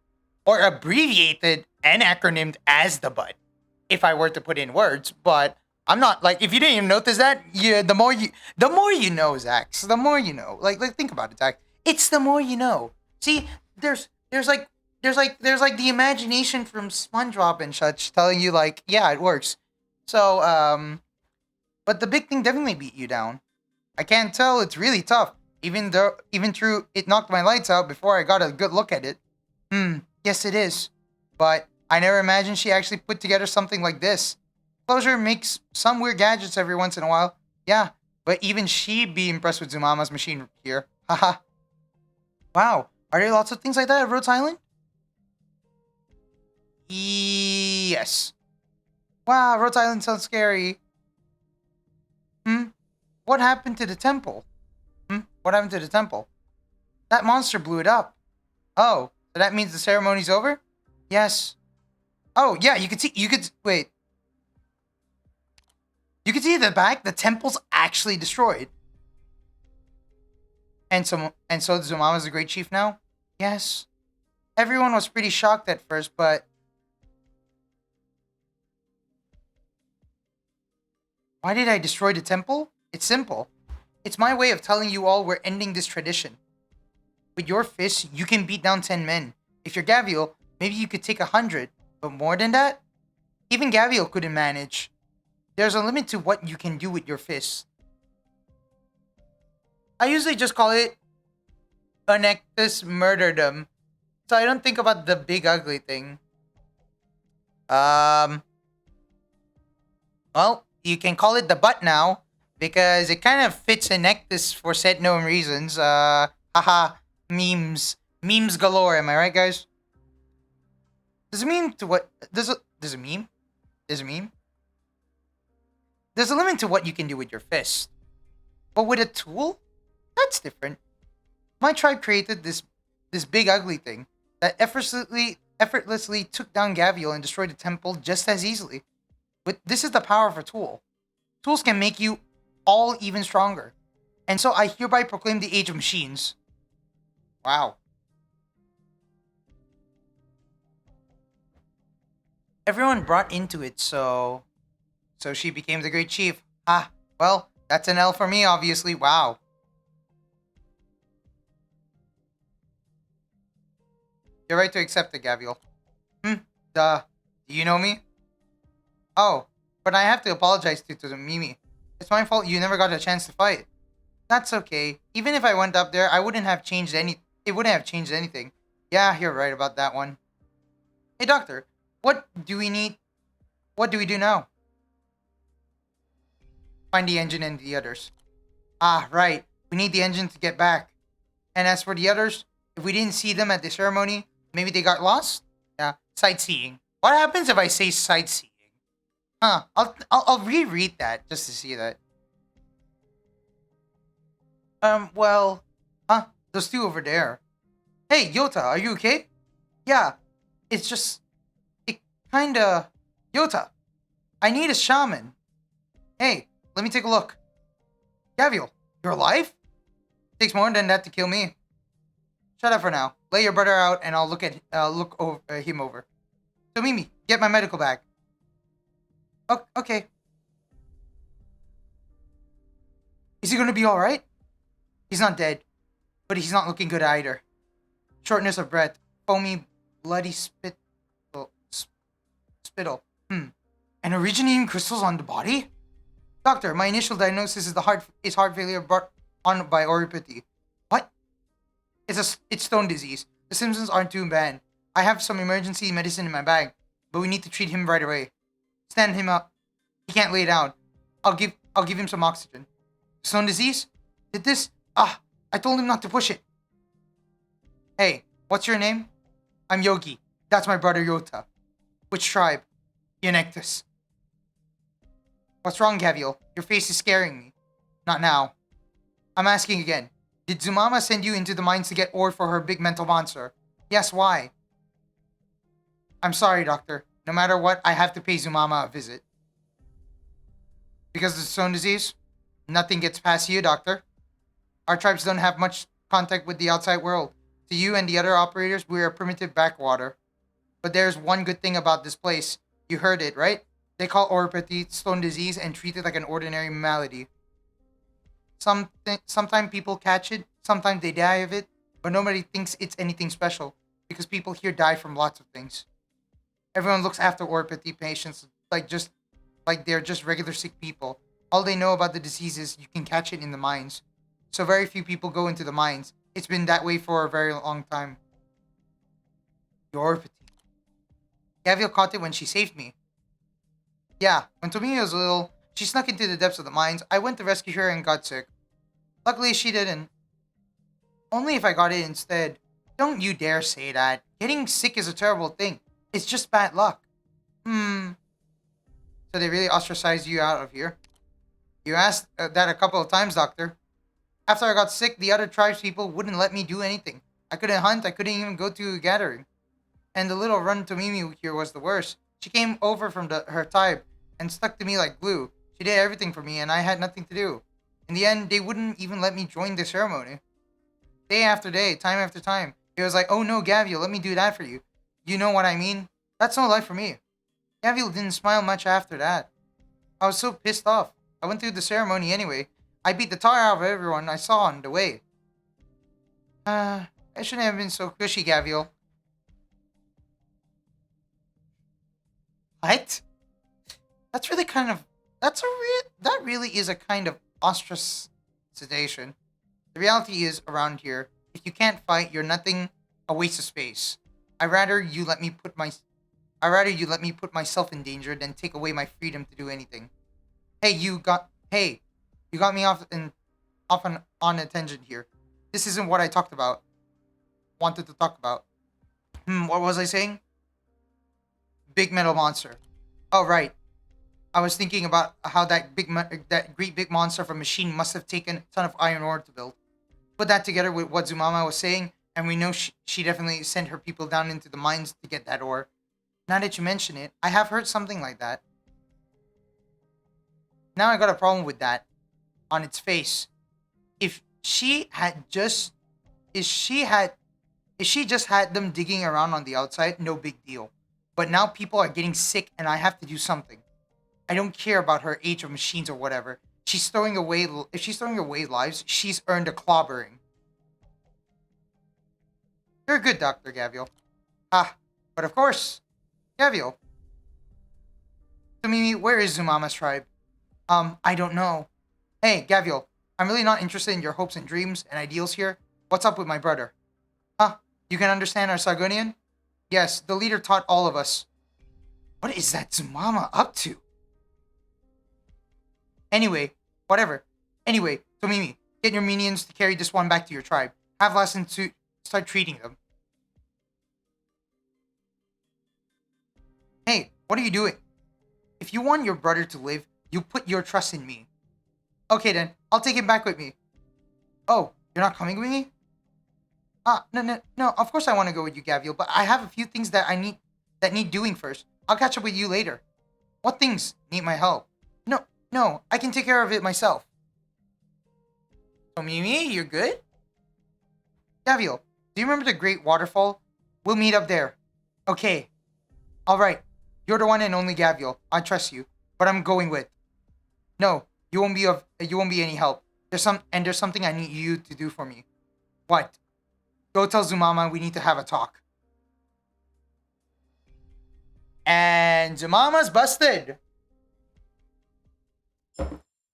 or abbreviated and acronymed as the butt, if I were to put in words. But I'm not like, if you didn't even notice that, yeah, the more you know, Zach. So the more you know. Like think about it, Zach. It's the more you know. See, there's like the imagination from SpongeBob and such telling you like, yeah, it works. So but the big thing definitely beat you down. I can't tell. It's really tough. Even through it knocked my lights out before I got a good look at it. Yes it is. But I never imagined she actually put together something like this. Closure makes some weird gadgets every once in a while. Yeah, but even she'd be impressed with Zumama's machine here. Haha. Wow. Are there lots of things like that at Rhodes Island? Yes. Wow, Rhodes Island sounds scary. What happened to the temple? What happened to the temple? That monster blew it up. Oh, so that means the ceremony's over? Yes. Oh, yeah, wait. You can see at the back, the temple's actually destroyed. And so Zumama's the Great Chief now? Yes. Everyone was pretty shocked at first, but... Why did I destroy the temple? It's simple. It's my way of telling you all we're ending this tradition. With your fists, you can beat down 10 men. If you're Gavial, maybe you could take 100. But more than that? Even Gavial couldn't manage. There's a limit to what you can do with your fists. I usually just call it Onectus murderedom. So I don't think about the big ugly thing. Well, you can call it the butt now. Because it kind of fits Onectus for said known reasons. Haha. Memes. Memes galore, am I right, guys? Does it mean to what... Does it meme? Does it meme? There's a limit to what you can do with your fist. But with a tool? That's different. My tribe created this big ugly thing that effortlessly took down Gavial and destroyed the temple just as easily. But this is the power of a tool. Tools can make you all even stronger. And so I hereby proclaim the age of machines. Wow. Everyone brought into it, so she became the Great Chief. Ah, well, that's an L for me, obviously. Wow. You're right to accept it, Gavial. Duh. Do you know me? Oh, but I have to apologize to the Mimi. It's my fault you never got a chance to fight. That's okay. Even if I went up there, I wouldn't have changed any. It wouldn't have changed anything. Yeah, you're right about that one. Hey, doctor, what do we need? What do we do now? Find the engine and the others. Ah, right. We need the engine to get back. And as for the others, if we didn't see them at the ceremony, maybe they got lost? Yeah, sightseeing. What happens if I say sightseeing? Huh, I'll reread that just to see that. Well, those two over there. Hey, Yota, are you okay? Yeah, it's just, it kinda, Yota, I need a shaman. Hey, let me take a look. Gavial, you're alive? Takes more than that to kill me. Shut up for now. Lay your brother out, and I'll look over him over. So Mimi, get my medical bag. Oh, okay. Is he gonna be all right? He's not dead, but he's not looking good either. Shortness of breath, foamy, bloody spittle. And originating crystals on the body? Doctor, my initial diagnosis is heart failure brought on by oropathy. What? It's stone disease. The symptoms aren't too bad. I have some emergency medicine in my bag, but we need to treat him right away. Stand him up. He can't lay down. I'll give him some oxygen. Stone disease? Did this? I told him not to push it. Hey, what's your name? I'm Yogi. That's my brother Yota. Which tribe? Eunectus. What's wrong, Gavial? Your face is scaring me. Not now. I'm asking again. Did Zumama send you into the mines to get ore for her big mental monster? Yes, why? I'm sorry, Doctor. No matter what, I have to pay Zumama a visit. Because of the stone disease? Nothing gets past you, Doctor. Our tribes don't have much contact with the outside world. To you and the other operators, we are a primitive backwater. But there's one good thing about this place. You heard it, right? They call oropathy stone disease and treat it like an ordinary malady. Sometimes people catch it, sometimes they die of it, but nobody thinks it's anything special because people here die from lots of things. Everyone looks after oropathy patients like they're just regular sick people. All they know about the disease is you can catch it in the mines. So very few people go into the mines. It's been that way for a very long time. Oropathy. Gavial caught it when she saved me. Yeah, when Tomia was little, she snuck into the depths of the mines. I went to rescue her and got sick. Luckily, she didn't. Only if I got it instead. Don't you dare say that. Getting sick is a terrible thing. It's just bad luck. So they really ostracized you out of here? You asked that a couple of times, Doctor. After I got sick, the other tribespeople wouldn't let me do anything. I couldn't hunt, I couldn't even go to a gathering. And the little run Tomimi here was the worst. She came over from her tribe and stuck to me like glue. She did everything for me and I had nothing to do. In the end, they wouldn't even let me join the ceremony. Day after day, time after time. It was like, oh no, Gavial, let me do that for you. You know what I mean? That's no life for me. Gavial didn't smile much after that. I was so pissed off. I went through the ceremony anyway. I beat the tar out of everyone I saw on the way. I shouldn't have been so cushy, Gavial. What? That's really kind of... That really is a kind of ostracization. The reality is, around here, if you can't fight, you're nothing, a waste of space. I'd rather you let me put myself in danger than take away my freedom to do anything. You got me on a tangent here. This isn't what I wanted to talk about. What was I saying? Big metal monster. Oh, right. I was thinking about how that great big monster of a machine must have taken a ton of iron ore to build. Put that together with what Zumama was saying, and we know she definitely sent her people down into the mines to get that ore. Now that you mention it, I have heard something like that. Now I got a problem with that. On its face. if she had just if she had if she just had them digging around on the outside, no big deal. But now people are getting sick and I have to do something. I don't care about her age of machines or whatever. She's throwing away if she's throwing away lives, she's earned a clobbering. You're good, Dr. Gavial. Ah, but of course, Gavial. So Mimi, where is Zumama's tribe? I don't know. Hey, Gavial, I'm really not interested in your hopes and dreams and ideals here. What's up with my brother? Huh? You can understand our Sargonian? Yes, the leader taught all of us. What is that Zumama up to? Anyway, whatever. Anyway, so Mimi, get your minions to carry this one back to your tribe. Have lessons to start treating them. Hey, what are you doing? If you want your brother to live, you put your trust in me. Okay then, I'll take him back with me. Oh, you're not coming with me? No, of course I want to go with you, Gavial, but I have a few things that need doing first. I'll catch up with you later. What things need my help? No, I can take care of it myself. So Mimi, you're good? Gavial, do you remember the Great Waterfall? We'll meet up there. Okay. Alright. You're the one and only Gavial. I trust you. But I'm going with. No, you won't be any help. There's something I need you to do for me. What? Go tell Zumama we need to have a talk. And Zumama's busted.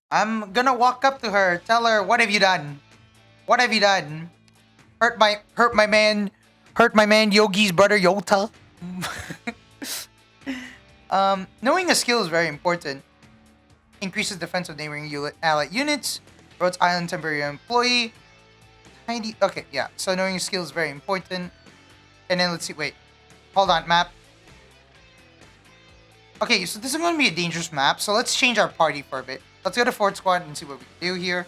I'm gonna walk up to her, tell her, what have you done? What have you done? Hurt my man Yogi's brother Yota. Knowing a skill is very important. Increases defense of neighboring allied units. Rhodes Island temporary employee. Tiny. Okay, yeah. So knowing a skill is very important. And then let's see. Wait. Hold on, map. Okay, so this is going to be a dangerous map. So let's change our party for a bit. Let's go to Fort Squad and see what we can do here.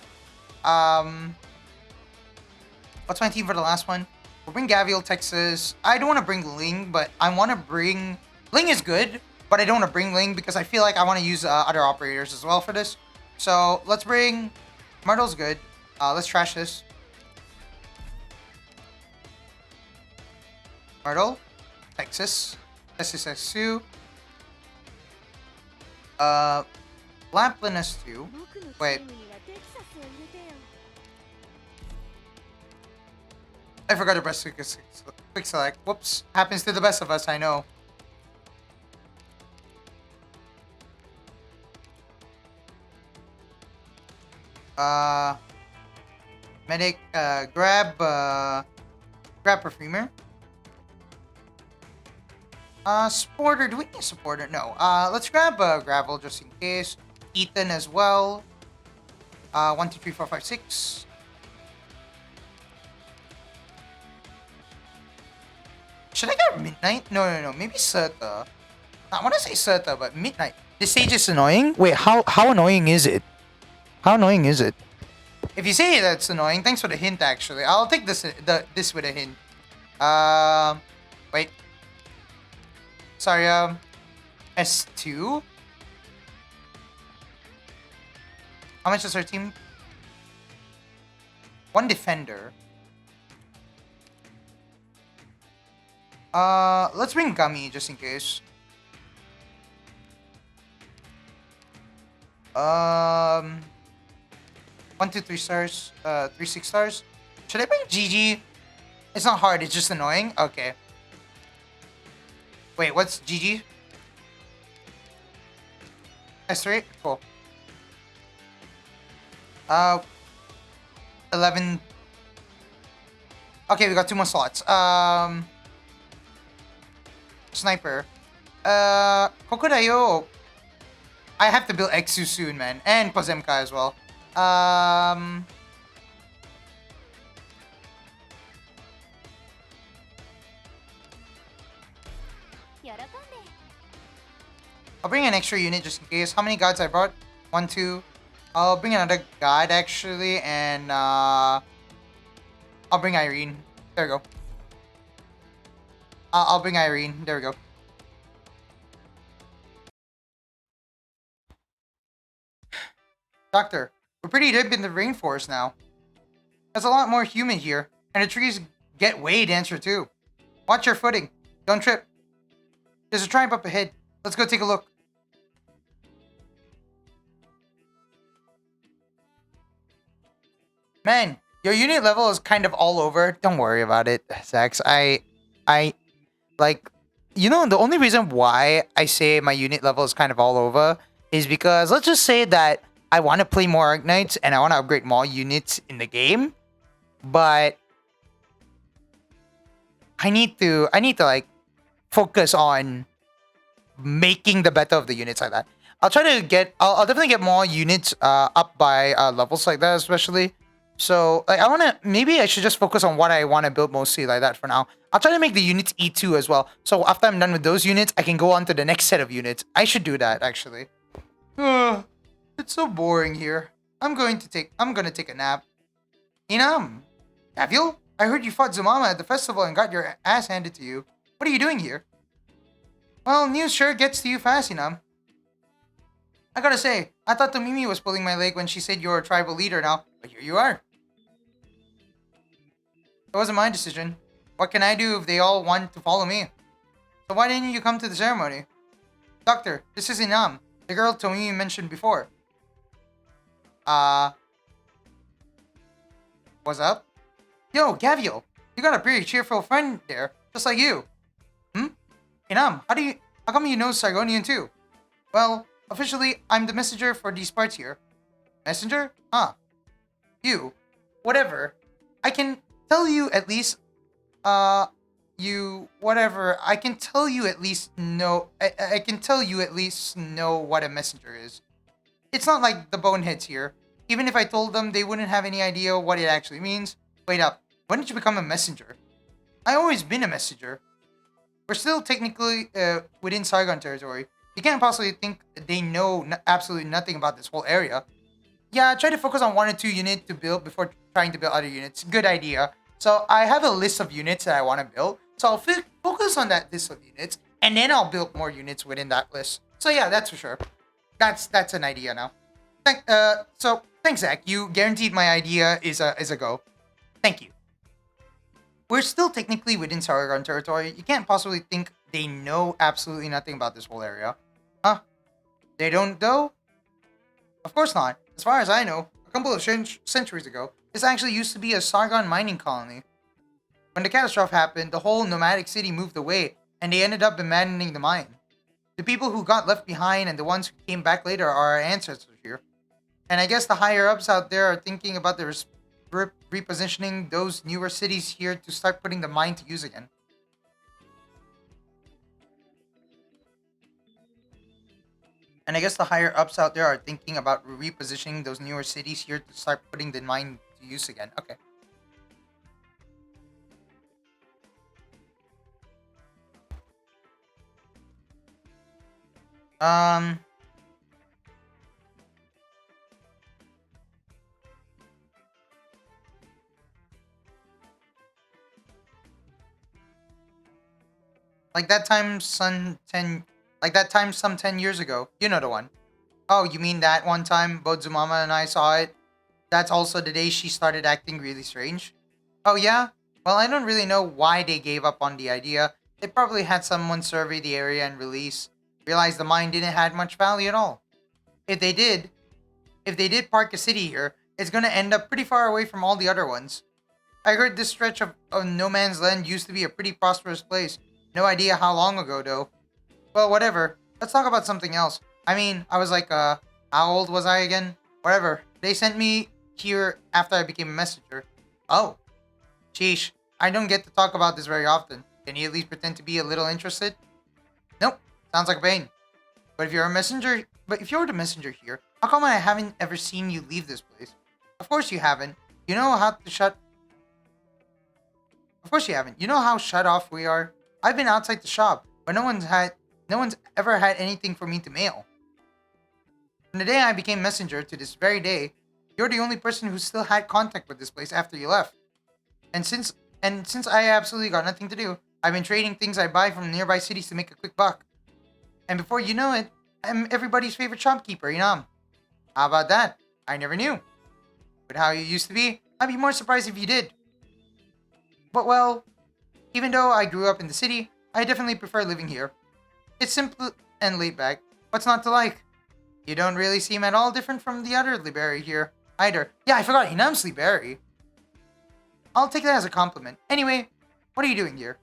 What's my team for the last one? We'll bring Gavial, Texas. I don't want to bring Ling, but I want to bring... Ling is good, but I don't want to bring Ling because I feel like I want to use other operators as well for this. So let's bring... Myrtle's good. Let's trash this. Myrtle, Texas, SSS2. Lamplin S2. Wait. I forgot to press quick select. Whoops. Happens to the best of us, I know. Medic, grab Perfumer. Supporter, do we need a supporter? No. Let's grab Gravel just in case. Ethan as well. 1, 2, 3, 4, 5, 6. Should I get Midnight? No. Maybe Serta. I want to say Serta, but Midnight. This stage is annoying? Wait, how annoying is it? How annoying is it? If you say that's annoying, thanks for the hint actually. I'll take this with a hint. Wait. Sorry, S2? How much is our team? 1 defender. Let's bring Gummy just in case. 1, 2, 3 stars. 3, 6 stars. Should I bring GG? It's not hard, it's just annoying. Okay. Wait, what's GG? S3? Cool. 11. Okay, we got 2 more slots. Sniper. Kokodayo. I have to build Exu soon, man. And Pozemka as well. I'll bring an extra unit just in case. How many guards I brought? 1, 2. I'll bring another guard actually, and I'll bring Irene. There we go. I'll bring Irene. There we go. Doctor, we're pretty deep in the rainforest now. There's a lot more human here, and the trees get way denser too. Watch your footing. Don't trip. There's a tribe up ahead. Let's go take a look. Man, your unit level is kind of all over. Don't worry about it, Zax. I like, the only reason why I say my unit level is kind of all over is because let's just say that I want to play more Arknights and I want to upgrade more units in the game, but I need to like focus on making the better of the units like that. I'll definitely get more units up by levels like that, especially. So like maybe I should just focus on what I want to build mostly like that for now. I'll try to make the units E2 as well. So after I'm done with those units, I can go on to the next set of units. I should do that actually. It's so boring here. I'm gonna take a nap. Inam, Gavial, I heard you fought Zumama at the festival and got your ass handed to you. What are you doing here? Well, news sure gets to you fast, Inam. I gotta say, I thought Tomimi was pulling my leg when she said you're a tribal leader now, but here you are. It wasn't my decision. What can I do if they all want to follow me? So why didn't you come to the ceremony? Doctor, this is Inam, the girl Tomimi mentioned before. What's up? Yo, Gavial, you got a pretty cheerful friend there, just like you. Inam, how come you know Sargonian too? Well, officially, I'm the messenger for these parts here. Messenger? Huh. You. Whatever. I can tell you at least, whatever. I can tell you at least know, I can tell you at least know what a messenger is. It's not like the boneheads here. Even if I told them, they wouldn't have any idea what it actually means. Wait up. When did you become a messenger? I always been a messenger. We're still technically within Sargon territory. You can't possibly think they know absolutely nothing about this whole area. Yeah, try to focus on 1 or 2 units to build before trying to build other units. Good idea. So I have a list of units that I want to build. So I'll focus on that list of units, and then I'll build more units within that list. So yeah, that's for sure. That's an idea now. So thanks, Zach. You guaranteed my idea is a go. Thank you. We're still technically within Sargon territory. You can't possibly think they know absolutely nothing about this whole area. Huh? They don't though? Of course not. As far as I know, a couple of centuries ago, this actually used to be a Sargon mining colony. When the catastrophe happened, the whole nomadic city moved away, and they ended up abandoning the mine. The people who got left behind and the ones who came back later are our ancestors here. And I guess the higher-ups out there are thinking about repositioning those newer cities here to start putting the mine to use again. And I guess the higher-ups out there are thinking about repositioning those newer cities here to start putting the mine to use again. Okay. Like that time some 10 years ago. You know the one. Oh, you mean that one time both Zumama and I saw it? That's also the day she started acting really strange? Oh yeah? Well, I don't really know why they gave up on the idea. They probably had someone survey the area and realize the mine didn't have much value at all. If they did park a city here, it's gonna end up pretty far away from all the other ones. I heard this stretch of no man's land used to be a pretty prosperous place. No idea how long ago though. Well, whatever. Let's talk about something else. I mean, I was like, how old was I again? Whatever. They sent me here after I became a messenger. Oh. Sheesh. I don't get to talk about this very often. Can you at least pretend to be a little interested? Nope. Sounds like a pain. But if you're the messenger here, how come I haven't ever seen you leave this place? Of course you haven't. You know how Of course you haven't. You know how shut off we are? I've been outside the shop, but no one's ever had anything for me to mail. From the day I became messenger to this very day, you're the only person who still had contact with this place after you left. And since I absolutely got nothing to do, I've been trading things I buy from nearby cities to make a quick buck. And before you know it, I'm everybody's favorite shopkeeper, Inam. How about that? I never knew. But how you used to be, I'd be more surprised if you did. But well, even though I grew up in the city, I definitely prefer living here. It's simple and laid back. What's not to like? You don't really seem at all different from the other Liberi here, either. Yeah, I forgot, he name's Liberi. I'll take that as a compliment. Anyway, what are you doing here?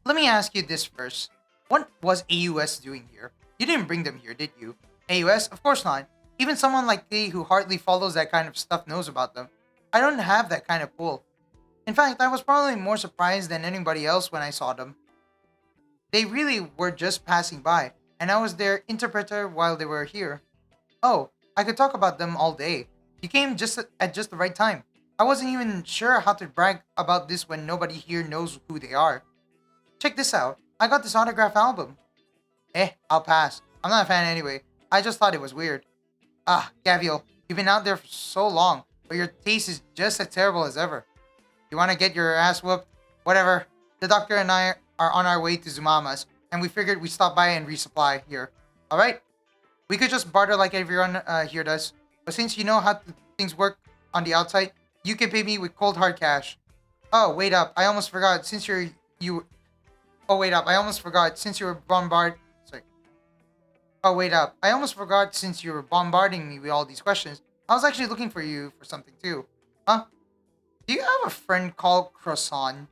Let me ask you this first. What was AUS doing here? You didn't bring them here, did you? AUS? Of course not. Even someone like me who hardly follows that kind of stuff knows about them. I don't have that kind of pull. In fact, I was probably more surprised than anybody else when I saw them. They really were just passing by, and I was their interpreter while they were here. Oh, I could talk about them all day. You came at just the right time. I wasn't even sure how to brag about this when nobody here knows who they are. Check this out. I got this autograph album. I'll pass. I'm not a fan anyway. I just thought it was weird. Ah, Gavial, you've been out there for so long, but your taste is just as terrible as ever. You want to get your ass whooped? Whatever. The doctor and I are on our way to Zumama's, and we figured we'd stop by and resupply here. Alright? We could just barter like everyone here does, but since you know how things work on the outside, you can pay me with cold hard cash. Oh, wait up. I almost forgot. Oh, wait up. I almost forgot since you were bombarding me with all these questions. I was actually looking for you for something too. Huh? Do you have a friend called Croissant?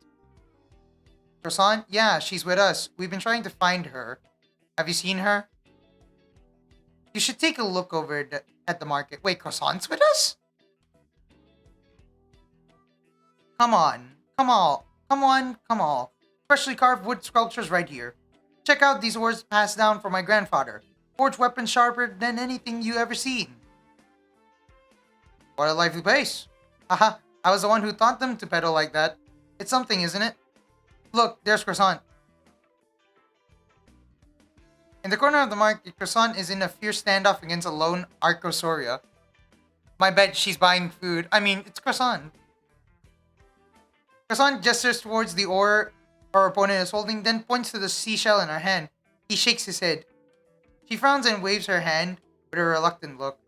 Croissant? Yeah, she's with us. We've been trying to find her. Have you seen her? You should take a look over at the market. Wait, Croissant's with us? Come on. Come on. Freshly carved wood sculptures right here. Check out these ores passed down from my grandfather. Forged weapons sharper than anything you ever seen. What a lively place. Haha, I was the one who taught them to peddle like that. It's something, isn't it? Look, there's Croissant. In the corner of the market, Croissant is in a fierce standoff against a lone Arcosoria. My bet she's buying food. I mean, it's Croissant. Croissant gestures towards the ore our opponent is holding, then points to the seashell in her hand. He shakes his head. She frowns and waves her hand with a reluctant look.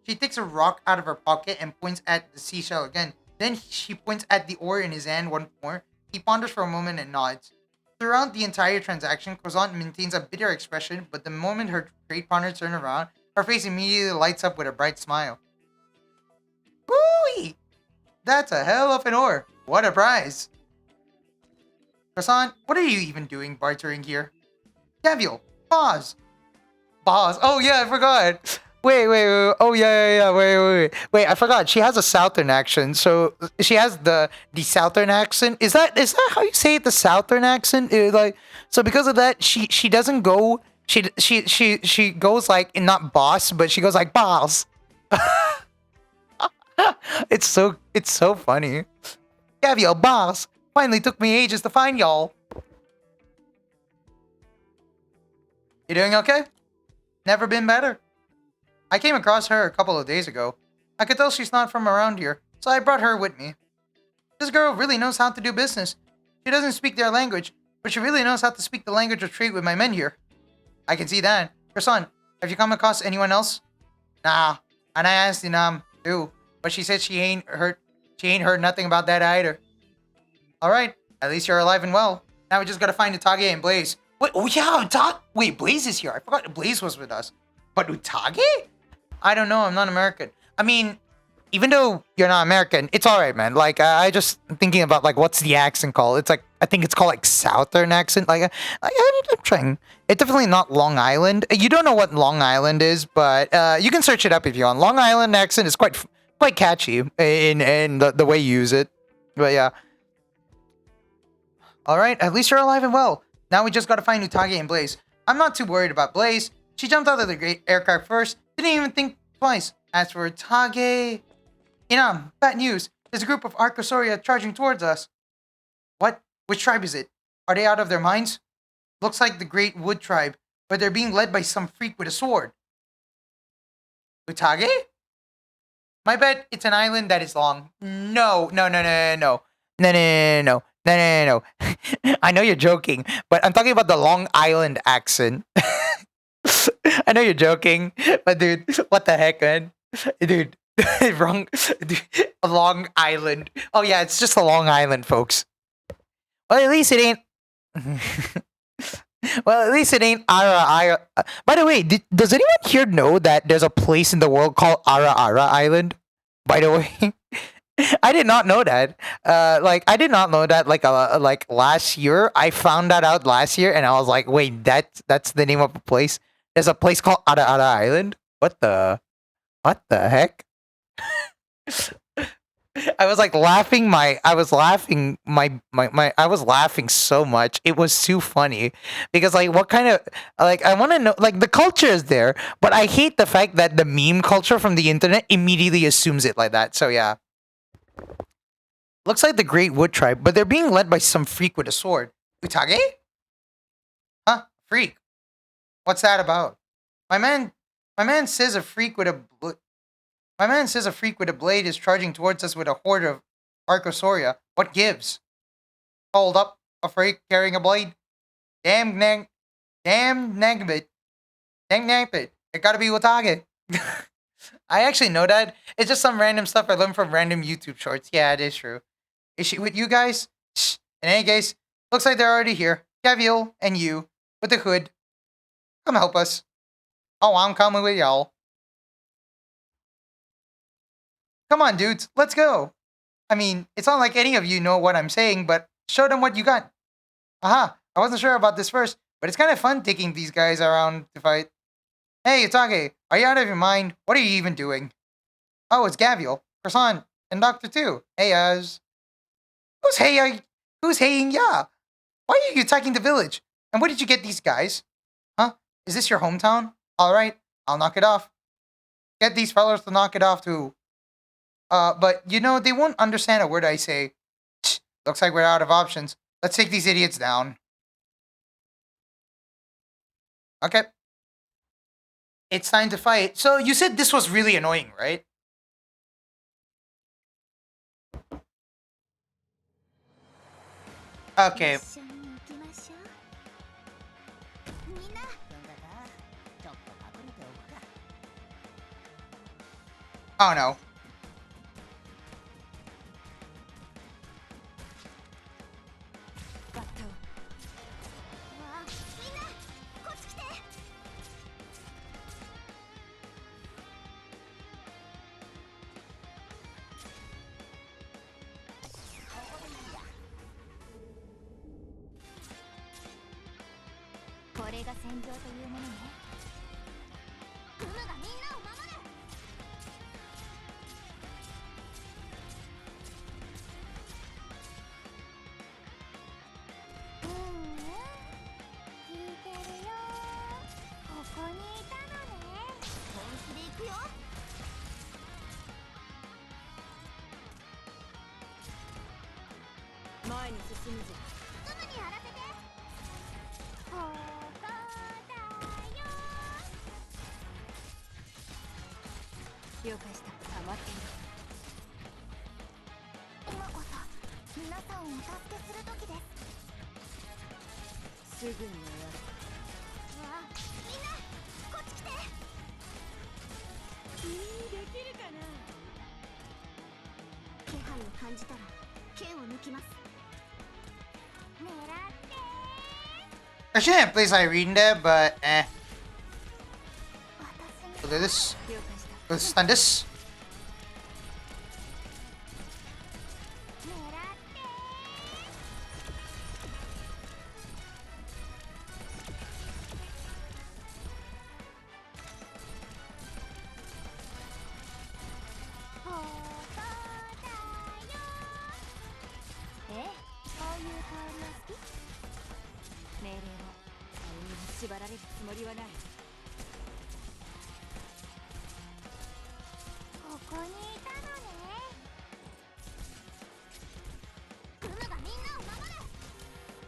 She takes a rock out of her pocket and points at the seashell again. Then she points at the ore in his hand once more. He ponders for a moment and nods. Throughout the entire transaction, Croissant maintains a bitter expression, but the moment her trade partner turns around, her face immediately lights up with a bright smile. Woo-wee! That's a hell of an ore. What a prize! Croissant, what are you even doing bartering here? Gavial, pause! Pause. Oh yeah, I forgot. Wait. Oh yeah. Wait, I forgot. She has a southern accent. So she has the southern accent. Is that how you say it? The southern accent? So because of that, she doesn't go. She goes like not boss, but she goes like boss. It's so funny. Gavial, boss. Finally took me ages to find y'all. You doing okay? Never been better. I came across her a couple of days ago. I could tell she's not from around here, so I brought her with me. This girl really knows how to do business. She doesn't speak their language, but she really knows how to speak the language of trade with my men here. I can see that. Croissant, have you come across anyone else? Nah, and I asked Inam too, but she said she ain't heard nothing about that either. Alright, at least you're alive and well. Now we just gotta find Utage and Blaze. Wait, oh yeah, wait, Blaze is here. I forgot Blaze was with us. But Utage? I don't know, I'm not American. I mean, even though you're not American, it's alright, man. Like, I just thinking about, like, what's the accent called? It's like, I think it's called, like, Southern accent. I'm trying. It's definitely not Long Island. You don't know what Long Island is, but you can search it up if you want. Long Island accent is quite catchy in the way you use it. But yeah. Alright, at least you're alive and well. Now we just gotta find Utage and Blaze. I'm not too worried about Blaze. She jumped out of the great aircraft first, didn't even think twice. As for Utage... Inam, bad news. There's a group of Arcosoria charging towards us. What? Which tribe is it? Are they out of their minds? Looks like the Great Wood Tribe, but they're being led by some freak with a sword. Utage? My bet it's an island that is long. No. I know you're joking, but I'm talking about the Long Island accent. I know you're joking, but dude, what the heck, man? Dude, Wrong. A Long Island. Oh yeah, it's just a Long Island, folks. Well, at least it ain't. Well, at least it ain't Ara Ara. By the way, does anyone here know that there's a place in the world called Ara Ara Island? By the way, I did not know that. Like I did not know that. Like last year, I found that out last year, and I was like, wait, that's the name of a place. There's a place called Ara Ara Island. What the heck? I was like laughing I was laughing I was laughing so much. It was too funny because like what kind of like I want to know like the culture is there, but I hate the fact that the meme culture from the internet immediately assumes it like that. So yeah. Looks like the Great Wood Tribe, but they're being led by some freak with a sword. Utage? Huh? Freak. What's that about? My man says a freak with a My man says a freak with a blade is charging towards us with a horde of Archosaurus. What gives? Hold up, a freak carrying a blade? Damn nagbit. Dang nagbit. It gotta be Watage. I actually know that. It's just some random stuff I learned from random YouTube shorts. Yeah, it is true. Is she with you guys? Shh. In any case, looks like they're already here. Gavial and you, with the hood. Come help us. Oh, I'm coming with y'all. Come on, dudes, let's go. I mean, it's not like any of you know what I'm saying, but show them what you got. Aha, I wasn't sure about this first, but it's kind of fun taking these guys around to fight. Hey, Utage, are you out of your mind? What are you even doing? Oh, it's Gavial, Croissant, and Doctor 2. Hey, Who's heying ya? Why are you attacking the village? And where did you get these guys? Huh? Is this your hometown? Alright, I'll knock it off. Get these fellas to knock it off too. But you know, they won't understand a word I say. Looks like we're out of options. Let's take these idiots down. Okay. It's time to fight. So you said this was really annoying, right? Okay. Oh no. I shouldn't have placed Irene there, but eh. We'll do this. We'll stun this.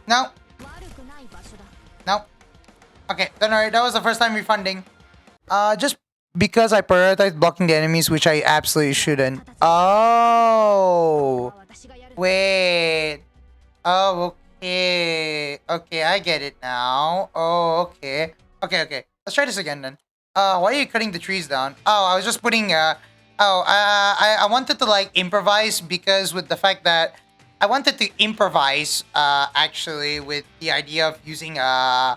No. No. Okay, don't worry. That was the first time refunding. Just because I prioritized blocking the enemies, which I absolutely shouldn't. Oh. Wait. Oh, okay. Okay, I get it now. Oh, okay. Okay. Let's try this again then. Why are you cutting the trees down? Oh, I was just putting Oh, I wanted to like improvise because with the fact that I wanted to improvise actually with the idea of using I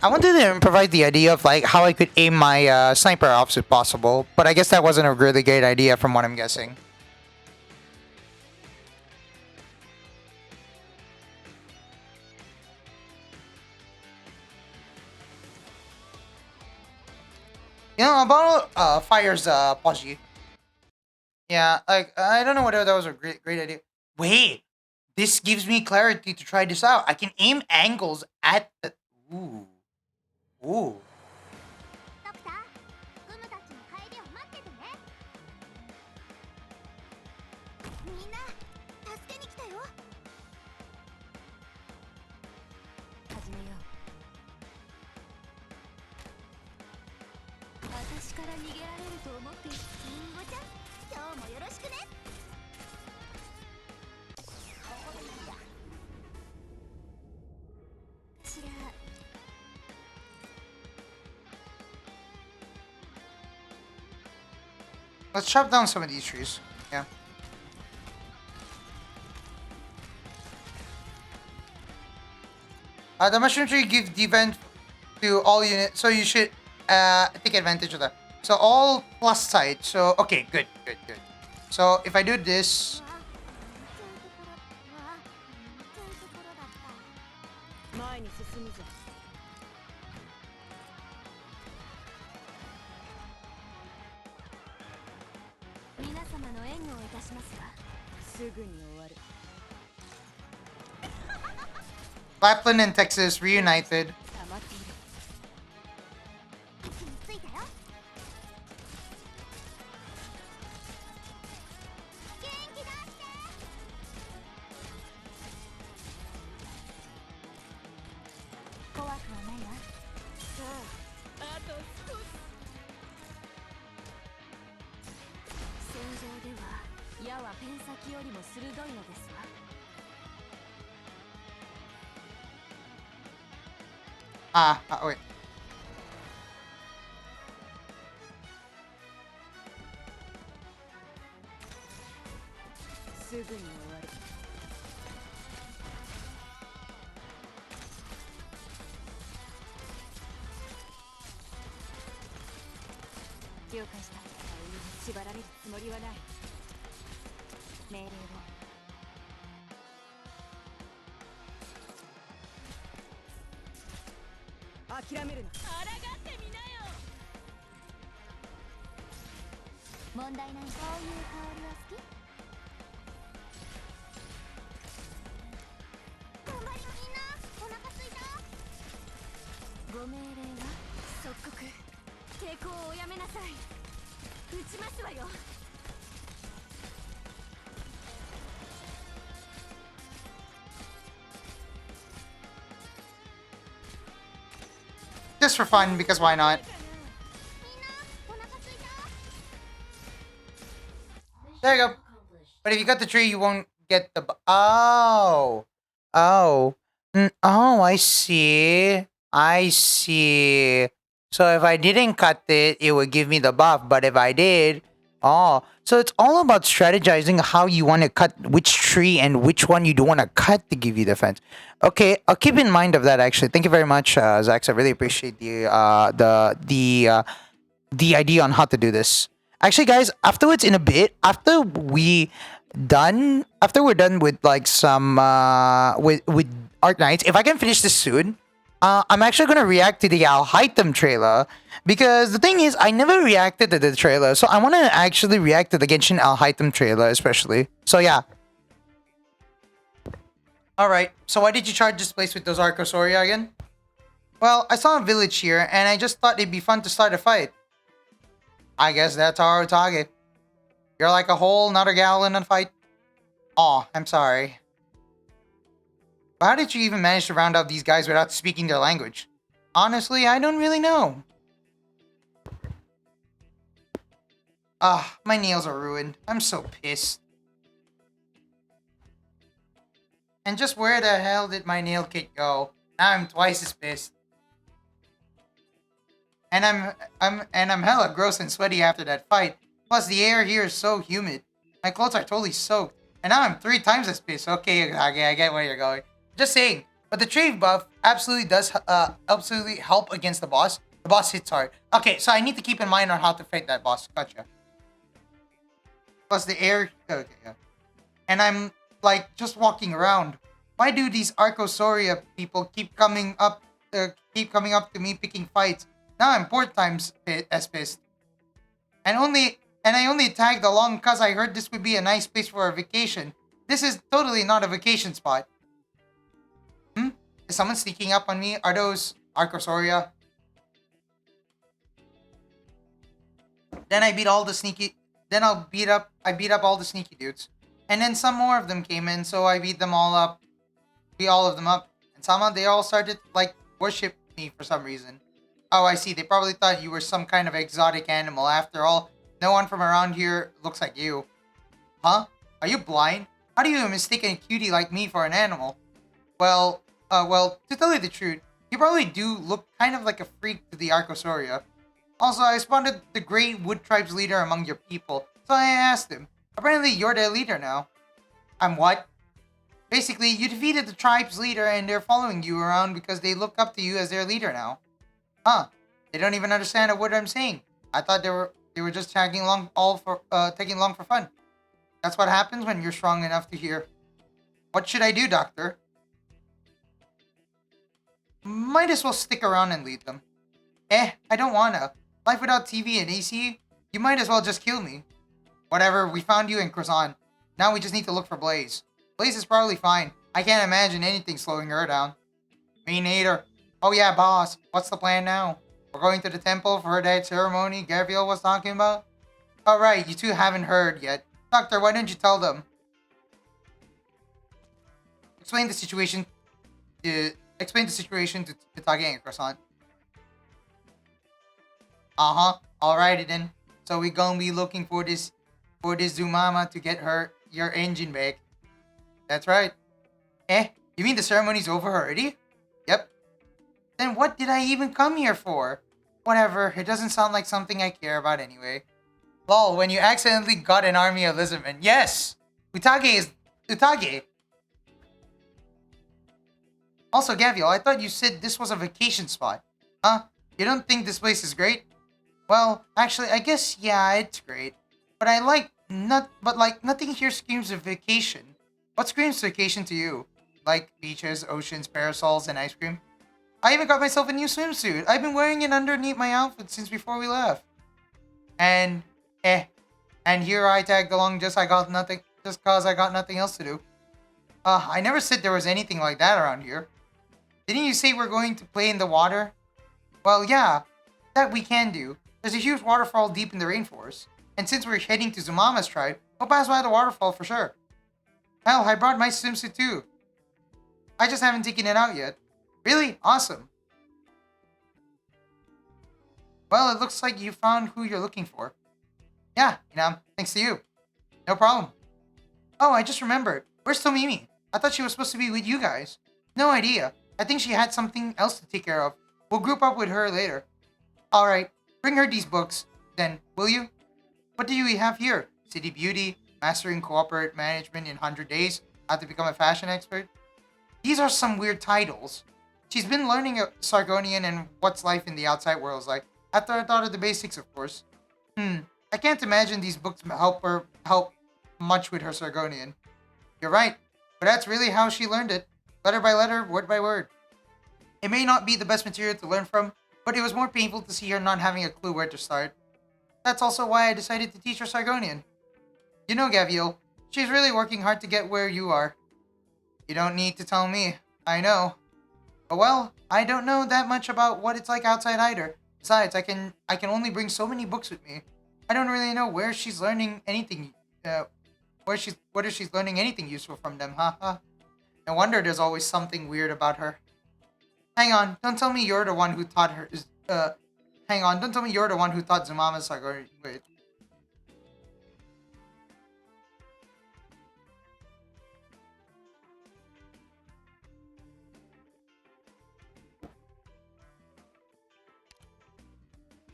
wanted to improvise the idea of like how I could aim my sniper off if possible, but I guess that wasn't a really great idea from what I'm guessing. You know, about fires Pudgy. Yeah, like I don't know whether that was a great idea. Wait, this gives me clarity to try this out. I can aim angles at the ooh ooh. ドクター、グムたちの帰りを待っててね。みんな、助けに来たよ。始めよう。私から逃げられると思ってリンゴちゃん、今日もよろしくね。ここでいいや。ちら Let's chop down some of these trees. Yeah. The mushroom tree gives defense to all units, so you should take advantage of that. So all plus side. So okay, good. So if I do this, 前に進むぞ。皆様の援護をいたしますわ。すぐに終わる。Lapland and Texas reunited. 黙っている。位置についたよ。元気出して。怖くはないわ。さあ、あと少し。戦場では矢はペン先よりも鋭いのですわ。Wait. すぐに終わる。了解した。縛られるつもりはない。命令を。諦めるな。抗ってみなよ。問題ない。こういう香りは好き？頑張りみんな。お腹すいた？ご命令は即刻抵抗をやめなさい。撃ちますわよ。Just for fun, because why not? みんなお腹すいた？ There you go. But if you got the tree, you won't get the. Oh. Oh. Oh, I see. I see. So if I didn't cut it, it would give me the buff. But if I did. Oh. So it's all about strategizing how you want to cut which tree and which one you don't want to cut to give you defense. Okay, I'll keep in mind of that actually. Thank you very much, Zax. I really appreciate the idea on how to do this. Actually, guys, afterwards in a bit, after we're done with like some with Arknights, if I can finish this soon, I'm actually gonna react to the Alhaitam trailer because the thing is, I never reacted to the trailer, so I want to actually react to the Genshin Alhaitam trailer, especially. So yeah. All right. So why did you charge this place with those Arcosoria again? Well, I saw a village here, and I just thought it'd be fun to start a fight. I guess that's our target. You're like a whole nother gal in a fight. Aw, I'm sorry. But how did you even manage to round out these guys without speaking their language? Honestly, I don't really know. My nails are ruined. I'm so pissed. And just where the hell did my nail kit go? Now I'm twice as pissed. I'm hella gross and sweaty after that fight. Plus the air here is so humid. My clothes are totally soaked. And now I'm 3 times as pissed. Okay, I get where you're going. Just saying. But the trade buff absolutely does absolutely help against the boss. The boss hits hard. Okay, so I need to keep in mind on how to fight that boss. Gotcha. Plus the air. Okay, yeah. And I'm like just walking around. Why do these Arcosaurus people keep coming up to me picking fights? Now I'm 4 times as pissed. And I only tagged along because I heard this would be a nice place for a vacation. This is totally not a vacation spot. Hmm? Is someone sneaking up on me? Are those Arcosaurus? Then I beat all the sneaky. Then I beat up all the sneaky dudes, and then some more of them came in, so I beat them all up. Beat all of them up, and somehow they all started like worship me for some reason. Oh, I see. They probably thought you were some kind of exotic animal. After all, no one from around here looks like you. Huh? Are you blind? How do you mistake a cutie like me for an animal? Well, to tell you the truth, you probably do look kind of like a freak to the Archosaurus. Also, I spotted the Great Wood Tribe's leader among your people, so I asked him. Apparently, you're their leader now. I'm what? Basically, you defeated the tribe's leader and they're following you around because they look up to you as their leader now. Huh. They don't even understand a word I'm saying. I thought they were just tagging along for fun. That's what happens when you're strong enough to hear. What should I do, Doctor? Might as well stick around and lead them. I don't wanna. Life without TV and AC? You might as well just kill me. Whatever, we found you in Croissant. Now we just need to look for Blaze. Blaze is probably fine. I can't imagine anything slowing her down. Me neither. Oh yeah, boss. What's the plan now? We're going to the temple for that ceremony Gavial was talking about? Alright, you two haven't heard yet. Doctor, why don't you tell them? Explain the situation to Tage and Croissant. Uh-huh. Alrighty then. So we gonna be looking for this Zumama to get your engine back. That's right. You mean the ceremony's over already? Yep. Then what did I even come here for? Whatever, it doesn't sound like something I care about anyway. Lol, when you accidentally got an army of lizardmen. Yes! Utage is Utage. Also, Gavial, I thought you said this was a vacation spot. Huh? You don't think this place is great? Well, actually, I guess yeah, it's great. But nothing here screams of vacation. What screams vacation to you? Like beaches, oceans, parasols, and ice cream? I even got myself a new swimsuit. I've been wearing it underneath my outfit since before we left. And and here I tagged along just cause I got nothing else to do. I never said there was anything like that around here. Didn't you say we're going to play in the water? Well, yeah, that we can do. There's a huge waterfall deep in the rainforest. And since we're heading to Zumama's tribe, we'll pass by the waterfall for sure. Hell, I brought my swimsuit too. I just haven't taken it out yet. Really? Awesome. Well, it looks like you found who you're looking for. Yeah, thanks to you. No problem. Oh, I just remembered. Where's Tomimi? I thought she was supposed to be with you guys. No idea. I think she had something else to take care of. We'll group up with her later. Alright, bring her these books, then, will you? What do we have here? City Beauty, Mastering Corporate Management in 100 Days, How to Become a Fashion Expert? These are some weird titles. She's been learning Sargonian and what's life in the outside world is like, after I thought of the basics, of course. I can't imagine these books help much with her Sargonian. You're right, but that's really how she learned it. Letter by letter, word by word. It may not be the best material to learn from, but it was more painful to see her not having a clue where to start. That's also why I decided to teach her Sargonian. You know, Gavial, she's really working hard to get where you are. You don't need to tell me. I know. But well, I don't know that much about what it's like outside either. Besides, I can only bring so many books with me. I don't really know where she's learning anything. Whether she's learning anything useful from them, huh? No wonder there's always something weird about her. Hang on, don't tell me you're the one who taught her. Hang on, don't tell me you're the one who taught Zumama Sargonian. Wait.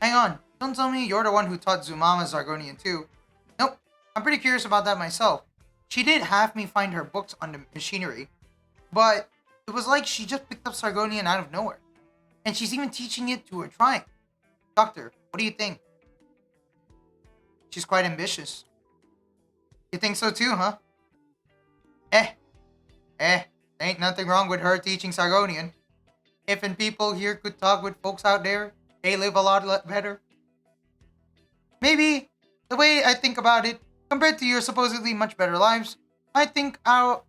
Hang on. Don't tell me you're the one who taught Zumama Zargonian too. Nope. I'm pretty curious about that myself. She did have me find her books on the machinery, but it was like she just picked up Sargonian out of nowhere. And she's even teaching it to her tribe. Doctor, what do you think? She's quite ambitious. You think so too, huh? Ain't nothing wrong with her teaching Sargonian. If and people here could talk with folks out there, they live a lot better. Maybe, the way I think about it, compared to your supposedly much better lives, I think our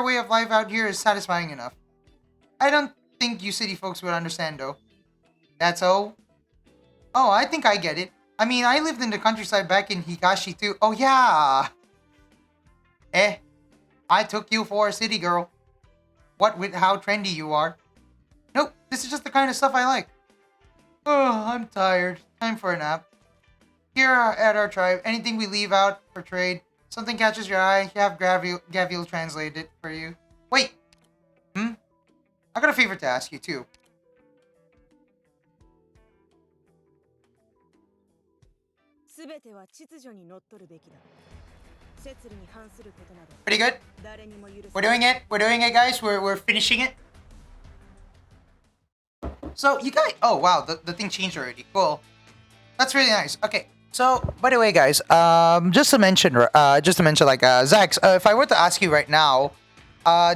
way of life out here is satisfying enough. I don't think you city folks would understand though. That's all? Oh, I think I get it. I mean, I lived in the countryside back in Higashi too. Oh yeah! I took you for a city girl. What with how trendy you are. Nope, this is just the kind of stuff I like. Oh, I'm tired. Time for a nap. Here at our tribe, anything we leave out for trade, something catches your eye, you have Gavial translate it for you. Wait! I got a favor to ask you too. Pretty good. We're doing it. We're doing it, guys. We're finishing it. So you guys, oh wow, the thing changed already. Cool. That's really nice. Okay. So by the way, guys, just to mention, like Zax, if I were to ask you right now,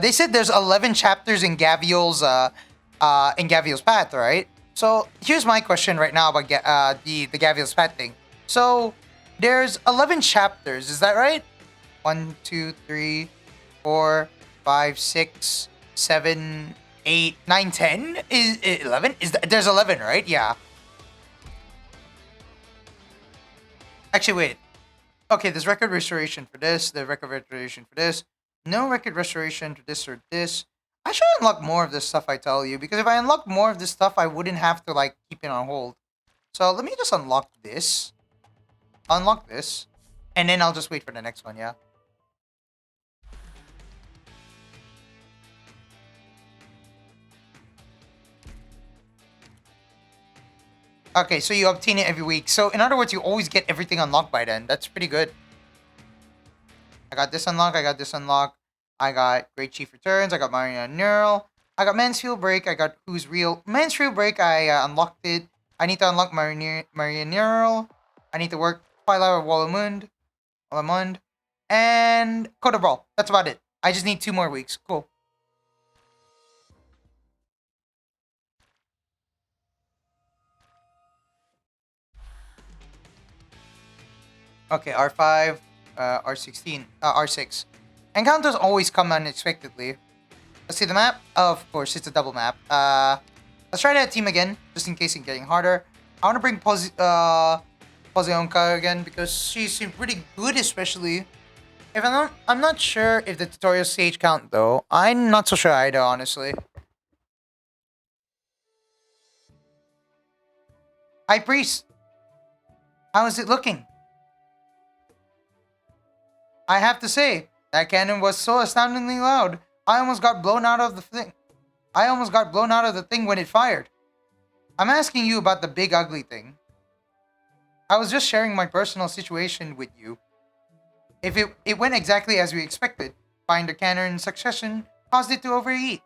they said there's 11 chapters in Gavial's path, right? So here's my question right now about the Gavial's path thing. So there's 11 chapters, is that right? 1, 2, 3, 4, 5, 6, 7, 8, 9, 10? Is it 11? There's 11, right? Yeah. Actually, wait. Okay, there's record restoration for this, the record restoration for this. No record restoration to this or this. I should unlock more of this stuff, I tell you, because if I unlock more of this stuff, I wouldn't have to, like, keep it on hold. So let me just unlock this. Unlock this. And then I'll just wait for the next one, yeah? Okay, so you obtain it every week. So, in other words, you always get everything unlocked by then. That's pretty good. I got this unlocked. I got this unlocked. I got Great Chief Returns. I got Marina Neural. I got Mansfield Break. I got Who's Real. Mansfield Break, I unlocked it. I need to unlock Marina Neural. I need to work Twilight of Walamund. And Code of Brawl. That's about it. I just need 2 more weeks. Cool. Okay, R5, R16, R6. Encounters always come unexpectedly. Let's see the map. Of course, it's a double map. Let's try that team again, just in case it's getting harder. I want to bring Pozionka again because she seemed pretty good, especially. If I'm not sure if the tutorial stage count though. I'm not so sure either, honestly. High Priest, how is it looking? I have to say, that cannon was so astoundingly loud. I almost got blown out of the thing. I almost got blown out of the thing when it fired. I'm asking you about the big ugly thing. I was just sharing my personal situation with you. If it went exactly as we expected, firing the cannon in succession caused it to overheat.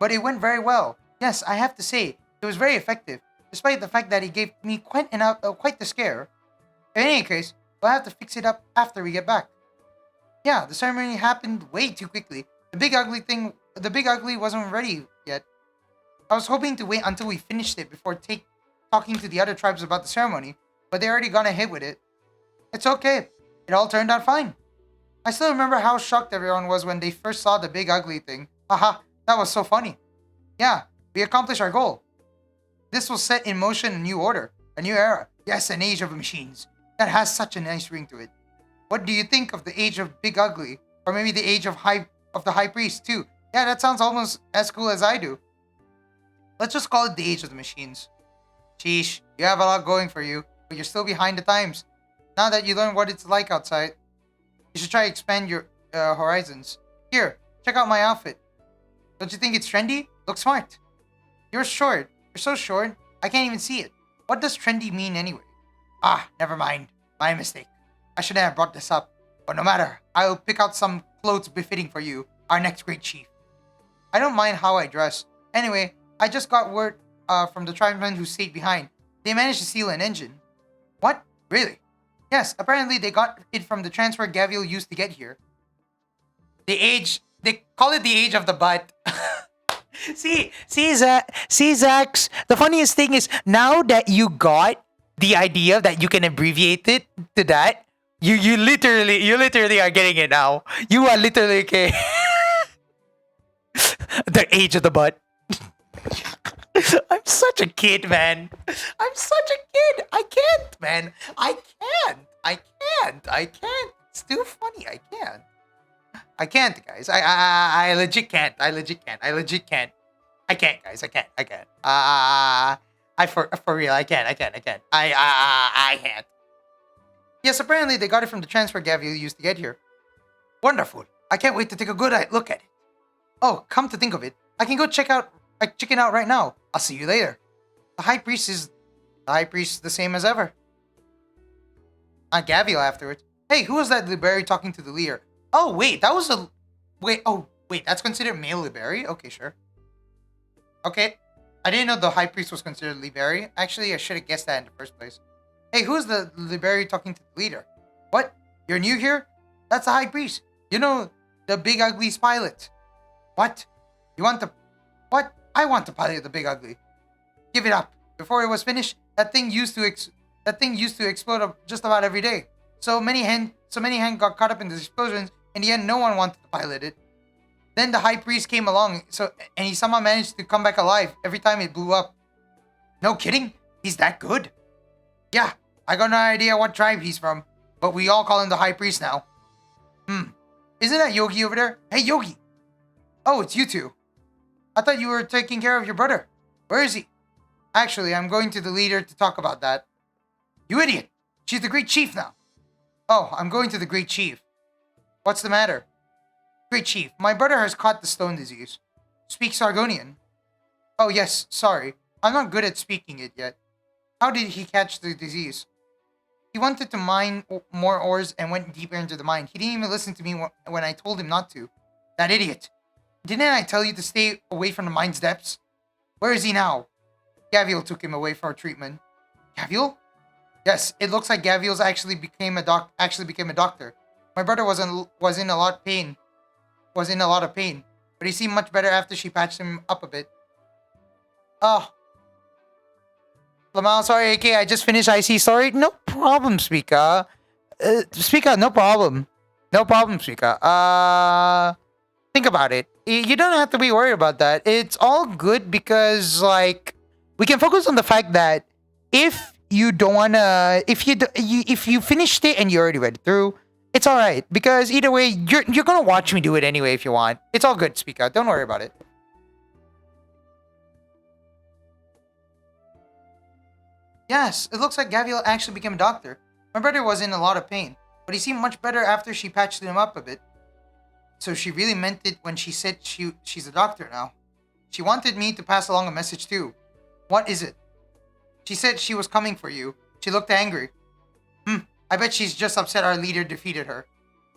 But it went very well. Yes, I have to say, it was very effective, despite the fact that it gave me quite the scare. In any case, we'll have to fix it up after we get back. Yeah, the ceremony happened way too quickly. The big ugly wasn't ready yet. I was hoping to wait until we finished it before talking to the other tribes about the ceremony, but they already gone ahead with it. It's okay. It all turned out fine. I still remember how shocked everyone was when they first saw the big ugly thing. Haha, that was so funny. Yeah, we accomplished our goal. This will set in motion a new order, a new era. Yes, an age of machines. That has such a nice ring to it. What do you think of the age of Big Ugly? Or maybe the age of the High Priest too? Yeah, that sounds almost as cool as I do. Let's just call it the age of the machines. Sheesh, you have a lot going for you, but you're still behind the times. Now that you learn what it's like outside, you should try to expand your horizons. Here, check out my outfit. Don't you think it's trendy? Looks smart. You're short. You're so short, I can't even see it. What does trendy mean anyway? Ah, never mind. My mistake. I shouldn't have brought this up. But no matter, I'll pick out some clothes befitting for you, our next great chief. I don't mind how I dress. Anyway, I just got word from the tribesmen who stayed behind. They managed to steal an engine. What? Really? Yes, apparently they got it from the transfer Gavial used to get here. They call it the age of the butt. See, Zax, the funniest thing is now that you got the idea that you can abbreviate it to that, you literally are getting it now. You are literally okay. The age of the butt. I'm such a kid, man. I'm such a kid. I can't, man. I can't. It's too funny. I can't, guys. I legit can't. I can't, guys. I can't. For real, I can't. I can't. Yes, apparently they got it from the transfer Gavial used to get here. Wonderful. I can't wait to take a good look at it. Oh, come to think of it, I can go check it out right now. I'll see you later. The high priest is the same as ever. Gavial afterwards. Hey, who was that Liberi talking to the leader? Oh wait, that's considered male Liberi? Okay, sure. Okay. I didn't know the high priest was considered Liberi. Actually, I should have guessed that in the first place. Hey, who's the Liberi talking to the leader? What? You're new here? That's the high priest. You know, the big ugly's pilot. What? You want the... What? I want to pilot the big ugly. Give it up. Before it was finished, that thing used to explode just about every day. So many hands got caught up in the explosions. In the end, no one wanted to pilot it. Then the high priest came along, and he somehow managed to come back alive every time it blew up. No kidding? He's that good? Yeah, I got no idea what tribe he's from, but we all call him the high priest now. Isn't that Yogi over there? Hey, Yogi! Oh, it's you two. I thought you were taking care of your brother. Where is he? Actually, I'm going to the leader to talk about that. You idiot! She's the Great Chief now. Oh, I'm going to the Great Chief. What's the matter? Great Chief, my brother has caught the stone disease. Speak Sargonian. Oh yes, sorry. I'm not good at speaking it yet. How did he catch the disease? He wanted to mine more ores and went deeper into the mine. He didn't even listen to me when I told him not to. That idiot. Didn't I tell you to stay away from the mine's depths? Where is he now? Gavial took him away for treatment. Gavial? Yes, it looks like Gavial's actually became a doctor. My brother was in a lot of pain, but he seemed much better after she patched him up a bit. Oh. Lamal, sorry, AK, I just finished IC. Sorry, no problem, Speaker. No problem. No problem, Speaker. Think about it. You don't have to be worried about that. It's all good because, like, we can focus on the fact that if you don't wanna, if you finished it and you already read it through, it's all right because either way, you're gonna watch me do it anyway if you want. It's all good, Speaker. Don't worry about it. Yes, it looks like Gavial actually became a doctor. My brother was in a lot of pain, but he seemed much better after she patched him up a bit. So she really meant it when she said she's a doctor now. She wanted me to pass along a message too. What is it? She said she was coming for you. She looked angry. I bet she's just upset our leader defeated her.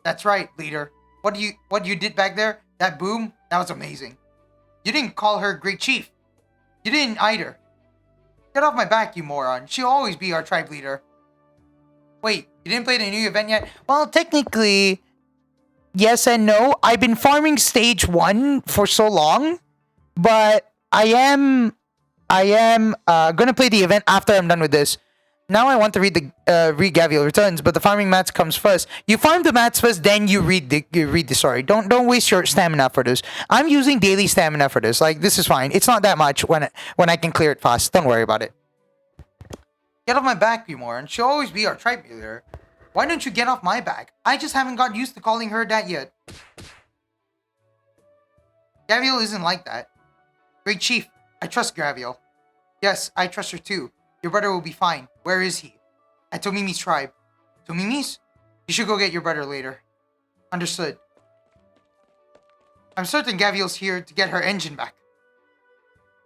That's right, leader. What you did back there? That boom? That was amazing. You didn't call her Great Chief. You didn't either. Get off my back, you moron. She'll always be our tribe leader. Wait, you didn't play the new event yet? Well, technically, yes and no. I've been farming stage 1 for so long, but I am gonna play the event after I'm done with this. Now I want to read the Gavial Returns, but the farming mats comes first. You farm the mats first, then you read the story. Don't waste your stamina for this. I'm using daily stamina for this. Like, this is fine. It's not that much when I can clear it fast. Don't worry about it. Get off my back, you moron. She'll always be our tribe leader. Why don't you get off my back? I just haven't got used to calling her that yet. Gavial isn't like that. Great Chief, I trust Gavial. Yes, I trust her too. Your brother will be fine. Where is he? At Tomimi's tribe. Tomimi's? You should go get your brother later. Understood. I'm certain Gavial's here to get her engine back.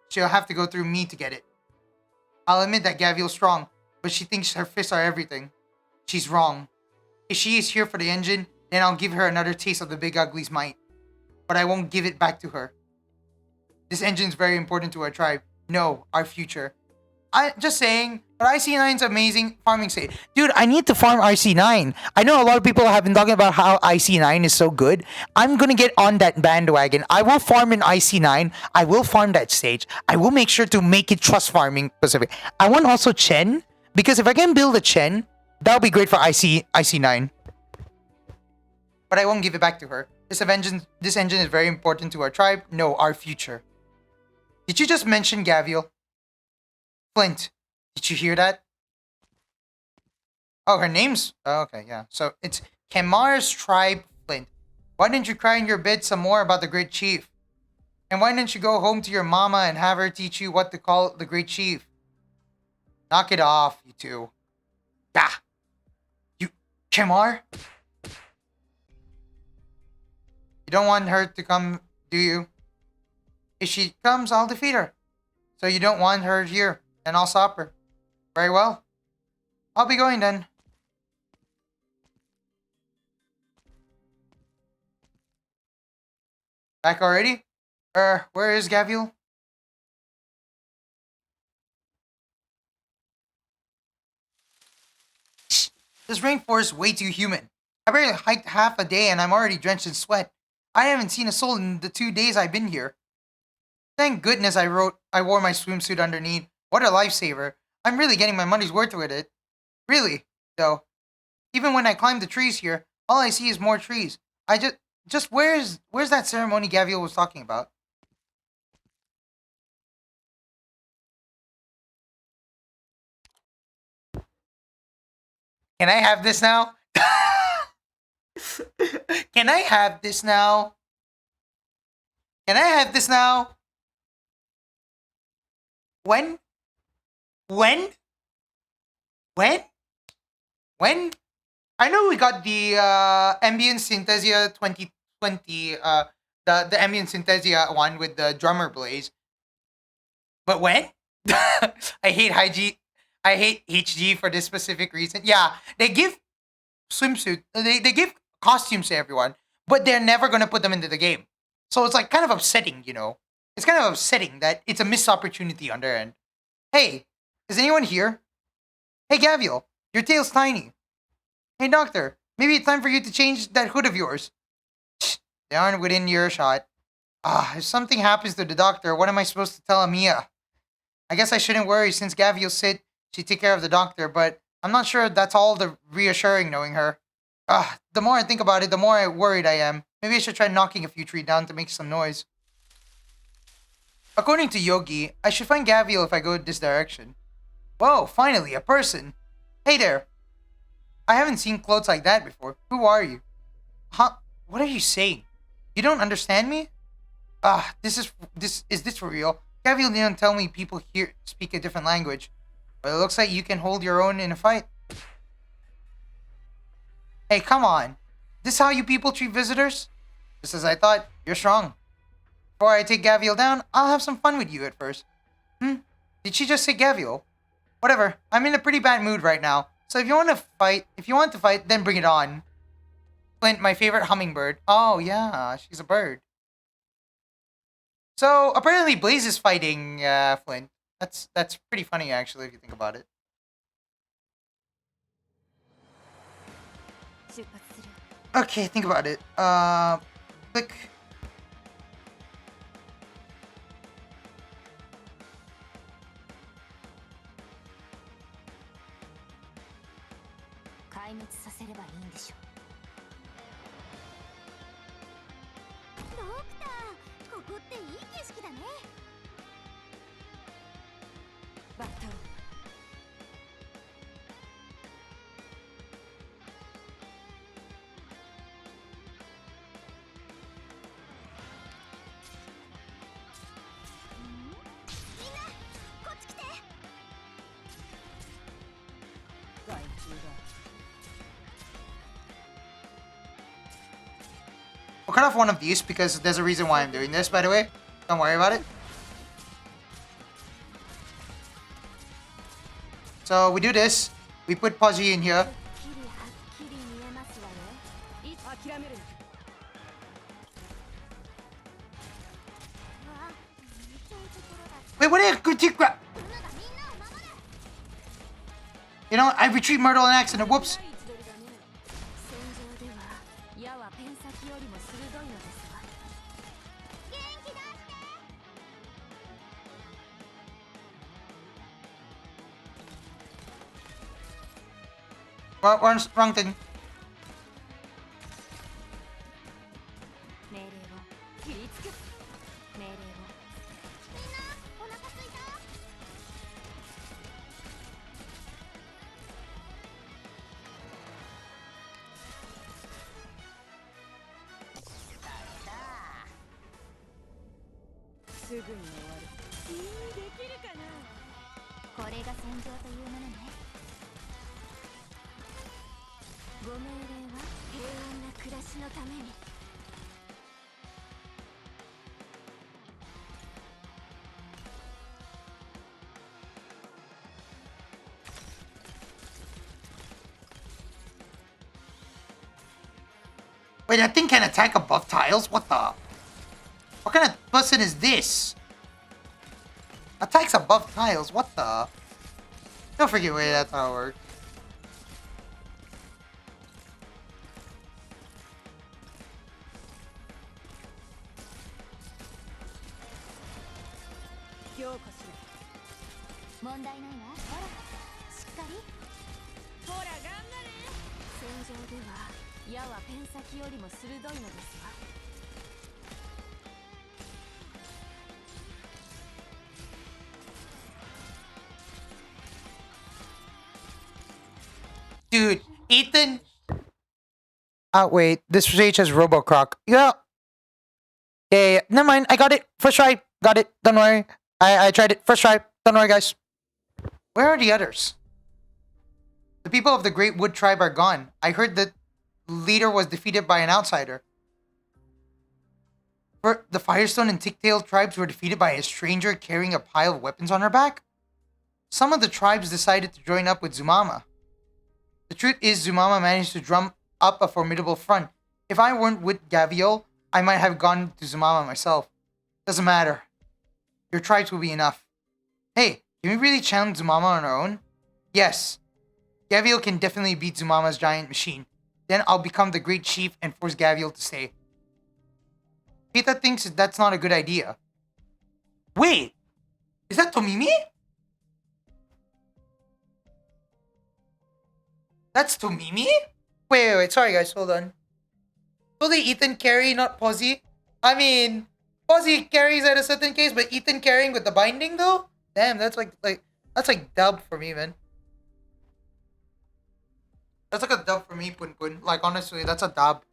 She'll have to go through me to get it. I'll admit that Gavial's strong, but she thinks her fists are everything. She's wrong. If she is here for the engine, then I'll give her another taste of the Big Ugly's might. But I won't give it back to her. This engine's very important to our tribe. No, our future. I just saying, but IC9's amazing farming state. Dude, I need to farm RC9. I know a lot of people have been talking about how IC9 is so good. I'm gonna get on that bandwagon. I will farm in IC9. I will farm that stage. I will make sure to make it trust farming specific. I want also Chen, because if I can build a Chen, that'll be great for IC9. But I won't give it back to her. This engine is very important to our tribe. No, our future. Did you just mention Gavial? Flint, did you hear that? Oh, her name's... Oh, okay, yeah. So, it's Kemar's tribe, Flint. Why didn't you cry in your bed some more about the Great Chief? And why didn't you go home to your mama and have her teach you what to call the Great Chief? Knock it off, you two. Yeah. You... Kemar? You don't want her to come, do you? If she comes, I'll defeat her. So you don't want her here. And I'll stop her. Very well. I'll be going then. Back already? Where is Gavial? This rainforest is way too humid. I barely hiked half a day and I'm already drenched in sweat. I haven't seen a soul in the 2 days I've been here. Thank goodness I wore my swimsuit underneath. What a lifesaver. I'm really getting my money's worth with it. Really, though. Even when I climb the trees here, all I see is more trees. Where's that ceremony Gavial was talking about? Can I have this now? Can I have this now? Can I have this now? When? When? When? When? I know we got the Ambient Synthesia 2020, the Ambient Synthesia one with the drummer blaze. But when? I hate HG for this specific reason. Yeah, they give swimsuit, they give costumes to everyone, but they're never gonna put them into the game. So it's like kind of upsetting, you know. It's kind of upsetting that it's a missed opportunity on their end. Hey, is anyone here? Hey Gavial, your tail's tiny. Hey doctor, maybe it's time for you to change that hood of yours. They aren't within earshot. If something happens to the doctor, what am I supposed to tell Amia? I guess I shouldn't worry since Gavial's sick. She'd take care of the doctor, but I'm not sure that's all the reassuring knowing her. The more I think about it, the more worried I am. Maybe I should try knocking a few trees down to make some noise. According to Yogi, I should find Gavial if I go this direction. Whoa, finally, a person. Hey there. I haven't seen clothes like that before. Who are you? Huh? What are you saying? You don't understand me? Is this for real? Gavial didn't tell me people here speak a different language. But it looks like you can hold your own in a fight. Hey, come on. This how you people treat visitors? Just as I thought, you're strong. Before I take Gavial down, I'll have some fun with you at first. Did she just say Gavial? Whatever, I'm in a pretty bad mood right now. So if you want to fight, then bring it on. Flint, my favorite hummingbird. Oh yeah, she's a bird. So apparently Blaze is fighting Flint. That's pretty funny actually if you think about it. Okay, think about it. Click. We'll cut off one of these because there's a reason why I'm doing this, by the way. Don't worry about it. So we do this. We put Pudgy in here. きりはっきり見えますわよ。いつ諦めるな。わあ、遠いところだ。 Wait, what is good chief? ルナがみんなを守る。 You know, I retreat Myrtle on accident. Whoops. 第一ドルだね。戦場では矢はペン先よりも鋭いのですわ。元気出して。 Wrong thing. 命令を切りつけ。命令を。みんなお腹すいた。 すぐに終わる。できるかな。これが戦場というものね。ご命令は平穏な暮らしのために。 Wait, that thing can attack above tiles? What the? What kind of person is this? Attacks above tiles? What the? Don't forget where that's how it works. Dude, Ethan. Oh, wait. This stage has Robocroc. Yeah. Yeah. Never mind. I got it. First try. Got it. Don't worry. I tried it. First try. Don't worry, guys. Where are the others? The people of the Great Wood Tribe are gone. I heard that leader was defeated by an outsider. The Firestone and Ticktail tribes were defeated by a stranger carrying a pile of weapons on her back. Some of the tribes decided to join up with Zumama. The truth is, Zumama managed to drum up a formidable front. If I weren't with Gavial, I might have gone to Zumama myself. Doesn't matter. Your tribes will be enough. Hey, can we really challenge Zumama on our own? Yes. Gavial can definitely beat Zumama's giant machine. Then I'll become the Great Chief and force Gavial to stay. Keita thinks that's not a good idea. Wait! Is that Tomimi? That's Tomimi? Wait. Sorry, guys. Hold on. Totally Ethan carry, not Posy. I mean, Posy carries at a certain case, but Ethan carrying with the binding, though? Damn, that's that's like dub for me, man. That's like a dub for me, Pun. Like, honestly, that's a dub.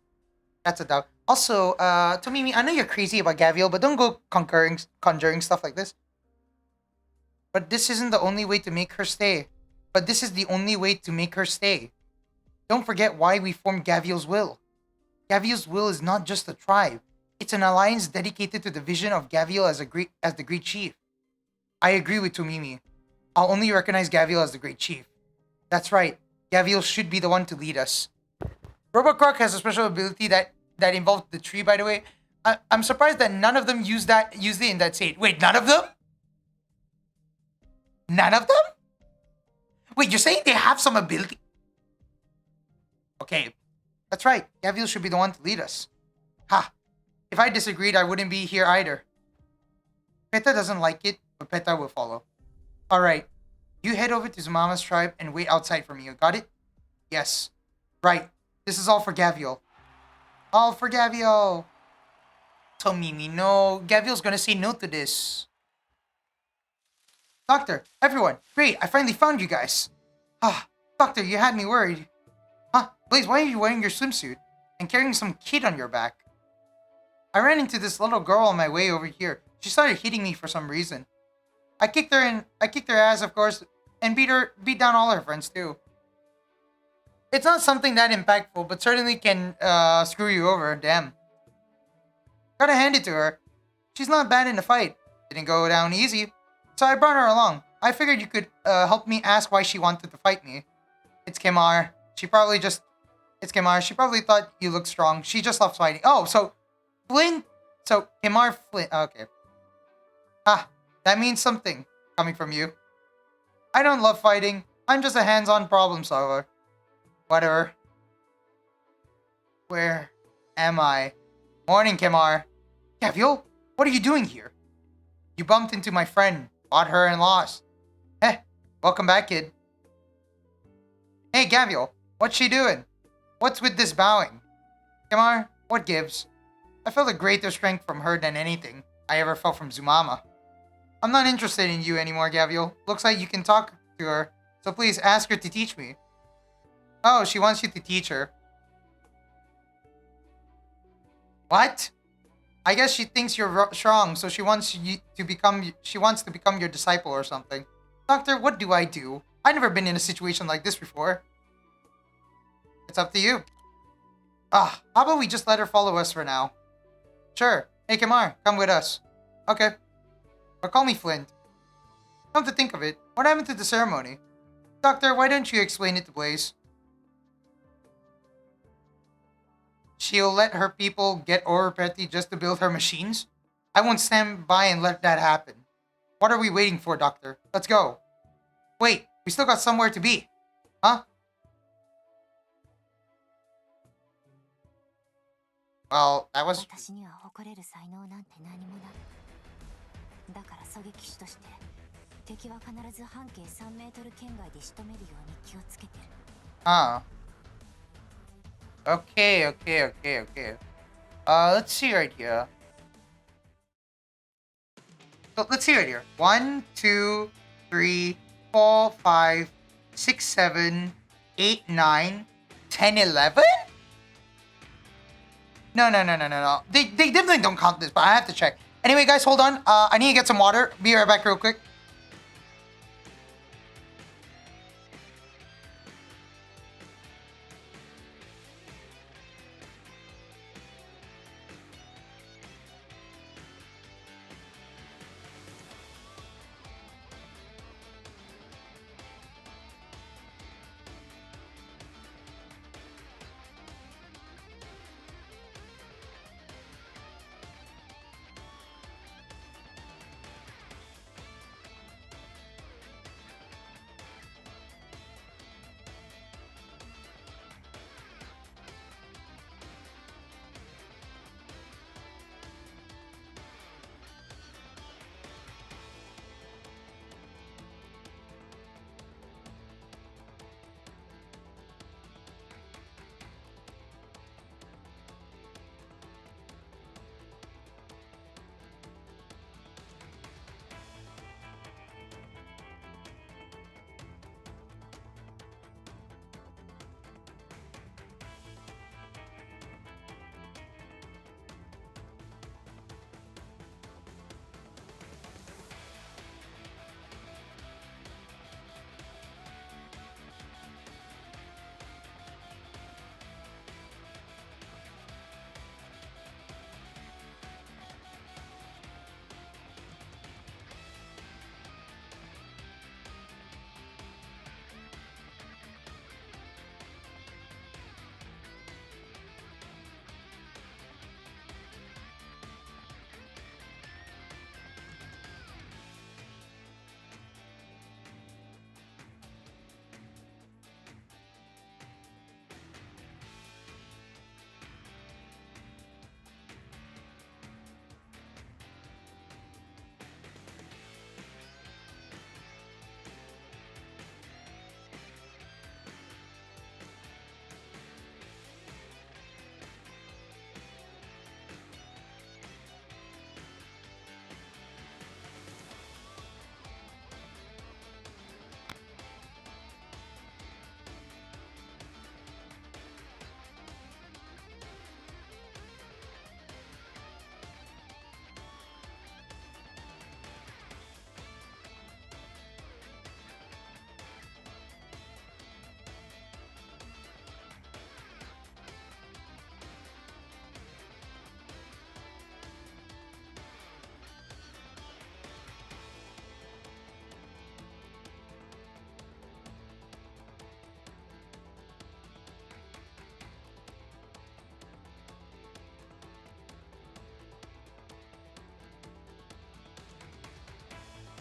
That's a dub. Also, Tomimi, I know you're crazy about Gavial, but don't go conjuring stuff like this. But this isn't the only way to make her stay. This is the only way to make her stay. Don't forget why we formed Gavial's Will. Gavial's Will is not just a tribe. It's an alliance dedicated to the vision of Gavial as the Great Chief. I agree with Tomimi. I'll only recognize Gavial as the Great Chief. That's right. Gavial should be the one to lead us. Robocroc has a special ability that involved the tree, by the way. I'm surprised that none of them used it in that state. Wait, none of them? None of them? Wait, you're saying they have some ability? Okay, that's right. Gavial should be the one to lead us. Ha! If I disagreed, I wouldn't be here either. Peta doesn't like it, but Peta will follow. Alright, you head over to Zumama's tribe and wait outside for me. You got it? Yes. Right. This is all for Gavial. All for Gavial! Tomimi, no. Gavial's gonna say no to this. Doctor, everyone, great, I finally found you guys. Ah, Doctor, you had me worried. Huh, Blaze, why are you wearing your swimsuit and carrying some kid on your back? I ran into this little girl on my way over here. She started hitting me for some reason. I kicked her ass, of course, and beat down all her friends too. It's not something that impactful, but certainly can screw you over, damn. Gotta hand it to her. She's not bad in the fight. Didn't go down easy. So I brought her along. I figured you could help me ask why she wanted to fight me. It's Kimar. It's Kimar. She probably thought you looked strong. She just loves fighting. Oh, so Flint. So Kimar Flint. Okay. Ah, that means something coming from you. I don't love fighting. I'm just a hands-on problem solver. Whatever. Where am I? Morning, Kimar. Gavial, what are you doing here? You bumped into my friend, fought her and lost. Eh, welcome back, kid. Hey, Gavial, what's she doing? What's with this bowing? Kimar, what gives? I felt a greater strength from her than anything I ever felt from Zumama. I'm not interested in you anymore, Gavial. Looks like you can talk to her, so please ask her to teach me. Oh, she wants you to teach her. What? I guess she thinks you're strong, so she wants to become your disciple or something. Doctor, what do I do? I've never been in a situation like this before. It's up to you. How about we just let her follow us for now? Sure. Hey, Kimar, come with us. Okay. Or call me Flint. Come to think of it, what happened to the ceremony? Doctor, why don't you explain it to Blaze? She'll let her people get overpetty just to build her machines? I won't stand by and let that happen. What are we waiting for, Doctor? Let's go. Wait, we still got somewhere to be. Huh? Well, that was... 私には誇れる才能なんて何もない。だから狙撃手として敵は必ず半径3メートル圏外で仕留めるように気をつけてる。Ah. Okay. Let's see right here. So let's see right here. 1, 2, 3, 4, 5, 6, 7, 8, 9, 10, 11? No. They definitely don't count this, but I have to check. Anyway, guys, hold on. I need to get some water. Be right back real quick.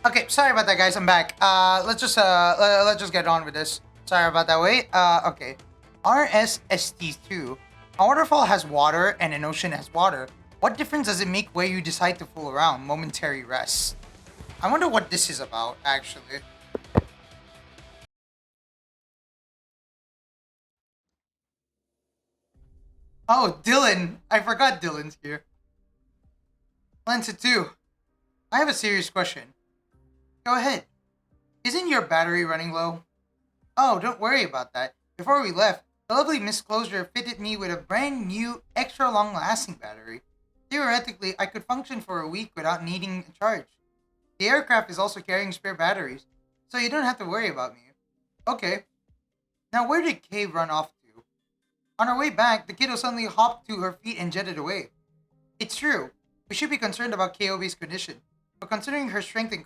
Okay, sorry about that, guys. I'm back. Let's just get on with this. Sorry about that. Wait. Okay. RSST2. A waterfall has water and an ocean has water. What difference does it make where you decide to fool around? Momentary rest. I wonder what this is about, actually. Oh, Dylan. I forgot Dylan's here. Lensa 2. I have a serious question. Go ahead. Isn't your battery running low? Oh, don't worry about that. Before we left, the lovely Miss Closure fitted me with a brand new, extra long lasting battery. Theoretically, I could function for a week without needing a charge. The aircraft is also carrying spare batteries, so you don't have to worry about me. Okay. Now, where did Kay run off to? On our way back, the kiddo suddenly hopped to her feet and jetted away. It's true. We should be concerned about KOB's condition, but considering her strength and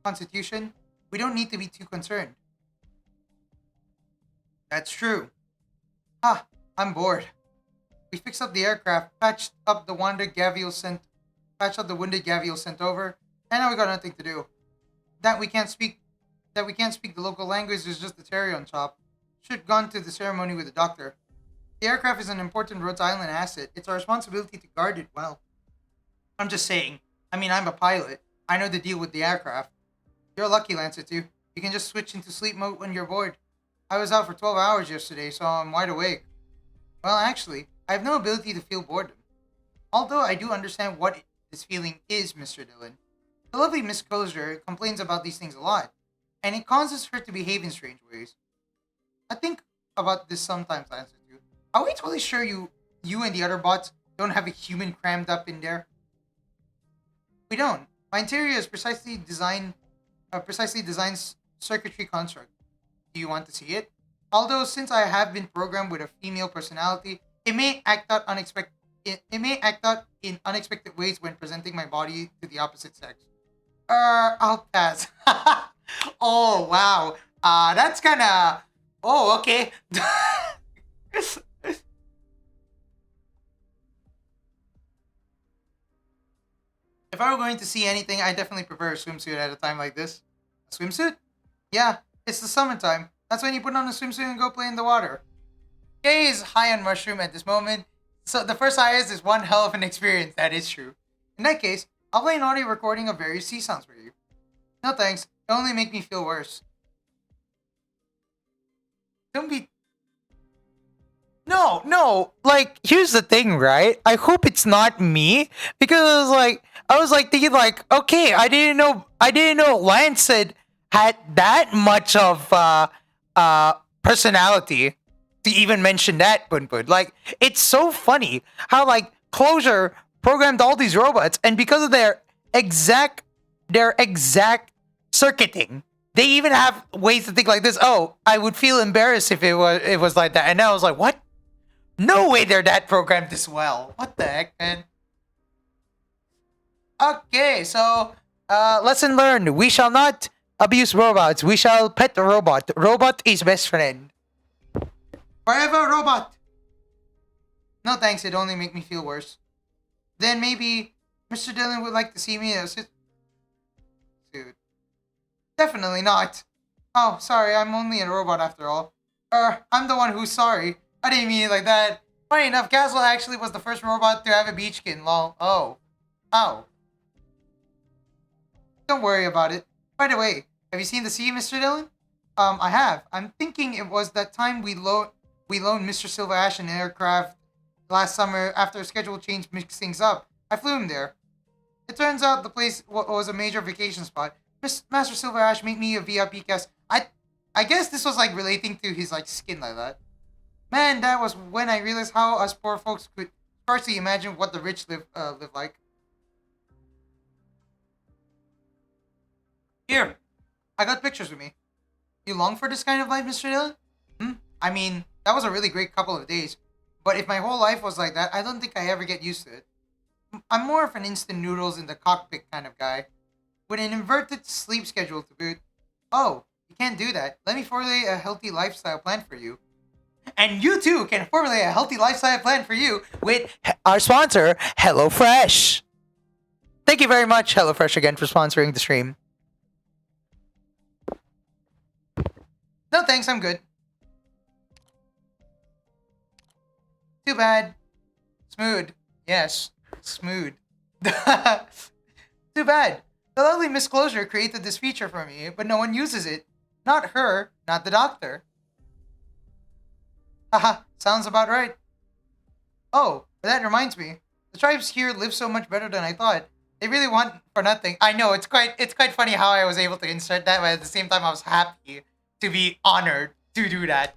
constitution, we don't need to be too concerned. That's true. Ah, I'm bored. We fixed up the aircraft, patched up the wounded Gavial sent over, and now we got nothing to do. That we can't speak the local language is just the cherry on top. Should gone to the ceremony with the doctor. The aircraft is an important Rhodes Island asset. It's our responsibility to guard it well. I'm just saying. I mean, I'm a pilot. I know the deal with the aircraft. You're lucky, Lancer 2. You can just switch into sleep mode when you're bored. I was out for 12 hours yesterday, so I'm wide awake. Well, actually, I have no ability to feel boredom. Although I do understand what this feeling is, Mr. Dillon. The lovely Miss Kozer complains about these things a lot, and it causes her to behave in strange ways. I think about this sometimes, Lancer 2. Are we totally sure you and the other bots don't have a human crammed up in there? We don't. My interior is precisely designed circuitry construct. Do you want to see it? Although since I have been programmed with a female personality, it may act out in unexpected ways when presenting my body to the opposite sex. I'll pass. Oh wow. That's kinda. Oh, okay. If I were going to see anything, I definitely prefer a swimsuit at a time like this. A swimsuit? Yeah, it's the summertime. That's when you put on a swimsuit and go play in the water. Kay is high on mushroom at this moment, so the first highest is one hell of an experience, that is true. In that case, I'll play an audio recording of various sea sounds for you. No thanks, it'll only make me feel worse. Don't be... No, like, here's the thing, right? I hope it's not me, because, I was thinking, okay, I didn't know Lance had that much of, personality to even mention that, Pun. Like, it's so funny how, Closure programmed all these robots, and because of their exact circuiting, they even have ways to think like this. Oh, I would feel embarrassed if it was like that. And now I was like, what? No way they're that programmed this well. What the heck, man? Okay, so lesson learned. We shall not abuse robots. We shall pet the robot. Robot is best friend. Forever robot. No thanks, it only make me feel worse. Then maybe Mr. Dillon would like to see me as his suit. Definitely not. Oh, sorry, I'm only a robot after all. I'm the one who's sorry. I didn't mean it like that. Funny enough, Castle actually was the first robot to have a beachkin, lol. Oh. Don't worry about it. By the way, have you seen the sea, Mr. Dillon? I have. I'm thinking it was that time we loaned Mr. Silver Ash an aircraft last summer after a schedule change mixed things up. I flew him there. It turns out the place was a major vacation spot. Master Silver Ash made me a VIP guest. I guess this was relating to his skin like that. Man, that was when I realized how us poor folks could scarcely imagine what the rich live like. Here, I got pictures with me. You long for this kind of life, Mr. Dillon? I mean, that was a really great couple of days. But if my whole life was like that, I don't think I ever get used to it. I'm more of an instant noodles in the cockpit kind of guy, with an inverted sleep schedule to boot. Oh, you can't do that. Let me formulate a healthy lifestyle plan for you. And you too can formulate a healthy lifestyle plan for you with our sponsor, HelloFresh. Thank you very much, HelloFresh, again for sponsoring the stream. No thanks, I'm good. Too bad. Smooth. Yes. Smooth. Too bad. The lovely Miss Closure created this feature for me, but no one uses it. Not her, not the doctor. Haha, sounds about right. Oh, that reminds me. The tribes here live so much better than I thought. They really want for nothing. I know, it's quite funny how I was able to insert that, but at the same time I was happy to be honored to do that.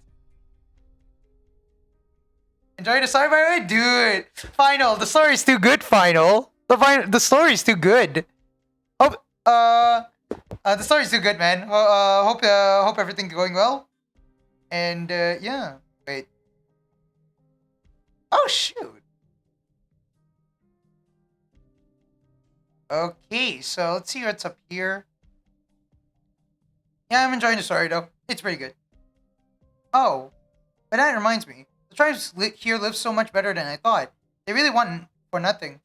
Enjoy the story, by the way? Dude, Final, the story's too good, Final. The story's too good. Hope, the story's too good, man. Hope everything's going well. And, yeah. Wait. Oh, shoot. Okay, so let's see what's up here. Yeah, I'm enjoying the story, though. It's pretty good. Oh, but that reminds me. The tribes here live so much better than I thought. They really want for nothing.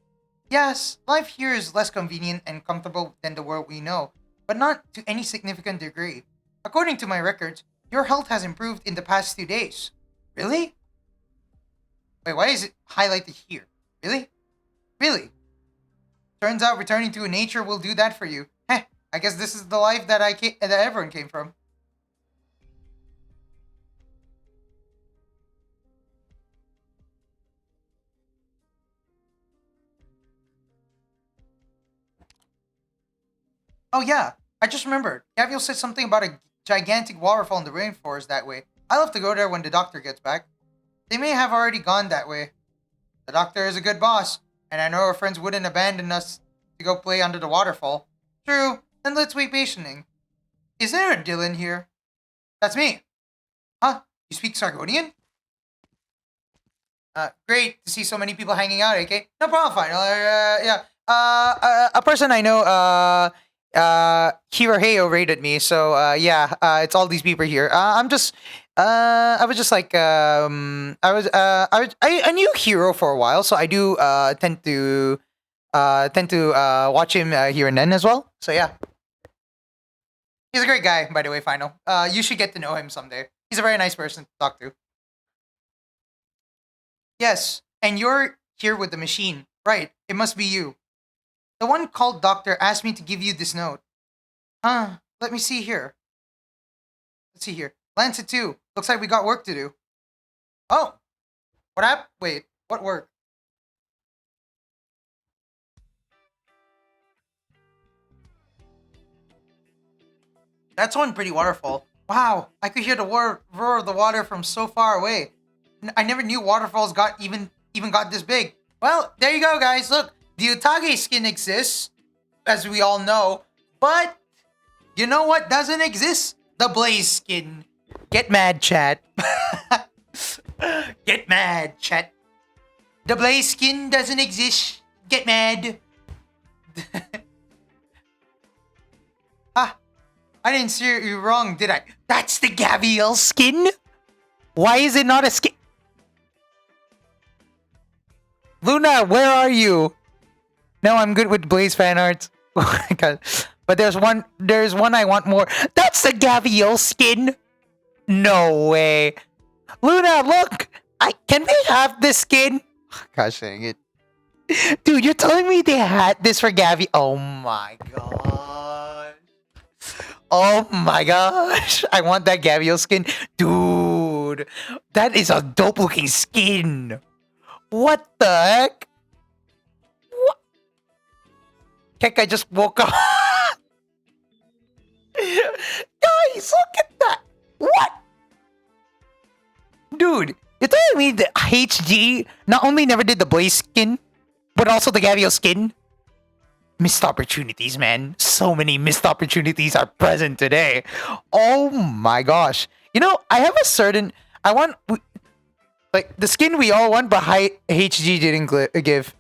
Yes, life here is less convenient and comfortable than the world we know, but not to any significant degree. According to my records, your health has improved in the past 2 days. Really? Wait, why is it highlighted here? Really? Really? Turns out returning to nature will do that for you. Heh, I guess this is the life that that everyone came from. Oh yeah, I just remembered. Gavial said something about a gigantic waterfall in the rainforest that way. I'll have to go there when the doctor gets back. They may have already gone that way. The doctor is a good boss, and I know our friends wouldn't abandon us to go play under the waterfall. True, then let's wait patiently. Is there a Dylan here? That's me. Huh? You speak Sargonian? Great to see so many people hanging out, okay? No problem, fine. Yeah. A person I know, Hiroheo rated me, so, yeah, it's all these people here. I was just like, I knew Hiro for a while, so I do, tend to watch him, here and then as well. So, yeah. He's a great guy, by the way, Final. You should get to know him someday. He's a very nice person to talk to. Yes, and you're here with the machine. Right, it must be you. The one called Doctor asked me to give you this note. Let me see here. Let's see here. Lancet 2. Looks like we got work to do. Oh! What happened? Wait, what work? That's one pretty waterfall. Wow, I could hear the roar of the water from so far away. I never knew waterfalls even got this big. Well, there you go, guys. Look, the Utage skin exists, as we all know, but you know what doesn't exist? The Blaze skin. Get mad, chat. Get mad, chat. The Blaze skin doesn't exist. Get mad. I didn't see you wrong, did I? That's the Gavial skin? Why is it not a skin? Luna, where are you? No, I'm good with Blaze fan arts. Oh my god. But there's one I want more. That's the Gavial skin? No way. Luna, look! Can we have this skin? Gosh dang it. Dude, you're telling me they had this for Gavi? Oh my god. Oh my gosh. I want that Gavial skin. Dude, that is a dope looking skin. What the heck? What? Heck, I just woke up. Guys, look at that. What? Dude, you're telling me that HG not only never did the Blaze skin, but also the Gavial skin? Missed opportunities, man. So many missed opportunities are present today. Oh my gosh. You know, I have a certain... I want... Like, the skin we all want, but HG didn't give.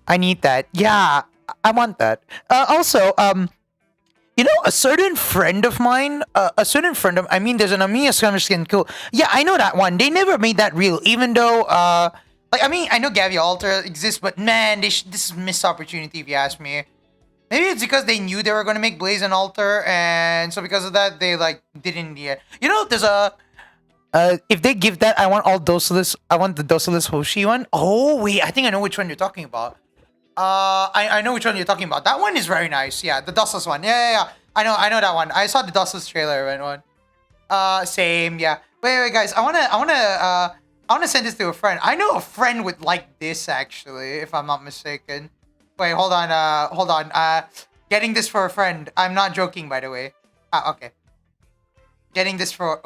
I need that. Yeah, I want that. Also, you know, a certain friend of mine, I mean, there's an Amiya Scummer skin, cool. Yeah, I know that one. They never made that real, even though, like, I mean, I know Gavial Alter exists, but man, this is a missed opportunity if you ask me. Maybe it's because they knew they were gonna make Blaze an altar, and so because of that, they like didn't yet. You know, there's a. If they give that, I want all Docilis. I want the Docilis Hoshi one. Oh wait, I think I know which one you're talking about. I know which one you're talking about. That one is very nice. Yeah, the Docilis one. Yeah. I know that one. I saw the Docilis trailer and one. Same. Yeah. Wait, guys. I wanna send this to a friend. I know a friend would like this actually, if I'm not mistaken. Wait, hold on. Getting this for a friend. I'm not joking, by the way. Okay. Getting this for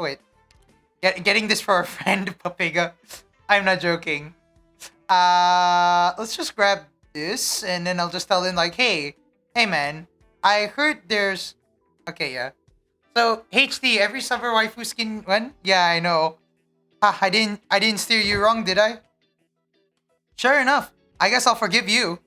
getting this for a friend, Papiga. I'm not joking. Let's just grab this, and then I'll just tell him like, hey, man, I heard there's. Okay, yeah. So HD, every summer waifu skin one? Yeah, I know. I didn't steer you wrong, did I? Sure enough. I guess I'll forgive you.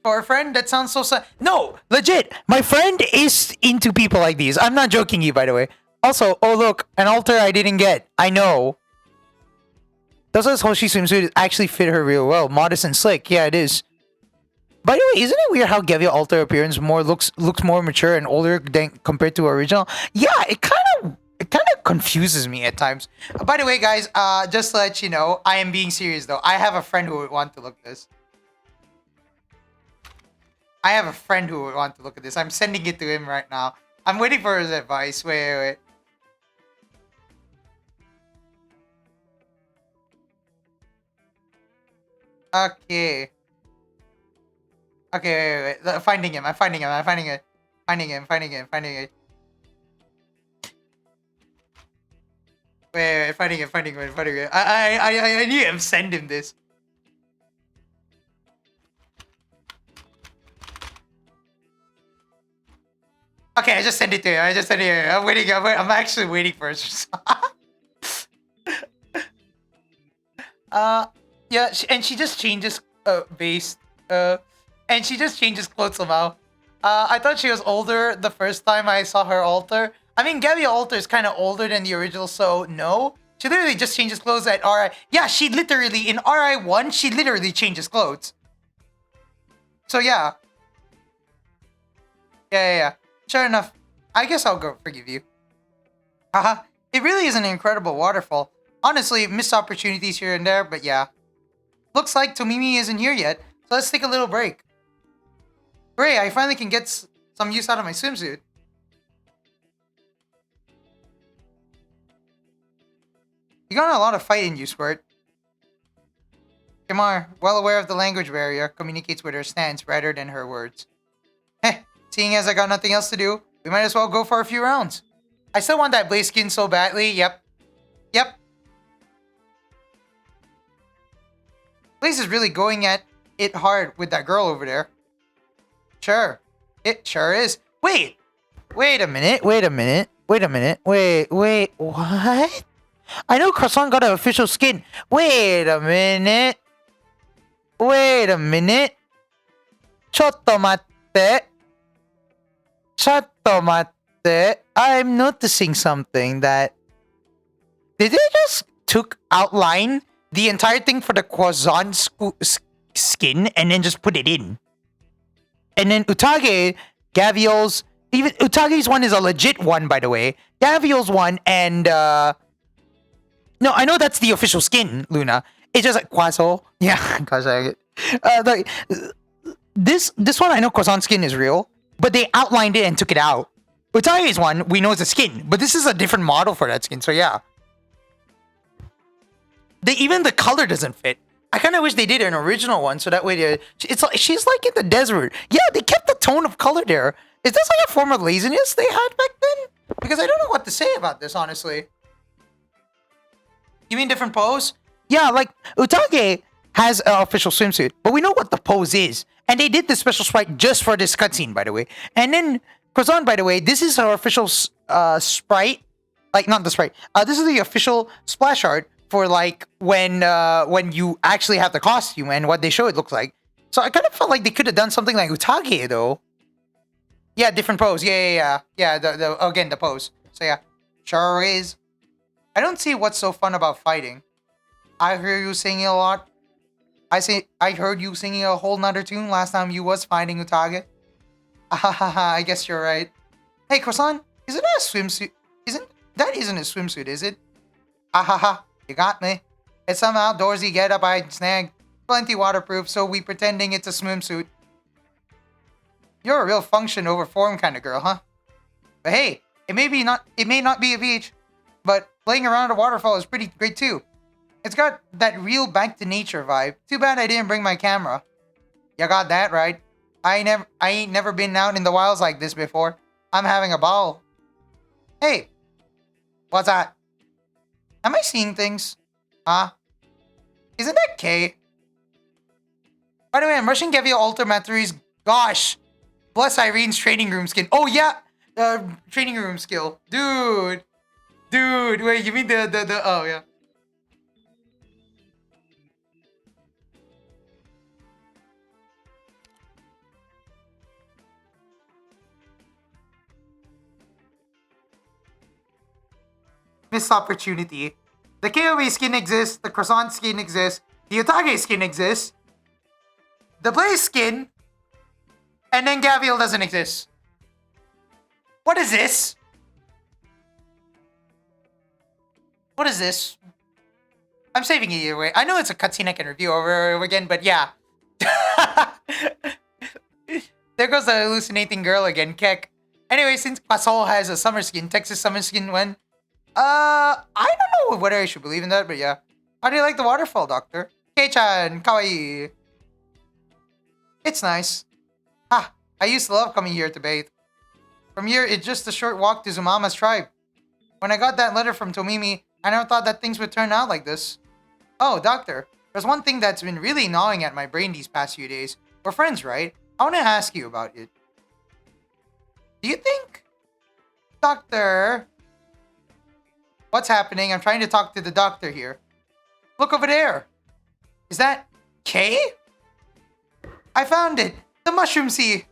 For a friend, that sounds so sad. No, legit. My friend is into people like these. I'm not joking you, by the way. Also, oh look, an altar I didn't get. I know. Does Hoshi swimsuit actually fit her real well? Modest and slick. Yeah, it is. By the way, isn't it weird how Gavial altar appearance looks more mature and older than compared to original? Yeah, it kind of confuses me at times. By the way, guys, just to let you know, I am being serious though. I have a friend who would want to look this. I have a friend who would want to look at this. I'm sending it to him right now. I'm waiting for his advice. Wait. Okay. Okay, wait. Finding him. I'm finding it. Finding it. Wait, finding it. I need to send him this. Okay, I just sent it to him. I'm waiting. I'm actually waiting for it. Yeah, and she just changes base. And she just changes clothes somehow. I thought she was older the first time I saw her altar. I mean, Gavial altar is kind of older than the original, so no. She literally just changes clothes at RI. Yeah, she literally in RI1 she literally changes clothes. So yeah. Yeah. Sure enough, I guess I'll go forgive you. Haha, it really is an incredible waterfall. Honestly, missed opportunities here and there, but yeah. Looks like Tomimi isn't here yet, so let's take a little break. Hooray, I finally can get some use out of my swimsuit. You got a lot of fight in you, Squirt. Kamar, well aware of the language barrier, communicates with her stance rather than her words. Heh, seeing as I got nothing else to do, we might as well go for a few rounds. I still want that Blaze skin so badly, yep. Blaze is really going at it hard with that girl over there. Sure. It sure is. Wait a minute. Wait, what? I know Croissant got an official skin. Wait a minute. Chotto matte. I'm noticing something that... Did they just outline the entire thing for the Croissant skin and then just put it in? And then Utage, Gavial's... Even Utage's one is a legit one, by the way. Gavial's one and... No, I know that's the official skin, Luna. It's just like Quaso. Yeah, gosh, like this one I know Croissant skin is real, but they outlined it and took it out. Utage's one, we know it's a skin, but this is a different model for that skin, so yeah. Even the color doesn't fit. I kind of wish they did an original one, so that way it's like she's like in the desert. Yeah, they kept the tone of color there. Is this like a form of laziness they had back then? Because I don't know what to say about this, honestly. You mean different pose? Yeah, like Utage has an official swimsuit, but we know what the pose is. And they did the special sprite just for this cutscene, by the way. And then Croissant, by the way, this is our official sprite. Like, not the sprite. This is the official splash art for like when you actually have the costume and what they show it looks like. So I kind of felt like they could have done something like Utage though. Yeah, different pose. Yeah. Again, the pose. So yeah, sure is. I don't see what's so fun about fighting. I hear you singing a lot. I heard you singing a whole nother tune last time you was fighting Utage. I guess you're right. Hey, Croissant, isn't that a swimsuit? Isn't a swimsuit, is it? You got me. It's some outdoorsy getup I snagged. Plenty waterproof, so we pretending it's a swimsuit. You're a real function over form kind of girl, huh? But hey, it may not be a beach, but playing around a waterfall is pretty great too. It's got that real back to nature vibe. Too bad I didn't bring my camera. You got that right. I ain't never been out in the wilds like this before. I'm having a ball. Hey, what's that? Am I seeing things? Huh? Isn't that K? By the way, I'm rushing Gavial Ultimatori's. Gosh! Bless Irene's training room skin. Oh yeah! Training room skill. Dude! Dude, wait, you mean the oh yeah. Missed opportunity. The KOA skin exists, the croissant skin exists, the Otage skin exists, the Blaze skin, and then Gavial doesn't exist. What is this? What is this? I'm saving it either way. I know it's a cutscene I can review over and over again, but yeah. There goes the hallucinating girl again, Kek. Anyway, since Pasol has a summer skin, Texas summer skin when? I don't know whether I should believe in that, but yeah. How do you like the waterfall, Doctor? Kei-chan, kawaii. It's nice. Ha, I used to love coming here to bathe. From here, it's just a short walk to Zumama's tribe. When I got that letter from Tomimi, I never thought that things would turn out like this. Oh, Doctor, there's one thing that's been really gnawing at my brain these past few days. We're friends, right? I want to ask you about it. Do you think... Doctor... What's happening? I'm trying to talk to the doctor here. Look over there. Is that K? I found it. The mushroom sea.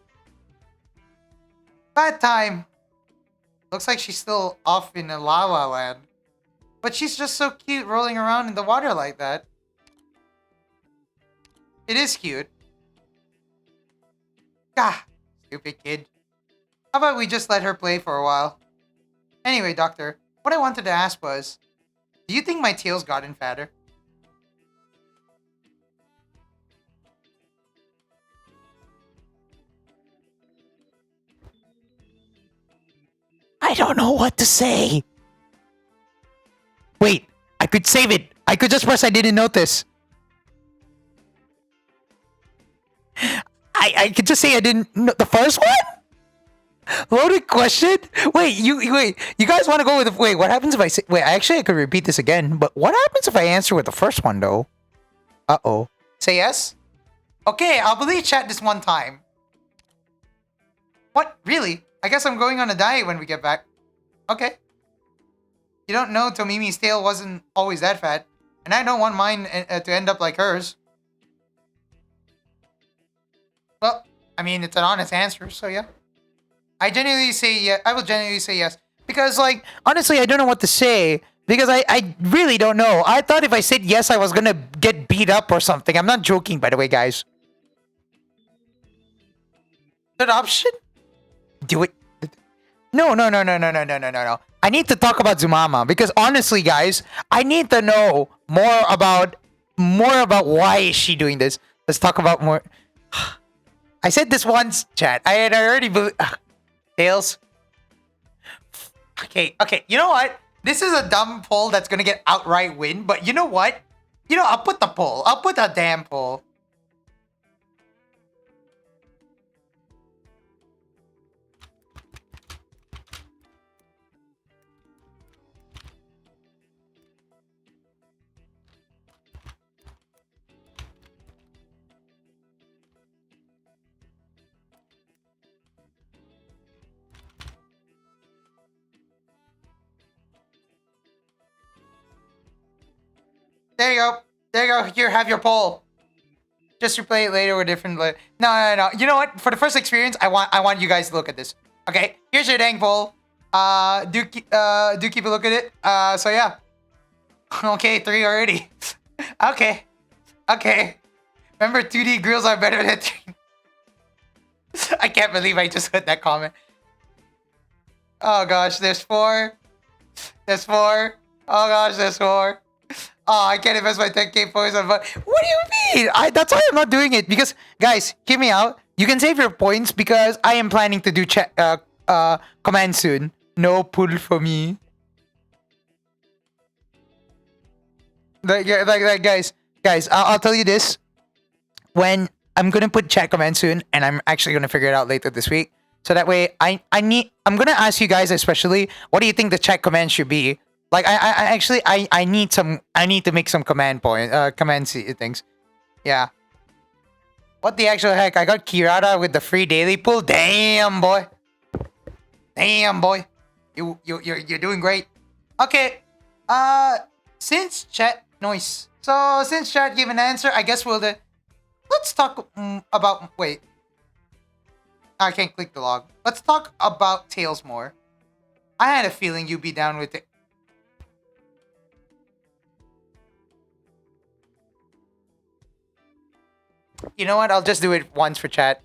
Bad time. Looks like she's still off in a lava land. But she's just so cute rolling around in the water like that. It is cute. Gah, stupid kid. How about we just let her play for a while? Anyway, Doctor, what I wanted to ask was, do you think my tail's gotten fatter? I don't know what to say. Wait, I could save it. I could just press I didn't notice. I could just say I didn't know the first one? Loaded question? Wait, you guys want to go with the, wait, what happens if I say, wait, actually I could repeat this again, but what happens if I answer with the first one though? Uh-oh. Say yes? Okay, I'll believe chat this one time. What? Really? I guess I'm going on a diet when we get back. Okay. You don't know Tomimi's tail wasn't always that fat, and I don't want mine to end up like hers. Well, I mean, it's an honest answer, so yeah. I genuinely say yeah. I will genuinely say yes. Because, like, honestly, I don't know what to say. Because I really don't know. I thought if I said yes, I was gonna get beat up or something. I'm not joking, by the way, guys. Third option? Do it. No. I need to talk about Zumama. Because, honestly, guys, I need to know more about why is she doing this. Let's talk about more. I said this once, chat. I had already... Tails. Okay. You know what? This is a dumb poll that's gonna get outright win, but you know what? You know, I'll put the poll. I'll put a damn poll. There you go. There you go. Here, have your poll. Just replay it later with different. No. You know what? For the first experience, I want you guys to look at this. Okay, here's your dang poll. Do keep a look at it. So yeah. Okay, 3 already. Okay. Remember, 2D grills are better than 3. I can't believe I just heard that comment. Oh gosh, there's 4. There's 4. Oh gosh, there's 4. Oh, I can't invest my 10k points on. But what do you mean? That's why I'm not doing it. Because guys, hear me out. You can save your points because I am planning to do command soon. No pull for me. Guys, I'll tell you this. When I'm gonna put chat command soon, and I'm actually gonna figure it out later this week. So that way, I'm gonna ask you guys especially, what do you think the chat command should be? Like, I need to make some command things. Yeah. What the actual heck? I got Kirata with the free daily pull. Damn boy. Damn boy. You're doing great. Okay. Since chat gave an answer, I guess let's talk about. Wait. I can't click the log. Let's talk about Tails more. I had a feeling you'd be down with it. You know what? I'll just do it once for chat.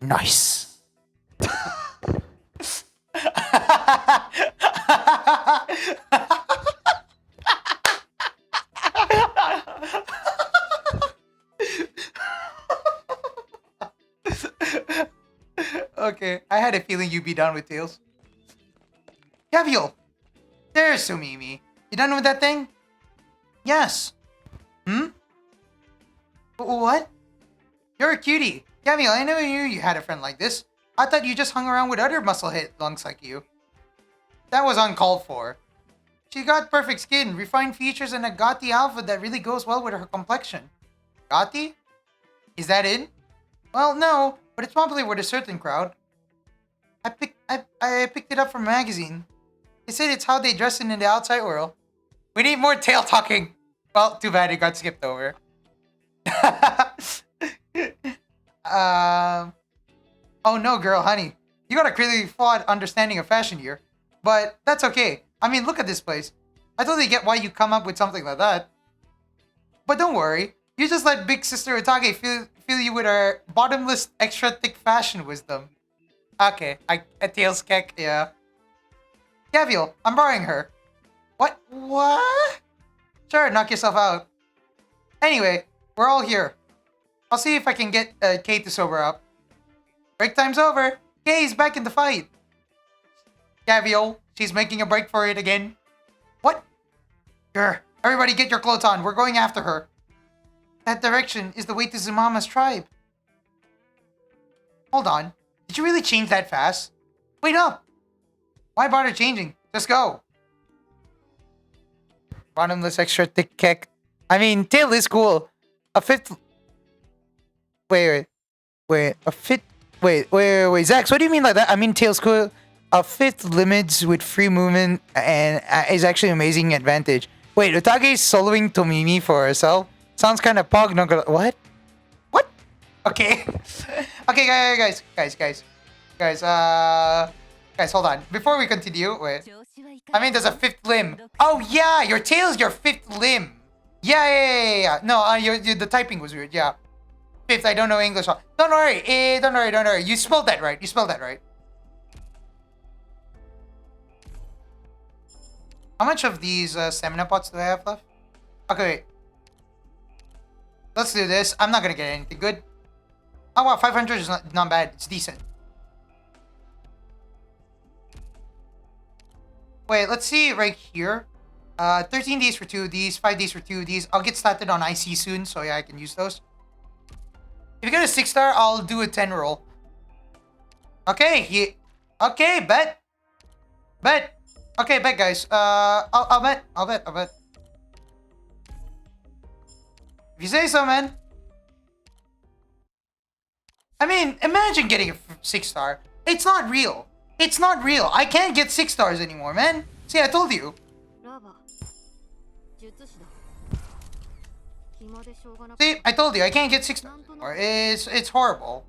Nice. Okay, I had a feeling you'd be done with Tails. Gavial! There's Sumimi. You done with that thing? Yes. Hmm? What? You're a cutie. Gavial, I never knew you had a friend like this. I thought you just hung around with other muscle-hit lunks like you. That was uncalled for. She got perfect skin, refined features, and a gaudy outfit that really goes well with her complexion. Gaudy? Is that it? Well, no, but it's popular with a certain crowd. I picked it up from a magazine. They said it's how they dress in the outside world. We need more tail talking. Well, too bad it got skipped over. Oh no, girl, honey. You got a clearly flawed understanding of fashion here. But that's okay. I mean, look at this place. I totally get why you come up with something like that. But don't worry. You just let Big Sister Otage fill you with her bottomless, extra thick fashion wisdom. Okay, a Tails Kek, yeah. Gavial, I'm borrowing her. What? What? Sure, knock yourself out. Anyway, we're all here. I'll see if I can get Kay to sober up. Break time's over. Kay's back in the fight. Gavial, she's making a break for it again. What? Grr, everybody get your clothes on. We're going after her. That direction is the way to Zumama's tribe. Hold on. Did you really change that fast? Wait up. Why bother changing? Just go. Bottomless extra thick Kek. I mean, tail is cool. A fifth... Wait. A fifth... Wait. Zax, what do you mean like that? I mean, tail's cool. A fifth limits with free movement and is actually an amazing advantage. Wait, Otage is soloing Tomimi for herself? Sounds kind of pog. No, what? What? Okay. Okay, guys, hold on. Before we continue, wait. I mean, there's a fifth limb. Oh yeah, your tail's your fifth limb. Yeah. No, the typing was weird. Yeah, fifth. I don't know English. Don't worry. Don't worry. You spelled that right. How much of these stamina pots do I have left? Okay, wait. Let's do this. I'm not gonna get anything good. Oh wow, 500 is not bad. It's decent. Wait, let's see right here. 13 days for 2 of these, 5 days for 2 of these. I'll get started on IC soon, so yeah, I can use those. If you get a 6-star, I'll do a 10 roll. Okay, okay, bet. Okay, bet, guys. I'll bet. If you say so, man. I mean, imagine getting a 6-star. It's not real. I can't get 6 stars anymore, man. See, I told you. See, I told you, I can't get 6 stars anymore. It's horrible.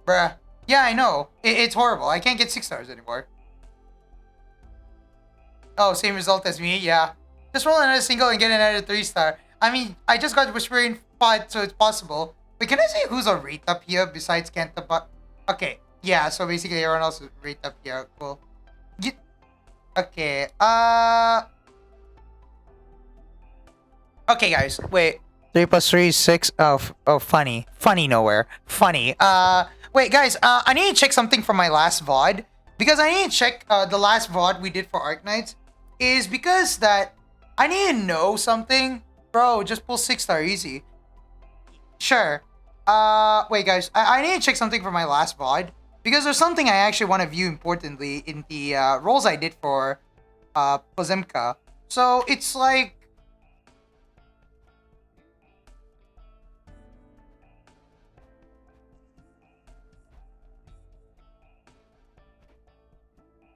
Bruh. Yeah, I know. It's horrible. I can't get 6 stars anymore. Oh, same result as me? Yeah. Just roll another single and get another 3-star. I mean, I just got Whispering Pot, so it's possible. Wait, can I say who's a rate up here besides Kenta? But okay, yeah. So basically, everyone else is rate up here. Cool. Okay. Okay, guys. Wait. 3 plus 3 is 6. Oh, funny. Funny nowhere. Funny. Wait, guys. I need to check something from my last VOD. Because I need to check the last VOD we did for Arknights. Is because that I need to know something. Bro, just pull 6-star easy. Sure. Wait, guys. I need to check something from my last VOD. Because there's something I actually want to view importantly in the roles I did for Pozemka. So, it's like...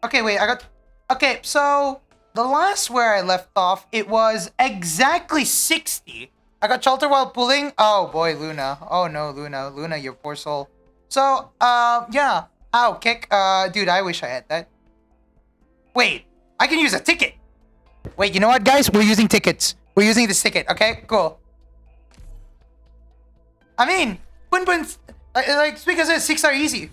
Okay, wait, I got... Okay, so... The last where I left off, it was exactly 60. I got shelter while pulling. Oh, boy, Luna. Oh, no, Luna. Luna, your poor soul. So, yeah. Ow, kick. Dude, I wish I had that. Wait, I can use a ticket. Wait, you know what, guys? We're using tickets. We're using this ticket, okay? Cool. I mean, Pun Pun's... Like, it's because it's 6-star easy.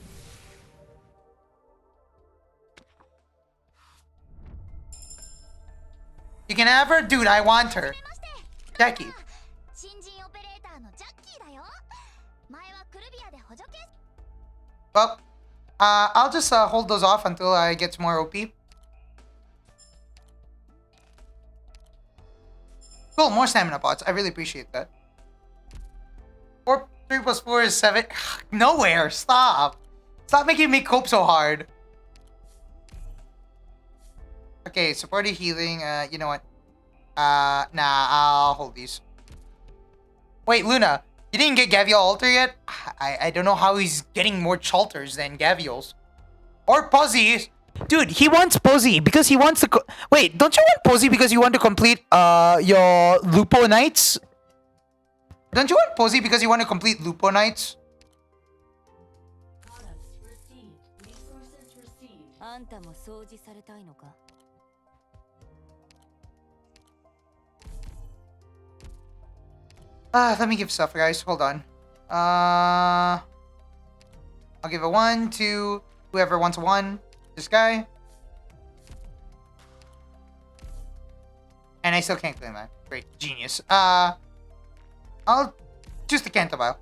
You can have her? Dude, I want her. Jackie. Well, I'll just hold those off until I get some more OP. Cool, more stamina pots. I really appreciate that. 3 plus 4 is 7. Nowhere. Stop. Stop making me cope so hard. Okay, supported healing. You know what? Nah, I'll hold these. Wait, Luna, you didn't get Gavial Alter yet? I don't know how he's getting more Chalters than Gavials. Or Posy. Dude, he wants Posy because he wants to... Wait, don't you want Posy because you want to complete your Lupo Knights? Don't you want Posy because you want to complete Lupo Knights? Let me give stuff, guys. Hold on. I'll give a 1 to whoever wants a 1. This guy. And I still can't claim that. Great. Genius. I'll choose the Cantabile.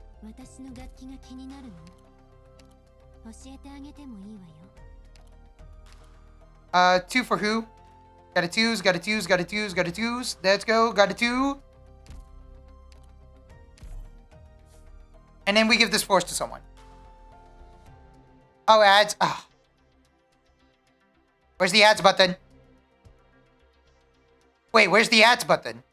2 for who? Got a 2s, got a 2s, got a 2s, got a 2s. Let's go. Got a 2. And then we give this force to someone. Oh, ads. Oh. Where's the ads button? Wait, where's the ads button?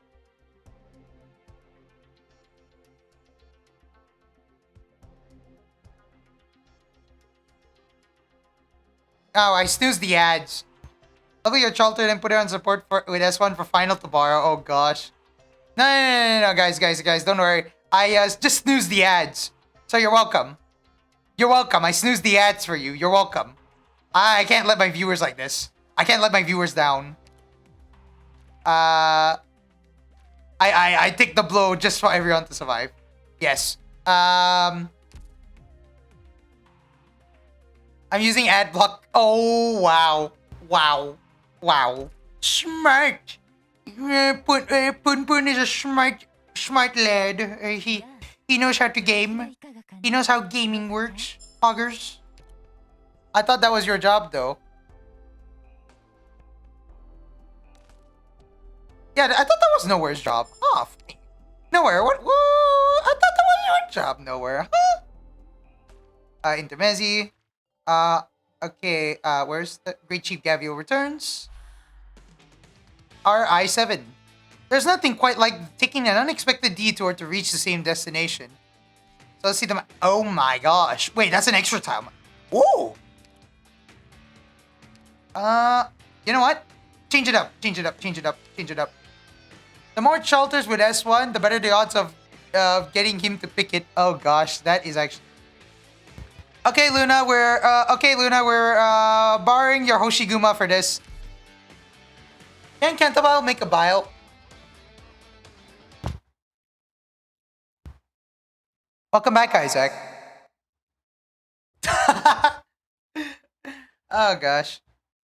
Oh, I snoozed the ads. Level your Chalter and put it on support for with S1 for final to borrow. Oh gosh. No, guys, don't worry. I just snoozed the ads. So you're welcome. You're welcome. I snoozed the ads for you. You're welcome. I can't let my viewers like this. I can't let my viewers down. I take the blow just for everyone to survive. Yes. I'm using ad block. Oh wow. Wow. Smart. Pun is a smart lad. He knows how to game. He knows how gaming works. Hoggers. I thought that was your job, though. Yeah, I thought that was Nowhere's job. Oh, Nowhere. What? I thought that was your job, Nowhere. Huh? Intermezzi. Okay. Where's the Great Chief Gavial Returns? RI7. There's nothing quite like taking an unexpected detour to reach the same destination. So let's see them. Oh my gosh. Wait, that's an extra time. Ooh. You know what? Change it up. The more Chalters with S1, the better the odds of getting him to pick it. Oh gosh, that is actually... Okay, Luna, we're borrowing your Hoshiguma for this. Can Cantabile make a bile? Welcome back, Isaac. Oh gosh.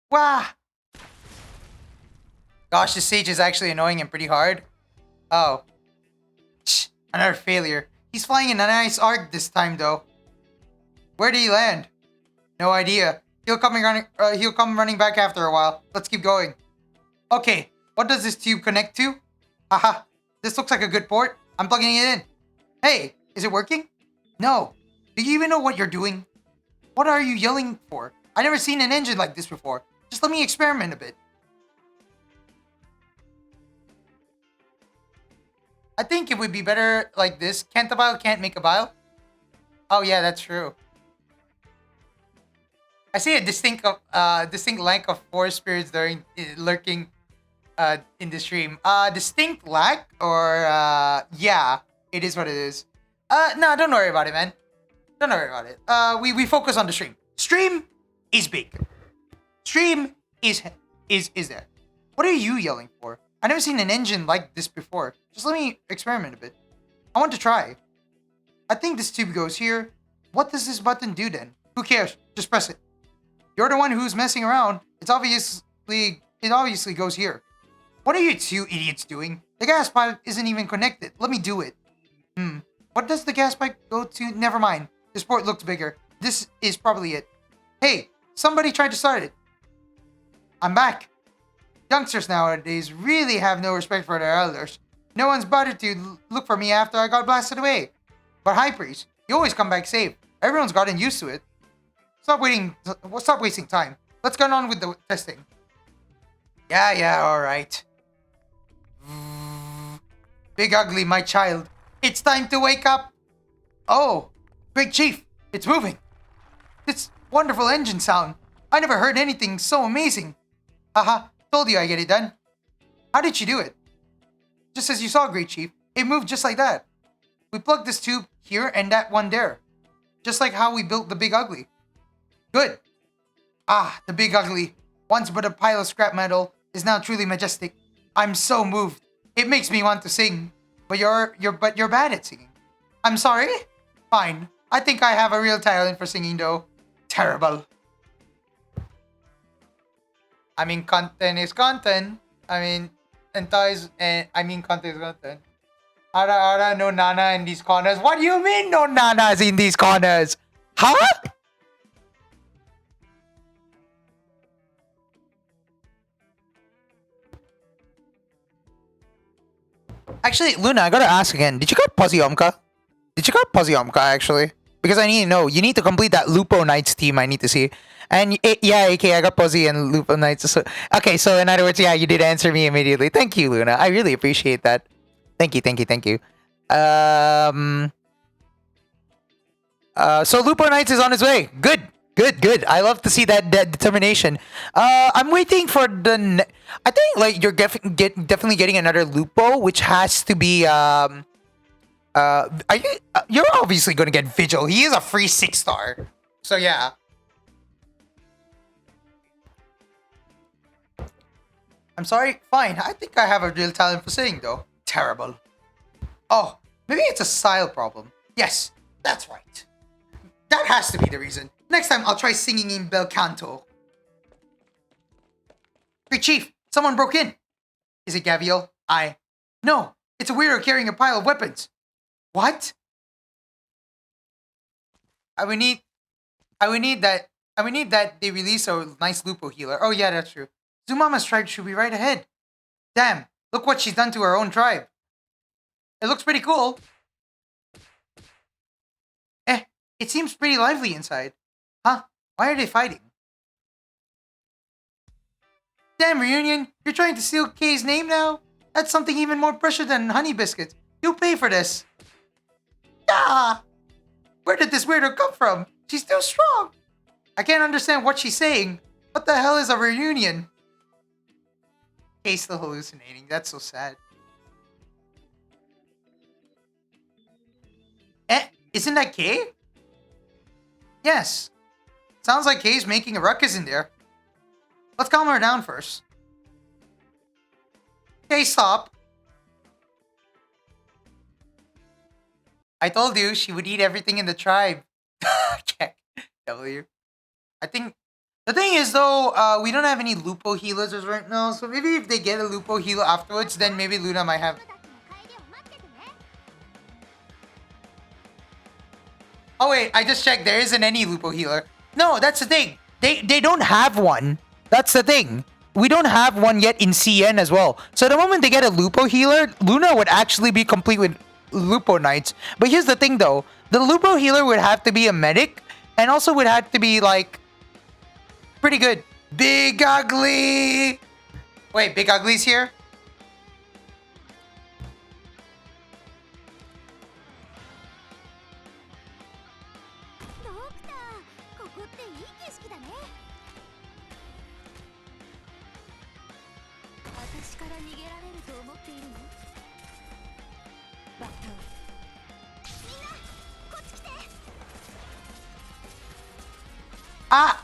Wow. Gosh, this stage is actually annoying him pretty hard. Oh. Another failure. He's flying in a nice arc this time though. Where did he land? No idea. He'll come running back after a while. Let's keep going. Okay, what does this tube connect to? Haha, this looks like a good port. I'm plugging it in. Hey, is it working? No. Do you even know what you're doing? What are you yelling for? I never seen an engine like this before. Just let me experiment a bit. I think it would be better like this. Can't a bile can't make a bile? Oh yeah, that's true. I see a distinct lack of forest spirits lurking in the stream. Distinct lack or yeah, it is what it is. No, don't worry about it, man. Don't worry about it. We focus on the stream. Stream is big. Stream is there. What are you yelling for? I never seen an engine like this before. Just let me experiment a bit. I want to try. I think this tube goes here. What does this button do then? Who cares? Just press it. You're the one who's messing around. It obviously goes here. What are you two idiots doing? The gas pipe isn't even connected. Let me do it. What does the gas pipe go to? Never mind. This port looks bigger. This is probably it. Hey, somebody tried to start it. I'm back. Youngsters nowadays really have no respect for their elders. No one's bothered to look for me after I got blasted away. But High Priest, you always come back safe. Everyone's gotten used to it. Stop wasting time. Let's get on with the testing. Yeah, alright. Big Ugly, my child. It's time to wake up. Oh, Great Chief, it's moving. This wonderful engine sound. I never heard anything so amazing. Haha, told you I get it done. How did you do it? Just as you saw, Great Chief. It moved just like that. We plugged this tube here and that one there. Just like how we built the Big Ugly. Good. Ah, the Big Ugly, once but a pile of scrap metal, is now truly majestic. I'm so moved. It makes me want to sing. But you're bad at singing. I'm sorry? Fine. I think I have a real talent for singing though. Terrible. I mean, content is content. I mean, content is content. Ara, no nana in these corners. What do you mean no nanas in these corners? Huh? Actually, Luna, I gotta ask again. Did you got Poziomka? Actually? Because I need to know. You need to complete that Lupo Knights team I need to see. And yeah, AK, I got Pozzy and Lupo Knights. So, okay, so in other words, yeah, you did answer me immediately. Thank you, Luna. I really appreciate that. Thank you. So Lupo Knights is on his way. Good. I love to see that determination. I'm waiting for the. I think like you're definitely getting another Lupo, which has to be are you? You're obviously gonna get Vigil. He is a free 6-star. So yeah. I'm sorry. Fine. I think I have a real talent for singing though. Terrible. Oh, maybe it's a style problem. Yes, that's right. That has to be the reason. Next time, I'll try singing in bel canto. Great Chief, someone broke in. Is it Gavial? No, it's a weirdo carrying a pile of weapons. What? I would need that they release a nice Lupo healer. Oh yeah, that's true. Zumama's tribe should be right ahead. Damn, look what she's done to her own tribe. It looks pretty cool. It seems pretty lively inside. Huh? Why are they fighting? Damn, Reunion! You're trying to steal Kay's name now? That's something even more precious than honey biscuits. You'll pay for this. Ah! Where did this weirdo come from? She's too strong. I can't understand what she's saying. What the hell is a reunion? Kay's still hallucinating. That's so sad. Isn't that Kay? Yes. Sounds like Kay's making a ruckus in there. Let's calm her down first. Kay, stop. I told you she would eat everything in the tribe. Check. W. I think the thing is though, we don't have any Lupo healers as right now, so maybe if they get a Lupo healer afterwards, then maybe Luna might have. Oh wait, I just checked. There isn't any Lupo healer. No, that's the thing. They don't have one. That's the thing. We don't have one yet in CN as well. So the moment they get a Lupo healer, Luna would actually be complete with Lupo Knights. But here's the thing though. The Lupo healer would have to be a medic and also would have to be like pretty good. Big Ugly! Wait, Big Ugly's here? Ah!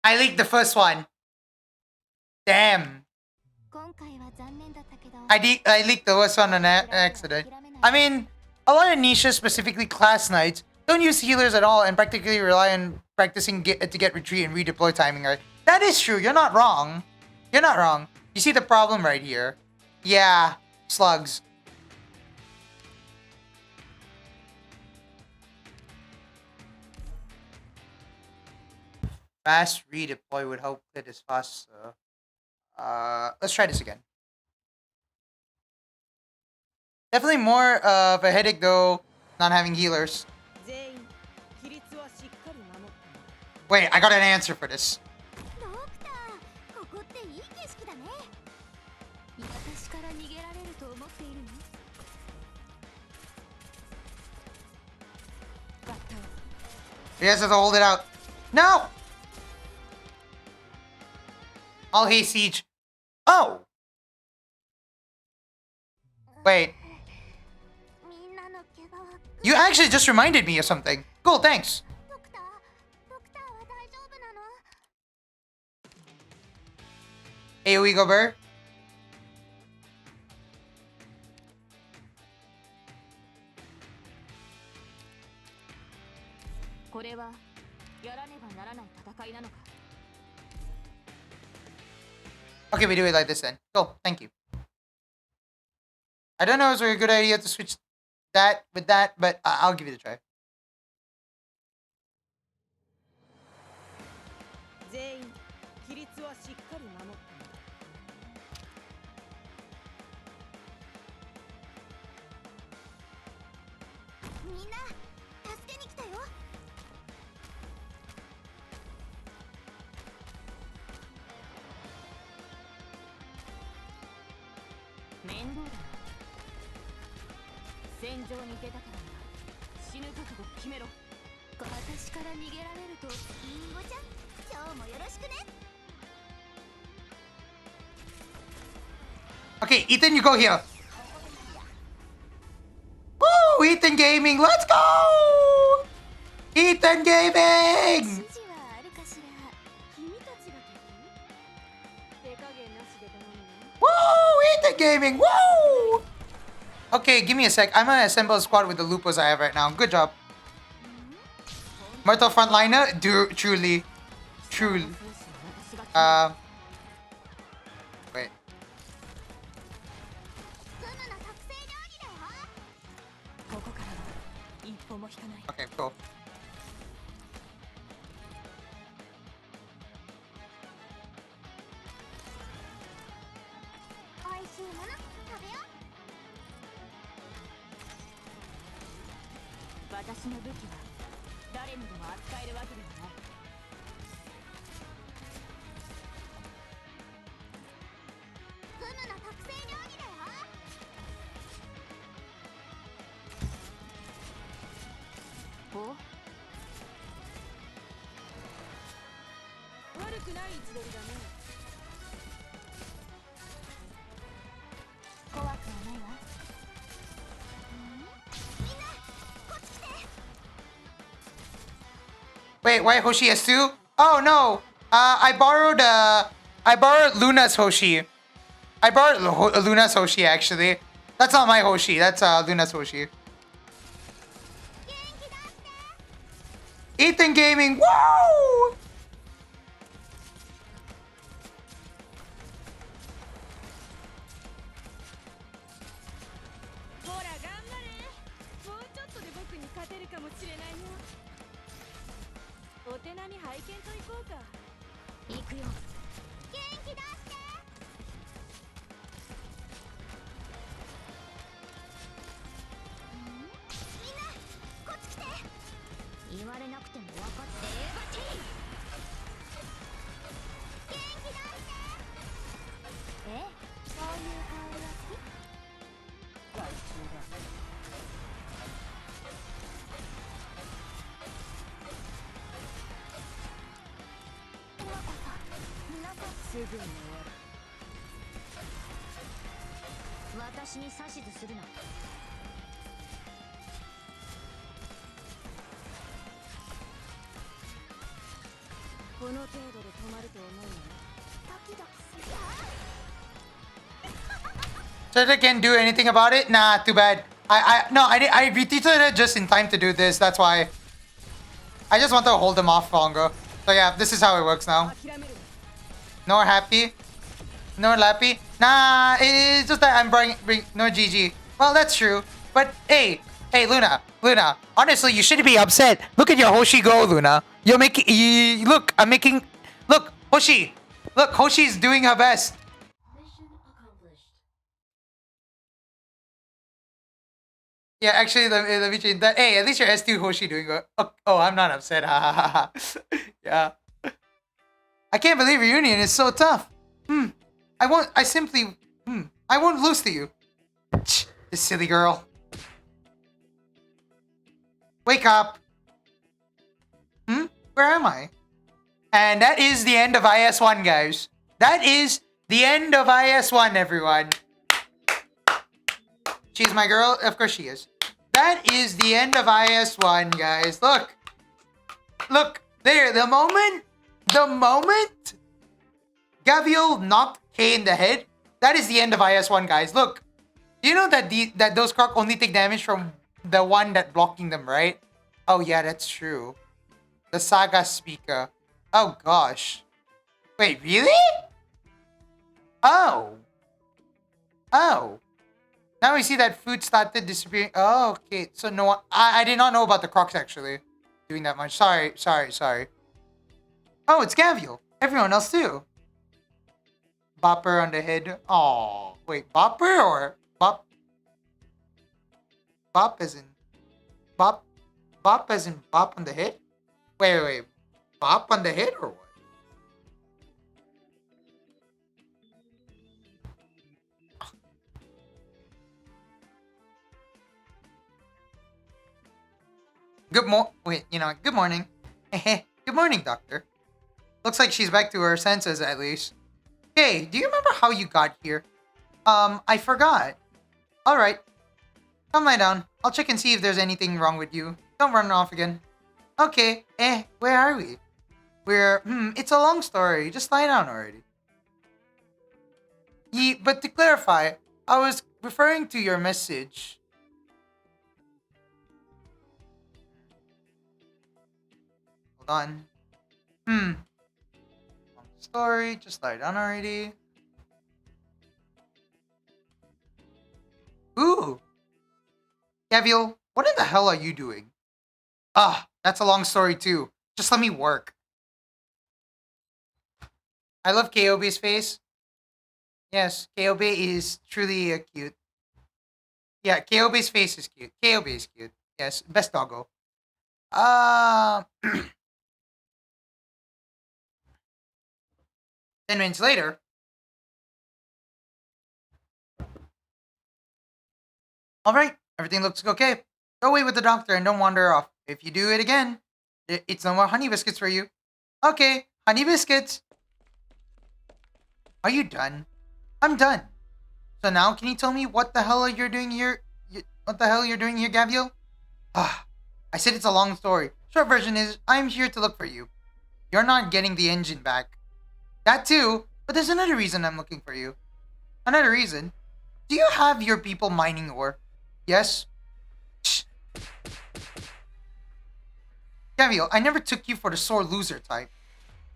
I leaked the first one. Damn. I leaked the first one on accident. I mean, a lot of niches, specifically class knights, don't use healers at all and practically rely on practicing to get retreat and redeploy timing right. That is true. You're not wrong. You're not wrong. You see the problem right here. Yeah, slugs. Fast redeploy would help it as fast. Let's try this again. Definitely more of a headache though, not having healers. Wait, I got an answer for this. He has to hold it out. No! I'll haste siege. Oh! Wait. You actually just reminded me of something. Cool, thanks. AoE go Burr. Okay, we do it like this then. Cool, thank you. I don't know if it's a good idea to switch that with that, but I'll give it a try. Okay, Ethan, you go here. Woo! Ethan Gaming, let's go! Ethan Gaming! Woo! Ethan Gaming, woo! Okay, give me a sec. I'm gonna assemble a squad with the Lupos I have right now. Good job. Mortal frontliner? Truly. Truly. Wait. Okay, cool. Wait, why Hoshi has two? Oh no! I borrowed Luna's Hoshi. I borrowed Luna's Hoshi actually. That's not my Hoshi. That's Luna's Hoshi. Ethan Gaming. Woo! So they can't do anything about it? Nah, too bad. I retweeted it just in time to do this. That's why. I just want to hold them off longer. So yeah, this is how it works now. No happy? No lappy? Nah, it's just that I'm bring no GG. Well, that's true. But hey, Luna. Honestly, you shouldn't be upset. Look at your Hoshi go, Luna. You're making. Look, I'm making. Look, Hoshi. Look, Hoshi's doing her best. Yeah, actually, let me change that. Hey, at least your S2 Hoshi doing good. Oh, I'm not upset. Yeah. I can't believe reunion is so tough. I won't lose to you. This silly girl. Wake up. Where am I? And that is the end of IS1, guys. That is the end of IS1, everyone. She's my girl? Of course she is. That is the end of IS1, guys. Look. Look. There. The moment Gavial knocked K in the head, that is the end of IS1, guys. Look. Do you know that those Croc only take damage from the one that blocking them, right? Oh, yeah, that's true. The Saga speaker. Oh, gosh. Wait, really? Oh. Now we see that food started disappearing. Oh, okay. So no one... I did not know about the Crocs, actually. Doing that much. Sorry. Oh, it's Gavial. Everyone else, too. Bopper on the head. Oh, wait. Bopper or... Bop? Bop as in... Bop? Bop as in bop on the head? Wait. Bop on the head or what? Good morning. Good morning, Doctor. Looks like she's back to her senses, at least. Hey, do you remember how you got here? I forgot. Alright. Come lie down. I'll check and see if there's anything wrong with you. Don't run off again. Okay. Where are we? It's a long story. Just lie down already. But to clarify, I was referring to your message. Hold on. Long story. Just lie down already. Ooh. Gavial, what in the hell are you doing? That's a long story too. Just let me work. I love KOB's face. Yes, KOB is truly cute. Yeah, KOB's face is cute. KOB is cute. Yes, best doggo. 10 minutes later. Alright, everything looks okay. Go away with the doctor and don't wander off. If you do it again, it's no more honey biscuits for you. Okay, honey biscuits. Are you done? I'm done. So now, can you tell me what the hell you're doing here? What the hell you're doing here, Gavial? I said it's a long story. Short version is, I'm here to look for you. You're not getting the engine back. That too, but there's another reason I'm looking for you. Another reason? Do you have your people mining ore? Yes? Shh. Gavial, I never took you for the sore loser type.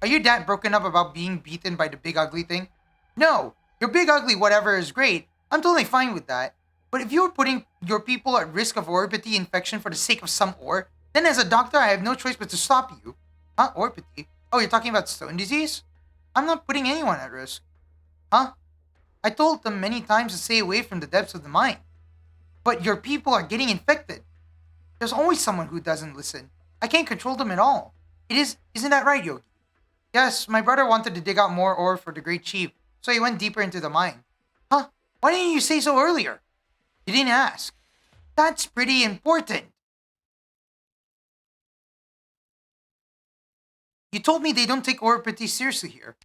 Are you that broken up about being beaten by the big ugly thing? No, your big ugly whatever is great. I'm totally fine with that. But if you're putting your people at risk of orpity infection for the sake of some ore, then as a doctor I have no choice but to stop you. Huh? Orpity? Oh, you're talking about stone disease? I'm not putting anyone at risk. Huh? I told them many times to stay away from the depths of the mine. But your people are getting infected. There's always someone who doesn't listen. I can't control them at all. Isn't that right, Yogi? Yes, my brother wanted to dig out more ore for the Great Chief, so he went deeper into the mine. Huh? Why didn't you say so earlier? You didn't ask. That's pretty important. You told me they don't take ore pretty seriously here.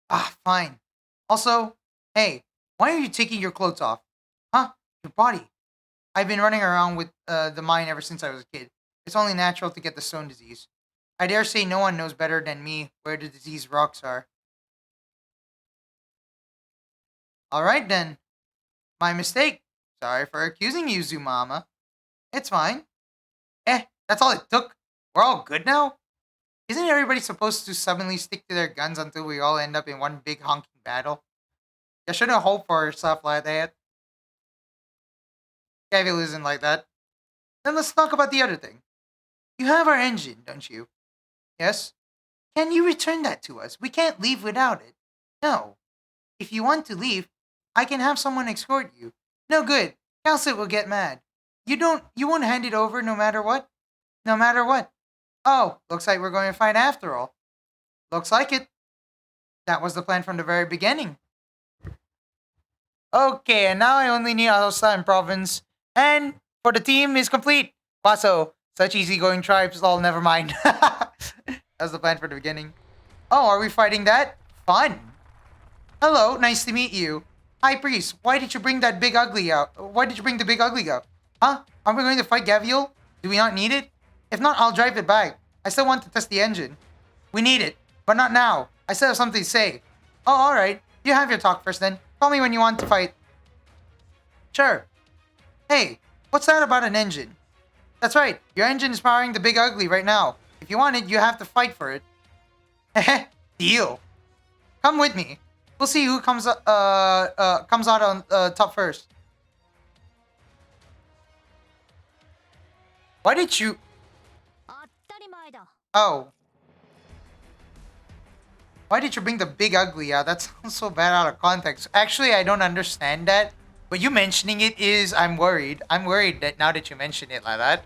Ah, fine. Also, hey, why are you taking your clothes off? Huh? Your body. I've been running around with the mine ever since I was a kid. It's only natural to get the stone disease. I dare say no one knows better than me where the disease rocks are. Alright then. My mistake. Sorry for accusing you, Zumama. It's fine. That's all it took. We're all good now? Isn't everybody supposed to suddenly stick to their guns until we all end up in one big honking battle? You shouldn't hope for stuff like that. Gavial isn't like that. Then let's talk about the other thing. You have our engine, don't you? Yes? Can you return that to us? We can't leave without it. No. If you want to leave, I can have someone escort you. No good. Calcit will get mad. You won't hand it over no matter what? No matter what. Oh, looks like we're going to fight after all. Looks like it. That was the plan from the very beginning. Okay, and now I only need Alosa and Province. And for the team is complete. Paso, such easygoing tribes, all never mind. That's the plan for the beginning. Oh, are we fighting that? Fun. Hello, nice to meet you. High Priest, why did you bring that big ugly out? Why did you bring the big ugly out? Huh? Are we going to fight Gavial? Do we not need it? If not, I'll drive it back. I still want to test the engine. We need it, but not now. I still have something to say. Oh, alright. You have your talk first then. Call me when you want to fight. Sure. Hey, what's that about an engine? That's right. Your engine is powering the big ugly right now. If you want it, you have to fight for it. Heh, deal. Come with me. We'll see who comes out on top first. Why did you... Oh. Why did you bring the big ugly out? That sounds so bad out of context. Actually, I don't understand that. But you mentioning it is... I'm worried. I'm worried that now that you mention it like that.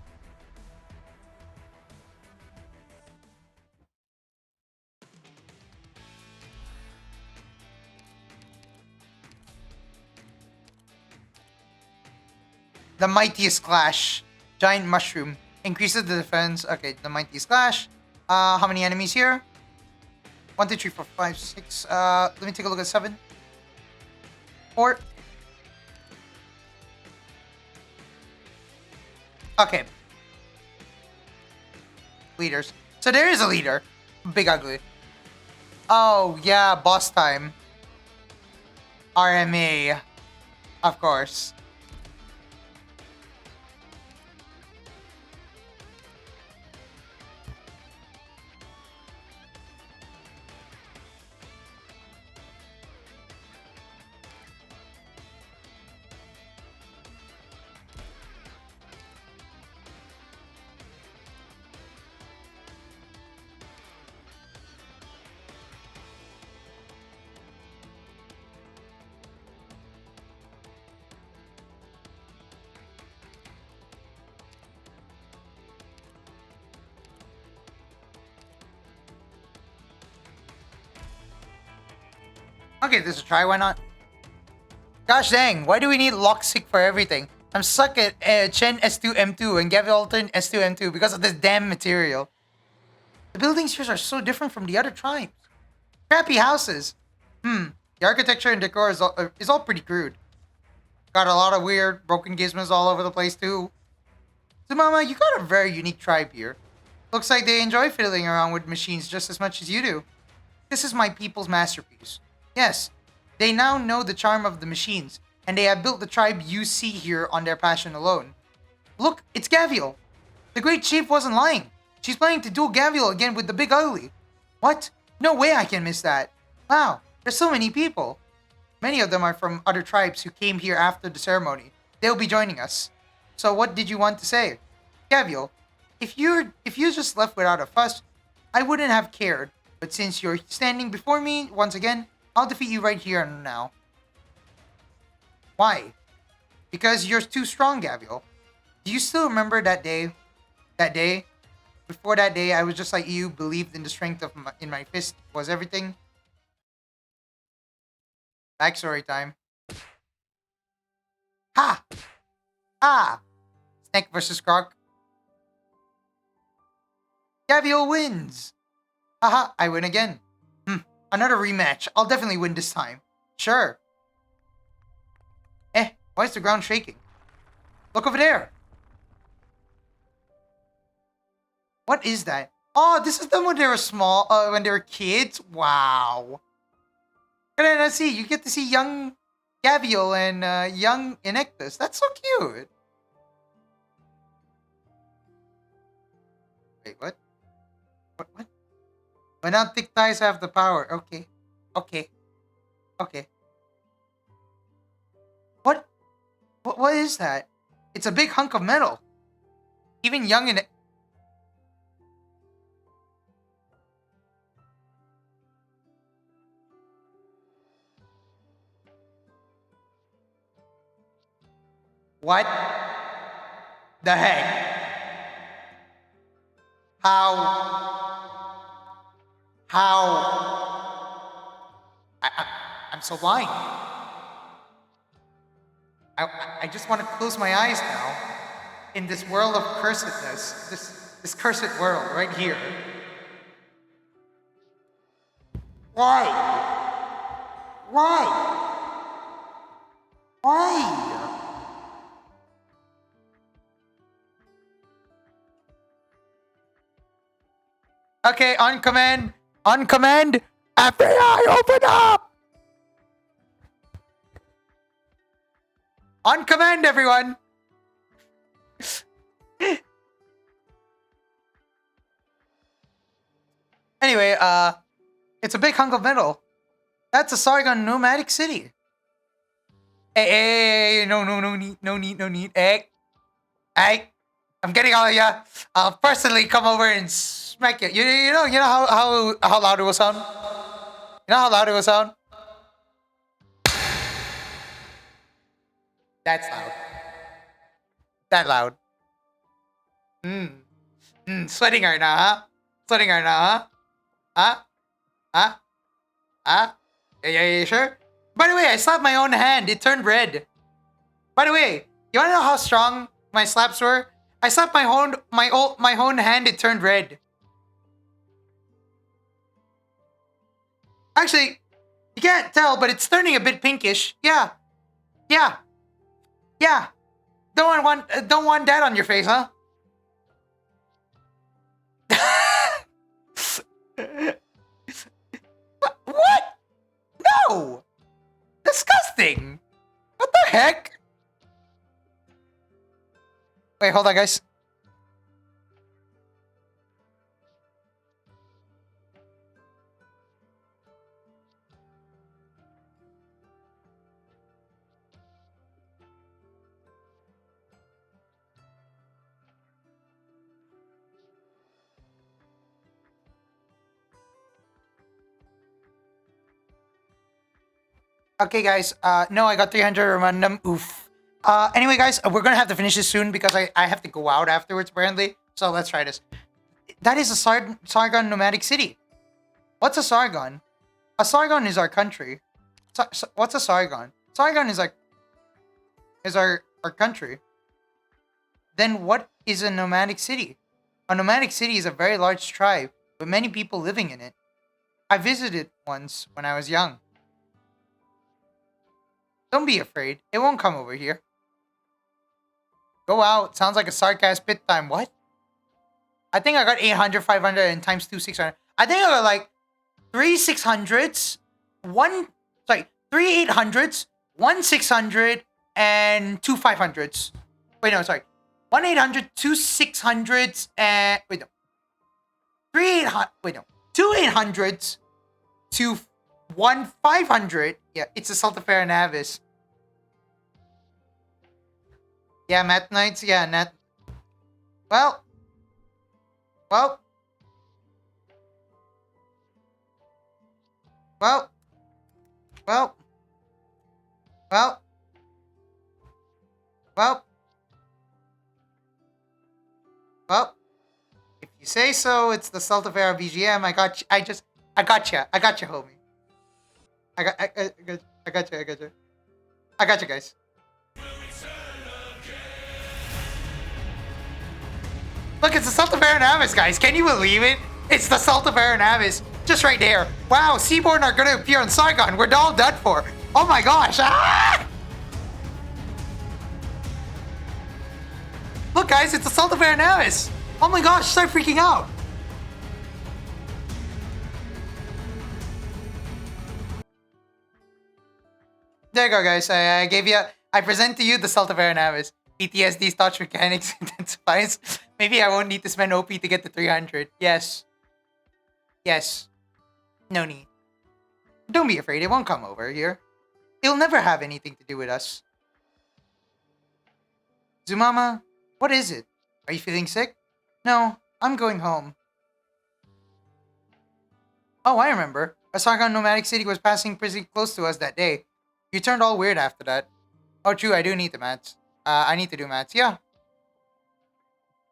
The Mightiest Clash. Giant Mushroom. Increases the defense. Okay, the Mightiest Clash. How many enemies here? 1, 2, 3, 4, 5, 6. Let me take a look at 7. 4. Okay. Leaders. So there is a leader. Big Ugly. Oh, yeah, boss time. RMA. Of course. Okay, this is a try, why not? Gosh dang, why do we need Locksick for everything? I'm stuck at Chen S2 M2 and Gavial Altern S2 M2 because of this damn material. The buildings here are so different from the other tribes. Crappy houses. The architecture and decor is all pretty crude. Got a lot of weird, broken gizmos all over the place too. So Mama, you got a very unique tribe here. Looks like they enjoy fiddling around with machines just as much as you do. This is my people's masterpiece. Yes, they now know the charm of the machines, and they have built the tribe you see here on their passion alone. Look, it's Gavial. The Great Chief wasn't lying. She's planning to duel Gavial again with the Big Ugly. What? No way I can miss that. Wow, there's so many people. Many of them are from other tribes who came here after the ceremony. They'll be joining us. So what did you want to say? Gavial, if you just left without a fuss, I wouldn't have cared. But since you're standing before me once again, I'll defeat you right here and now. Why? Because you're too strong, Gavial. Do you still remember that day? That day? Before that day, I was just like you, believed in the strength of in my fist was everything. Backstory time. Ha! Ah! Snake versus Croc. Gavial wins! Haha, I win again. Another rematch. I'll definitely win this time. Sure. Why is the ground shaking? Look over there. What is that? Oh, this is them when they were small, when they were kids? Wow. And then let's see, you get to see young Gavial and young Enectus. That's so cute. Wait, what? What? When not thick ties have the power. Okay. Okay. Okay. What? What is that? It's a big hunk of metal. Even young and... What the heck? I'm so blind. I just want to close my eyes now in this world of cursedness, this cursed world right here. Why? Okay, on command, FBI, open up! On command, everyone! Anyway, it's a big hunk of metal. That's a Sargon nomadic city. Hey, no need. Hey, I'm getting all of ya. I'll personally come over and smack you. You know how loud it will sound? You know how loud it will sound? That's loud. That loud. Sweating right now, huh? Sweating right now, huh? Yeah, you sure? By the way, I slapped my own hand. It turned red. By the way, you wanna know how strong my slaps were? I slapped my own hand. It turned red. Actually, you can't tell, but it's turning a bit pinkish. Yeah. Don't want that on your face, huh? What? No! Disgusting! What the heck? Wait, hold on, guys. Okay, guys. No, I got 300 random. Oof. Anyway, guys, we're gonna have to finish this soon because I have to go out afterwards, apparently. So let's try this. That is a Sargon nomadic city. What's a Sargon? A Sargon is our country. What's a Sargon? Sargon is our country. Then what is a nomadic city? A nomadic city is a very large tribe with many people living in it. I visited once when I was young. Don't be afraid. It won't come over here. Go out. Sounds like a sarcasm pit time. What? I think I got 800, 500, and times 2, 600. I think I got like 3 600s, 3 800s, 1-600 and 2-500s. Wait, no, sorry. 1-800, 2-600s, and wait, no. 3-800, wait, no. 2-800s to 1-500. Yeah, it's a Saltaferra Navis. Yeah, Matt Knights. Yeah, Nat. Well. Well. Well. Well. Well. Well. Well. If you say so, it's the Saltaferra BGM. I got you. I got you. I got you, homie. I got you. I got you. I got you, guys. Look, it's the Saltaferra Navis, guys. Can you believe it? It's the Saltaferra Navis. Just right there. Wow, Seaborn are going to appear on Saigon. We're all done for. Oh my gosh. Ah! Look, guys, it's the Saltaferra Navis. Oh my gosh, start freaking out. There you go, guys. I present to you the Saltaferra Navis. PTSD's touch mechanics intensifies. Maybe I won't need to spend OP to get to 300. Yes. Yes. No need. Don't be afraid, it won't come over here. It'll never have anything to do with us. Zumama, what is it? Are you feeling sick? No, I'm going home. Oh, I remember. A Sargon nomadic city was passing pretty close to us that day. You turned all weird after that. Oh, true, I do need the mats. I need to do mats, yeah.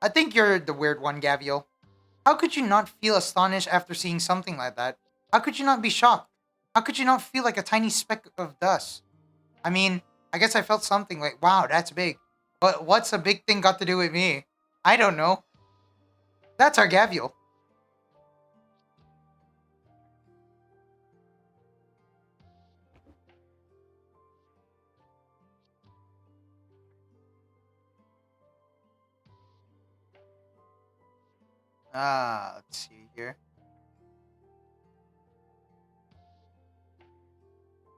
I think you're the weird one, Gavial. How could you not feel astonished after seeing something like that? How could you not be shocked? How could you not feel like a tiny speck of dust? I mean, I guess I felt something like, wow, that's big. But what's a big thing got to do with me? I don't know. That's our Gavial. Let's see here.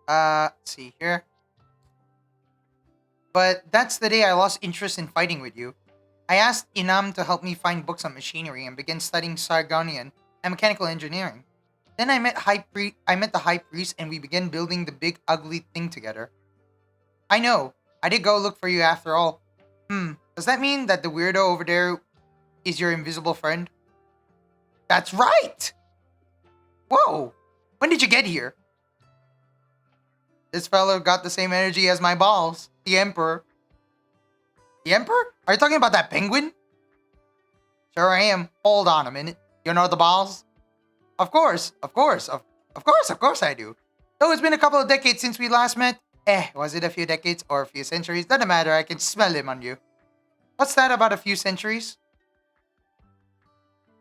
Let's see here. But that's the day I lost interest in fighting with you. I asked Inam to help me find books on machinery and began studying Sargonian and mechanical engineering. Then I met the High Priest and we began building the big ugly thing together. I know. I did go look for you after all. Does that mean that the weirdo over there is your invisible friend? That's right! Whoa! When did you get here? This fellow got the same energy as my balls, the Emperor. The Emperor? Are you talking about that penguin? Sure I am. Hold on a minute. You know the balls? Of course I do. Though it's been a couple of decades since we last met. Was it a few decades or a few centuries? Doesn't matter, I can smell him on you. What's that about a few centuries?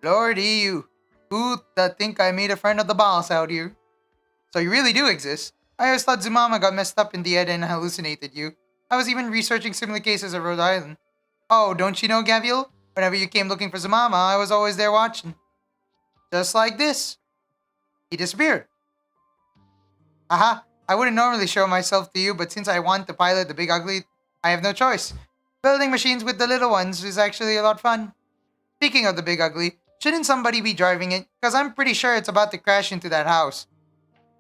Lordy you. Who'd think I made a friend of the balls out here? So you really do exist. I always thought Zumama got messed up in the head and hallucinated you. I was even researching similar cases at Rhode Island. Oh, don't you know, Gavial? Whenever you came looking for Zumama, I was always there watching. Just like this. He disappeared. Aha, I wouldn't normally show myself to you, but since I want to pilot the big ugly, I have no choice. Building machines with the little ones is actually a lot of fun. Speaking of the big ugly, shouldn't somebody be driving it? Because I'm pretty sure it's about to crash into that house.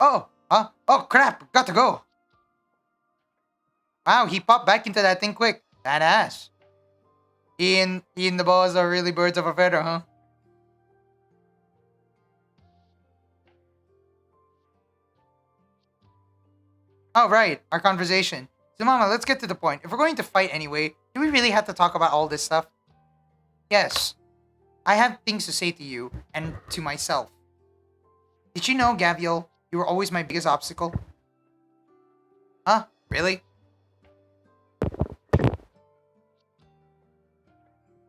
Oh crap, got to go. Wow, he popped back into that thing quick. Badass. He and the boss are really birds of a feather, huh? Oh, right, our conversation. So, Mama, let's get to the point. If we're going to fight anyway, do we really have to talk about all this stuff? Yes. I have things to say to you and to myself. Did you know, Gavial, you were always my biggest obstacle? Huh? Really?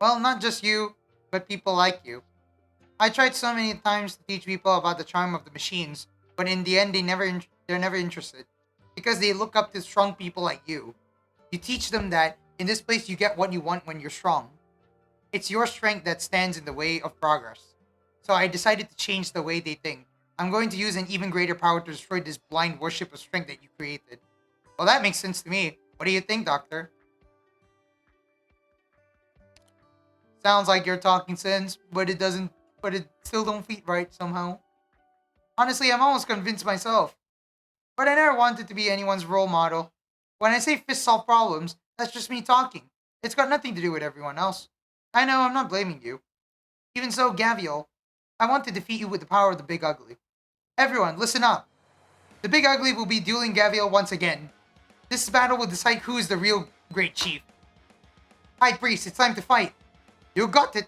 Well, not just you, but people like you. I tried so many times to teach people about the charm of the machines, but in the end, they're never interested. Because they look up to strong people like you. You teach them that in this place you get what you want when you're strong. It's your strength that stands in the way of progress. So I decided to change the way they think. I'm going to use an even greater power to destroy this blind worship of strength that you created. Well, that makes sense to me. What do you think, Doctor? Sounds like you're talking sense, but it doesn't. But it still don't fit right somehow. Honestly, I'm almost convinced myself. But I never wanted to be anyone's role model. When I say fists solve problems, that's just me talking. It's got nothing to do with everyone else. I know, I'm not blaming you. Even so, Gavial, I want to defeat you with the power of the Big Ugly. Everyone, listen up. The Big Ugly will be dueling Gavial once again. This battle will decide who is the real Great Chief. High Priest, it's time to fight. You got it.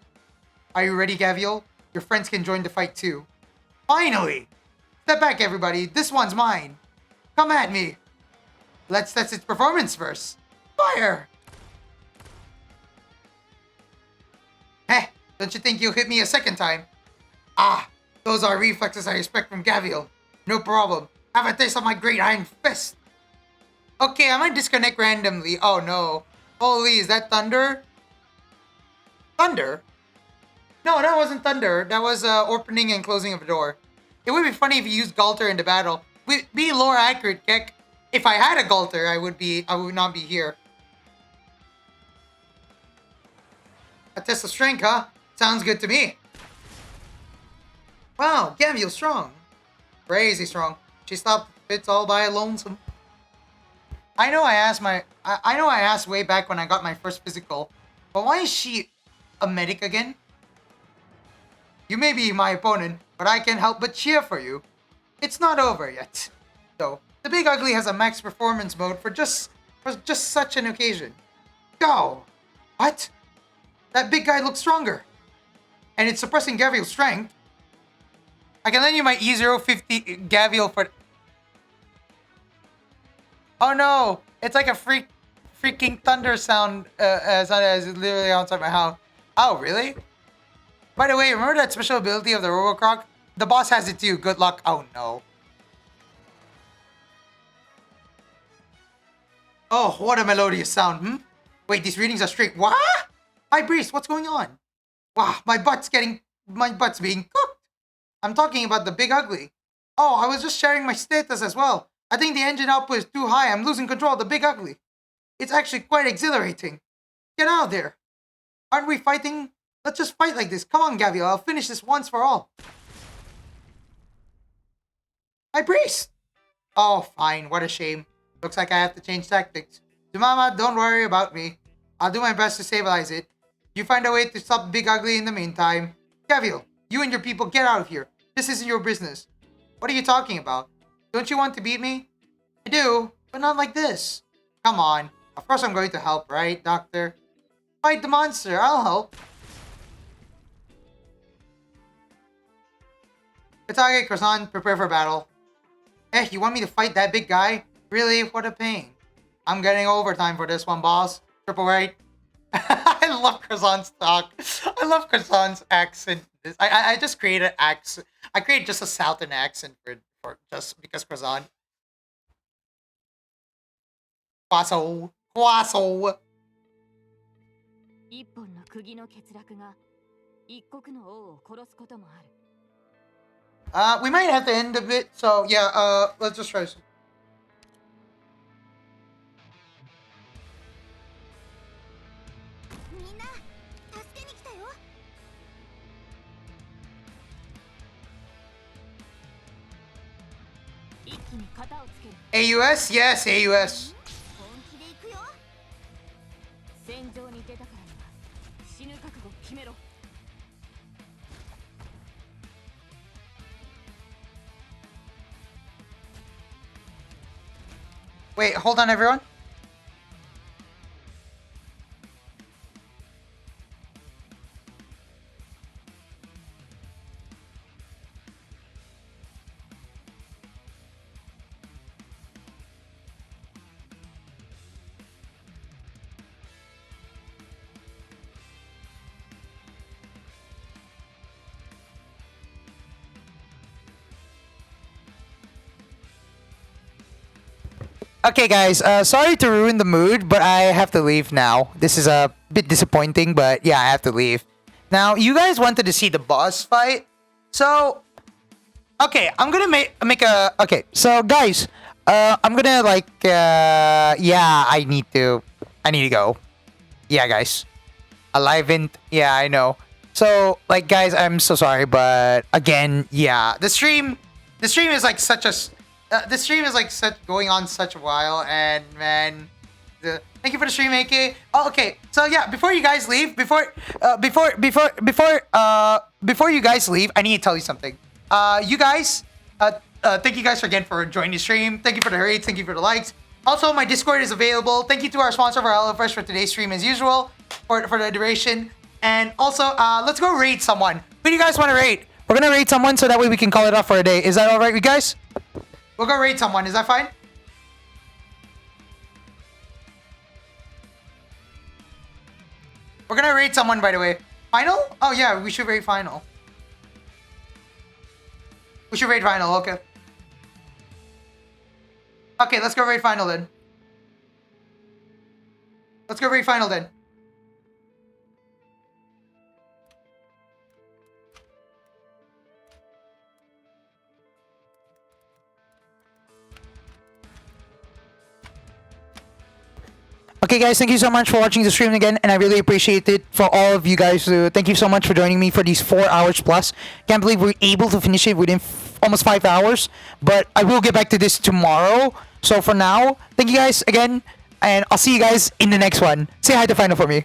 Are you ready, Gavial? Your friends can join the fight too. Finally! Step back, everybody. This one's mine. Come at me. Let's test its performance first. Fire! Heh, don't you think you'll hit me a second time? Ah, those are reflexes I expect from Gavial. No problem. Have a taste of my great iron fist. Okay, I might disconnect randomly. Oh no. Holy, is that thunder? Thunder? No, that wasn't thunder. That was opening and closing of a door. It would be funny if you used Galter in the battle. Be lore accurate, Keck. If I had a Galter, I would not be here. A test of strength, huh? Sounds good to me. Wow, Gavial's strong. Crazy strong. She stopped fits all by lonesome. I know I asked way back when I got my first physical, but why is she a medic again? You may be my opponent, but I can't help but cheer for you. It's not over yet. So, the Big Ugly has a max performance mode for just such an occasion. Go! What? That big guy looks stronger. And it's suppressing Gavial's strength. I can lend you my E050 Gavial for... Oh no! It's like a freaking thunder sound as literally outside my house. Oh, really? By the way, remember that special ability of the Robocroc? The boss has it too. Good luck. Oh no. Oh, what a melodious sound, hmm? Wait, these readings are straight. What? Hi, Breeze, what's going on? Wow, my butt's being cooked. I'm talking about the Big Ugly. Oh, I was just sharing my status as well. I think the engine output is too high. I'm losing control of the Big Ugly. It's actually quite exhilarating. Get out of there. Aren't we fighting? Let's just fight like this. Come on, Gavial. I'll finish this once for all. Hi, Breeze. Oh, fine. What a shame. Looks like I have to change tactics. Mama, don't worry about me. I'll do my best to stabilize it. You find a way to stop Big Ugly in the meantime. Gavial, you and your people get out of here. This isn't your business. What are you talking about? Don't you want to beat me? I do, but not like this. Come on. Of course I'm going to help, right, Doctor? Fight the monster. I'll help. Katage, Croissant, prepare for battle. Eh, you want me to fight that big guy? Really? What a pain. I'm getting overtime for this one, boss. Triple right. I love Croissant's talk. I love Croissant's accent. I just created accent. I created just a Southern accent for just because Croissant. Quasso. Quasso. 一本の釘の欠落が一国の王を殺すこともある。We might have to end a bit, so yeah, let's just try this. AUS? Yes, AUS. 戦場に出たからには死ぬ覚悟を決めろ。Wait, hold on, everyone. Okay, guys, sorry to ruin the mood, but I have to leave now. This is a bit disappointing, but yeah, I have to leave. Now, you guys wanted to see the boss fight, so... Okay, I'm gonna make a... Okay, so guys, I'm gonna like yeah, I need to go. Yeah, guys. Alive in yeah, I know. So like guys, I'm so sorry, but again, yeah, the stream is like such a the stream is like such going on such a while, and man, thank you for the stream, AK. Oh, okay. So yeah, before you guys leave, before you guys leave, I need to tell you something. You guys, thank you guys again for joining the stream. Thank you for the rates. Thank you for the likes. Also, my Discord is available. Thank you to our sponsor for HelloFresh for today's stream as usual, for the duration. And also, let's go raid someone. Who do you guys want to raid? We're gonna raid someone so that way we can call it off for a day. Is that all right, you guys? We'll go raid someone. Is that fine? We're gonna raid someone, by the way. Final? Oh yeah, we should raid final. We should raid final. Okay. Okay, let's go raid final then. Let's go raid final then. Okay, guys, thank you so much for watching the stream again, and I really appreciate it for all of you guys. Thank you so much for joining me for these 4 hours plus. Can't believe we're able to finish it within almost 5 hours, but I will get back to this tomorrow. So for now, thank you guys again, and I'll see you guys in the next one. Say hi to Final for me.